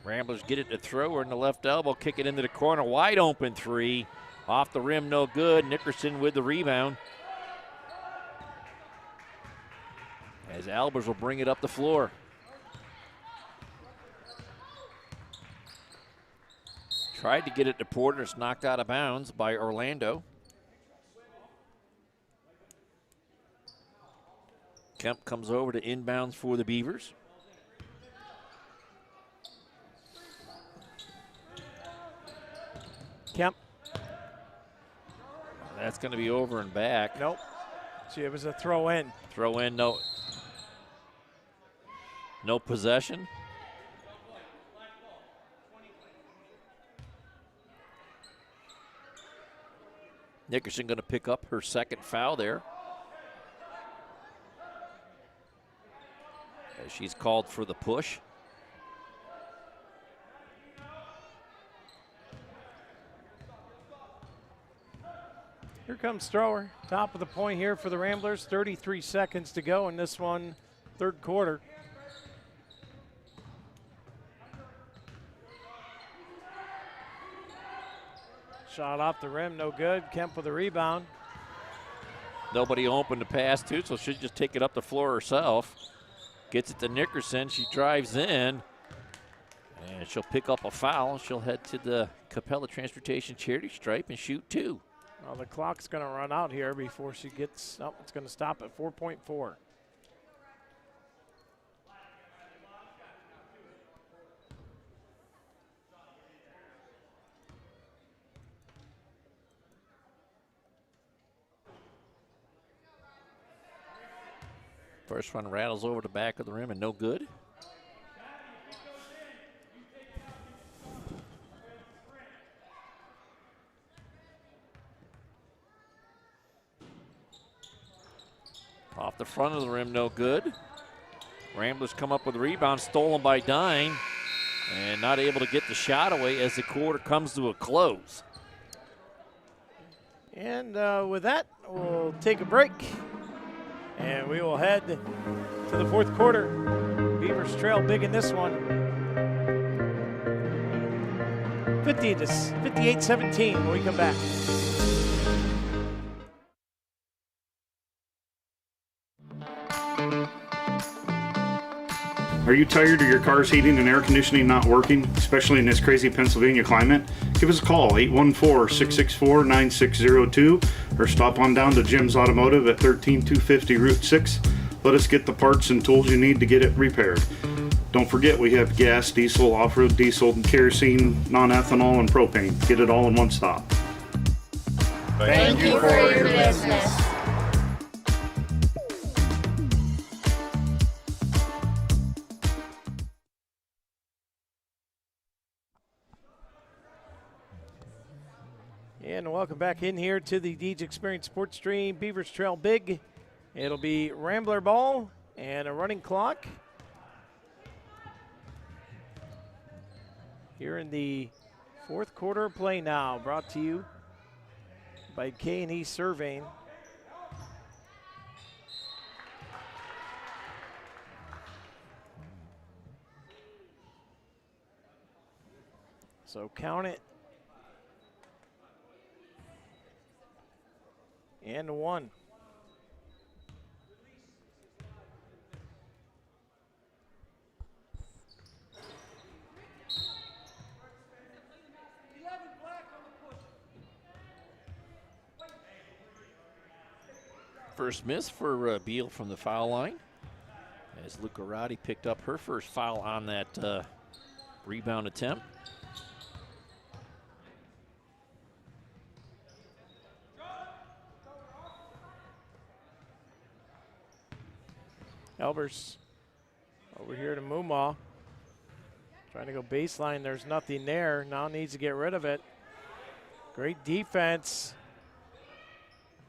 Ramblers get it to thrower in the left elbow, kick it into the corner, wide open three. Off the rim, no good. Nickerson with the rebound. As Albers will bring it up the floor. Tried to get it to Porter, it's knocked out of bounds by Orlando. Kemp comes over to inbounds for the Beavers. Kemp. That's going to be over and back. Nope. See, it was a throw in. Throw in, no possession. Nickerson going to pick up her second foul there. As she's called for the push. Here comes Thrower. Top of the point here for the Ramblers. 33 seconds to go in this one, third quarter. Shot off the rim, no good. Kemp with a rebound. Nobody open to pass to, so she'll just take it up the floor herself. Gets it to Nickerson. She drives in, and she'll pick up a foul. She'll head to the Capella Transportation charity stripe and shoot 2. Well, the clock's going to run out here before she gets up. It's going to stop at 4.4. First one rattles over the back of the rim and no good. Off the front of the rim, no good. Ramblers come up with a rebound, stolen by Dine, and not able to get the shot away as the quarter comes to a close. And with that, we'll take a break, and we will head to the fourth quarter. Beavers trail big in this one. 58-17 when we come back. Are you tired of your car's heating and air conditioning not working, especially in this crazy Pennsylvania climate? Give us a call, 814-664-9602, or stop on down to Jim's Automotive at 13250 Route 6. Let us get the parts and tools you need to get it repaired. Don't forget we have gas, diesel, off-road diesel, kerosene, non-ethanol, and propane. Get it all in one stop. Thank you for your business. And welcome back in here to the Deej Experience Sports Stream. Beavers trail big. It'll be Rambler ball and a running clock. Here in the fourth quarter of play now, brought to you by K&E Surveying. So count it. And 1. First miss for Beal from the foul line, as Luca Roddy picked up her first foul on that rebound attempt. Elbers over here to Mumaw. Trying to go baseline. There's nothing there. Now needs to get rid of it. Great defense.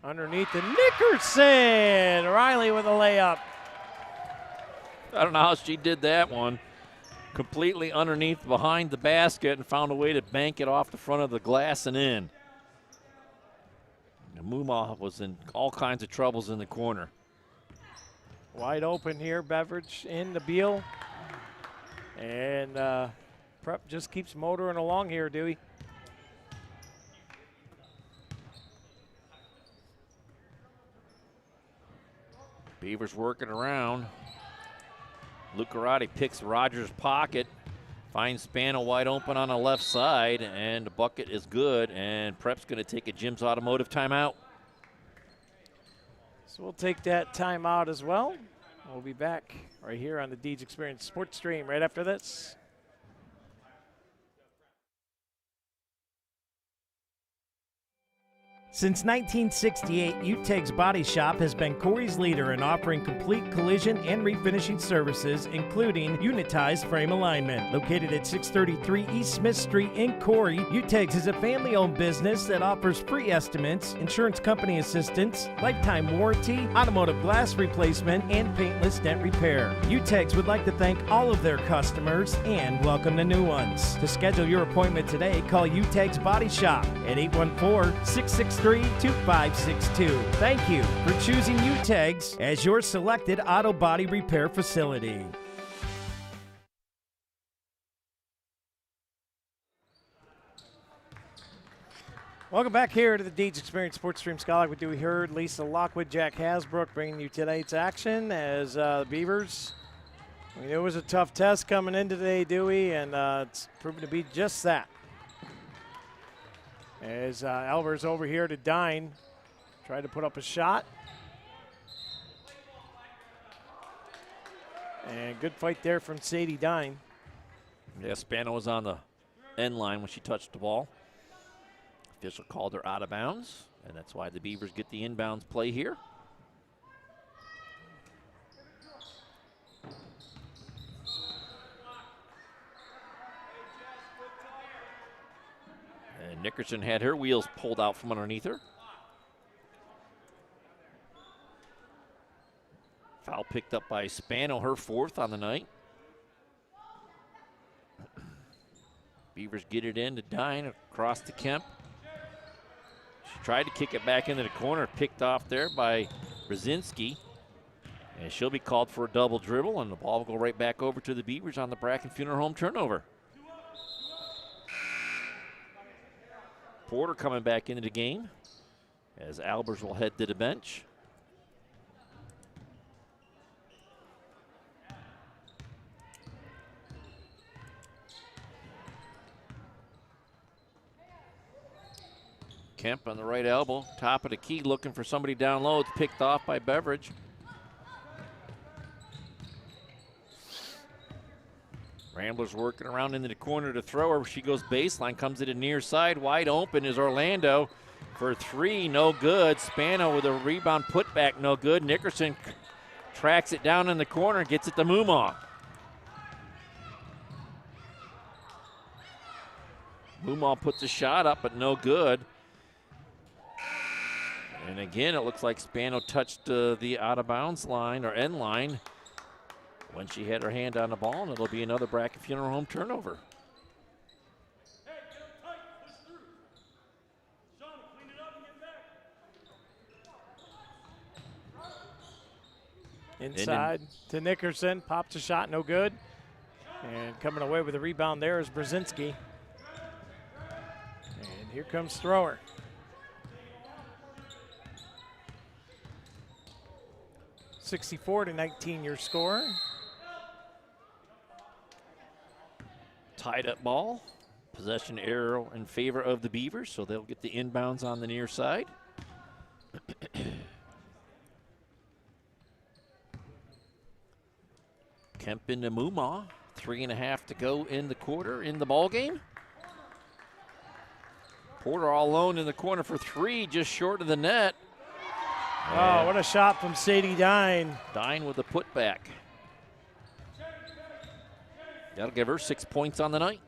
Underneath the Nickerson. Riley with a layup. I don't know how she did that one. Completely underneath behind the basket and found a way to bank it off the front of the glass and in. And Mumaw was in all kinds of troubles in the corner. Wide open here, Beveridge in the Beal. And Prep just keeps motoring along here, Dewey. Beavers working around. Lucarati picks Rogers' pocket, finds Spano wide open on the left side, and the bucket is good, and Prep's going to take a Jim's Automotive timeout. So we'll take that timeout as well. We'll be back right here on the Deej Experience Sports Stream right after this. Since 1968, UTEG's Body Shop has been Corry's leader in offering complete collision and refinishing services, including unitized frame alignment. Located at 633 East Smith Street in Corry, UTEG's is a family-owned business that offers free estimates, insurance company assistance, lifetime warranty, automotive glass replacement, and paintless dent repair. UTEG's would like to thank all of their customers and welcome the new ones. To schedule your appointment today, call UTEG's Body Shop at 814-663-2562. Thank you for choosing UTEG's as your selected auto body repair facility. Welcome back here to the Deeds Experience Sports Stream. Scott, we heard Lisa Lockwood, Jack Hasbrook bringing you tonight's action as the Beavers. We knew it was a tough test coming in today, Dewey, and it's proven to be just that. As Albers over here to Dine, tried to put up a shot. And good fight there from Sadie Dine. Yeah, Spano was on the end line when she touched the ball. Official called her out of bounds, and that's why the Beavers get the inbounds play here. And Nickerson had her wheels pulled out from underneath her. Foul picked up by Spano, her fourth on the night. Beavers get it in to Dine across to Kemp. She tried to kick it back into the corner, picked off there by Brzezinski. And she'll be called for a double dribble, and the ball will go right back over to the Beavers on the Bracken Funeral Home turnover. Porter coming back into the game as Albers will head to the bench. Kemp on the right elbow, top of the key, looking for somebody down low. It's picked off by Beveridge. Ramblers working around into the corner to throw her. She goes baseline, comes to the near side. Wide open is Orlando for three, no good. Spano with a rebound putback, no good. Nickerson tracks it down in the corner, gets it to Mumaw. Mumaw puts a shot up, but no good. And again, it looks like Spano touched the out-of-bounds line or end line when she had her hand on the ball, and it'll be another Bracken Funeral Home turnover. Inside to Nickerson, pops a shot, no good. And coming away with a rebound there is Brzezinski. And here comes Thrower. (64-19) your score. Tied up ball. Possession arrow in favor of the Beavers, so they'll get the inbounds on the near side. Kemp into Mumaw. 3.5 to go in the quarter in the ball game. Porter all alone in the corner for three, just short of the net. Oh, what a shot from Sadie Dine. Dine with a putback. That'll give her 6 points on the night.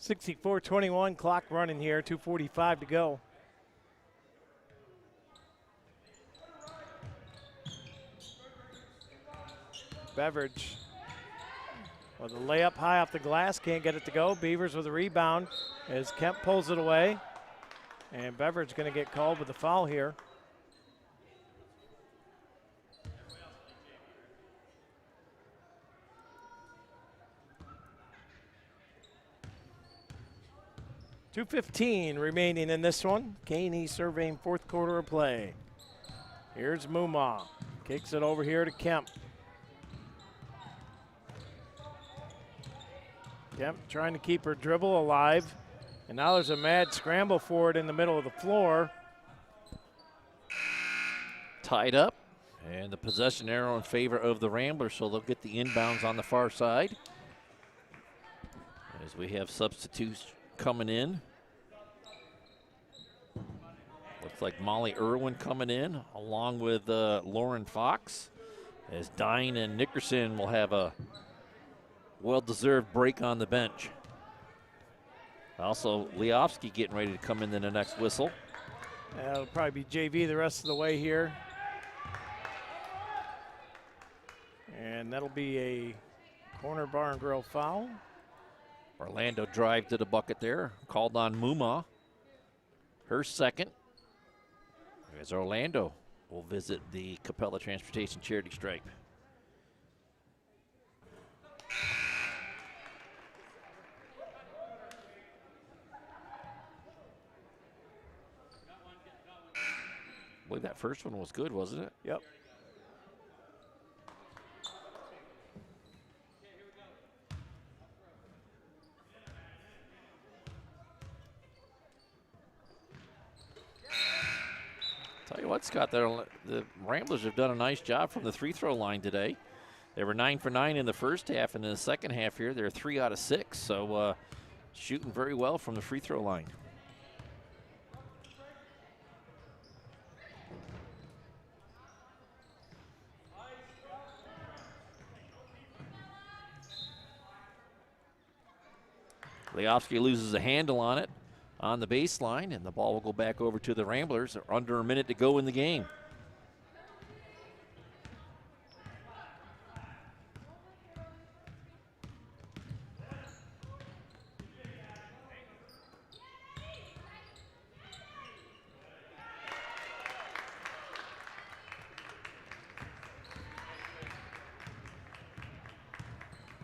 (64-21) clock running here, 2:45 to go. Beveridge with a layup high off the glass, can't get it to go. Beavers with a rebound as Kemp pulls it away. And Beveridge going to get called with a foul here. .2:15 remaining in this one. Caney surveying fourth quarter of play. Here's Mumaw. Kicks it over here to Kemp. Yep, trying to keep her dribble alive. And now there's a mad scramble for it in the middle of the floor. Tied up, and the possession arrow in favor of the Ramblers, so they'll get the inbounds on the far side. As we have substitutes coming in. Looks like Molly Irwin coming in, along with Lauren Fox, as Dine and Nickerson will have a well-deserved break on the bench. Also, Leofsky getting ready to come in the next whistle. It'll probably be JV the rest of the way here. And that'll be a corner bar and grill foul. Orlando drive to the bucket there, called on Muma. Her second. As Orlando will visit the Capella Transportation Charity Stripe. I believe that first one was good, wasn't it? Yep. Tell you what, Scott, the Ramblers have done a nice job from the free throw line today. They were 9 for 9 in the first half, and in the second half here, they're 3 out of 6. So shooting very well from the free throw line. Leofsky loses a handle on it on the baseline, and the ball will go back over to the Ramblers. They're under a minute to go in the game.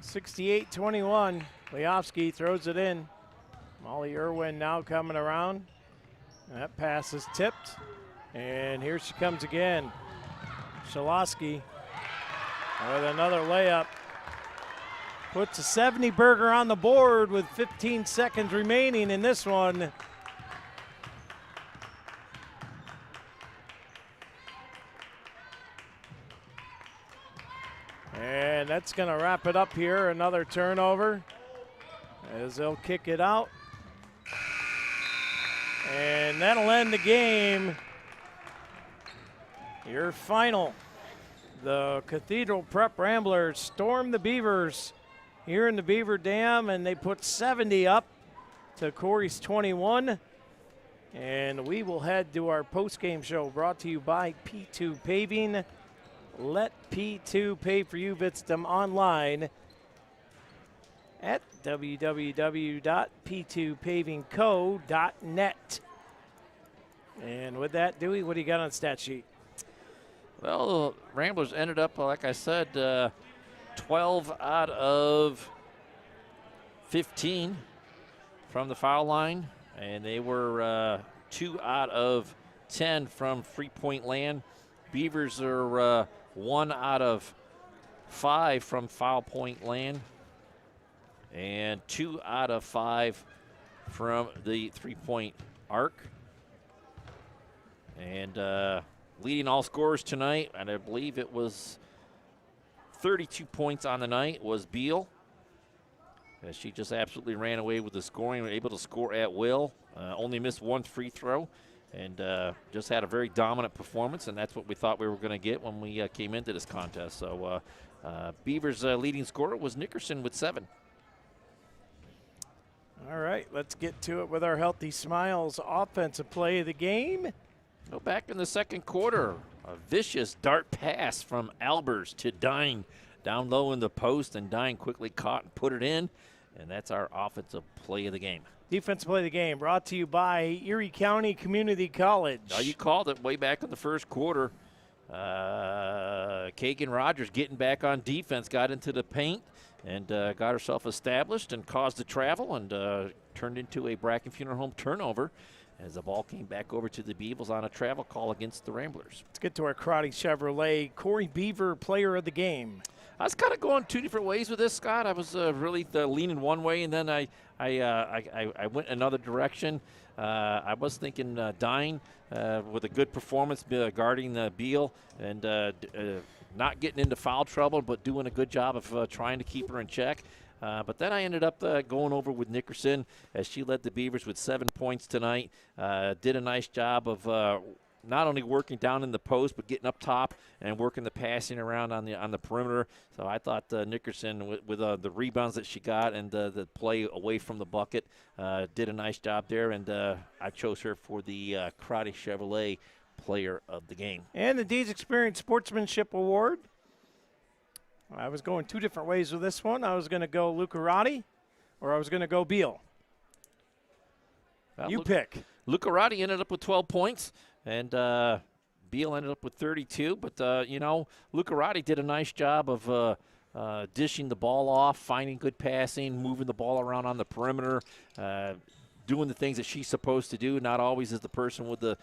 (68-21). Leofsky throws it in. Molly Irwin now coming around. That pass is tipped. And here she comes again. Shalosky with another layup. Puts a 70 burger on the board with 15 seconds remaining in this one. And that's going to wrap it up here. Another turnover as they'll kick it out. And that'll end the game. Your final. The Cathedral Prep Ramblers storm the Beavers here in the Beaver Dam, and they put 70 up to Corry's 21. And we will head to our post-game show brought to you by P2 Paving. Let P2 pay for you. Visit them online at www.p2pavingco.net. And with that, Dewey, what do you got on the stat sheet? Well, the Ramblers ended up, like I said, 12 out of 15 from the foul line, and they were 2 out of 10 from three-point land. Beavers are 1 out of 5 from foul point land, and 2 out of 5 from the three-point arc. And leading all scorers tonight, and I believe it was 32 points on the night, was Beal. As she just absolutely ran away with the scoring, able to score at will. Only missed 1 free throw, and just had a very dominant performance, and that's what we thought we were going to get when we came into this contest. So Beavers' leading scorer was Nickerson with 7. All right, let's get to it with our Healthy Smiles offensive play of the game. Well, back in the second quarter, a vicious dart pass from Albers to Dine down low in the post, and Dine quickly caught and put it in, and that's our offensive play of the game. Defensive play of the game brought to you by Erie County Community College. Now, you called it way back in the first quarter. Kagan Rogers getting back on defense, got into the paint, and got herself established and caused the travel, and turned into a Bracken Funeral Home turnover as the ball came back over to the Beavers on a travel call against the Ramblers. Let's get to our Crotty Chevrolet Corry Beaver player of the game. I was kind of going two different ways with this, Scott. I was really leaning one way, and then I went another direction. I was thinking Dine with a good performance guarding Beal and not getting into foul trouble, but doing a good job of trying to keep her in check. But then I ended up going over with Nickerson as she led the Beavers with 7 points tonight. Did a nice job of not only working down in the post, but getting up top and working the passing around on the perimeter. So I thought Nickerson, with the rebounds that she got and the play away from the bucket, did a nice job there. And I chose her for the Karate Chevrolet Player of the Game. And the Deeds Experience Sportsmanship Award. I was going two different ways with this one. I was going to go Lucarati, or I was going to go Beal. Well, you pick. Lucarati ended up with 12 points, and Beal ended up with 32. But, Lucarati did a nice job of dishing the ball off, finding good passing, moving the ball around on the perimeter, doing the things that she's supposed to do. Not always is the person with the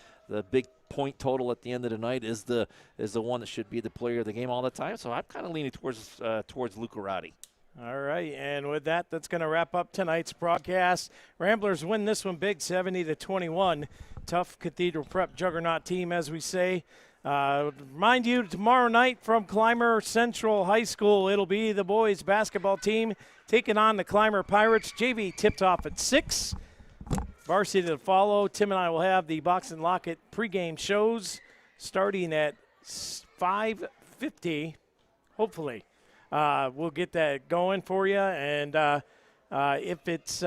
big point total at the end of the night is the one that should be the player of the game all the time. So I'm kind of leaning towards Lucarati. All right, and with that, that's going to wrap up tonight's broadcast. Ramblers win this one big, 70-21. Tough Cathedral Prep juggernaut team, as we say. Remind you, tomorrow night from Clymer Central High School, it'll be the boys basketball team taking on the Clymer Pirates. JV tipped off at 6. Varsity to follow. Tim and I will have the Box and Locket pregame shows starting at 5:50, hopefully. We'll get that going for you. And if it's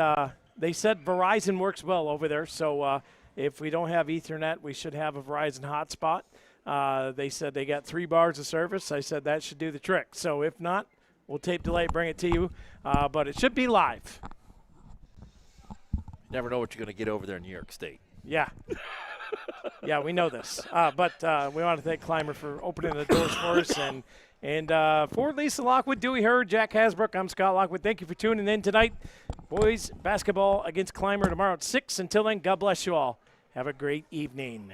they said Verizon works well over there, so if we don't have Ethernet, we should have a Verizon hotspot. They said they got 3 bars of service. I said that should do the trick. So if not, we'll tape delay, bring it to you. But it should be live. Never know what you're going to get over there in New York State. Yeah. Yeah, we know this. But we want to thank Clymer for opening the doors for us. And for Lisa Lockwood, Dewey Hurd, Jack Hasbrook, I'm Scott Lockwood. Thank you for tuning in tonight. Boys basketball against Clymer tomorrow at 6. Until then, God bless you all. Have a great evening.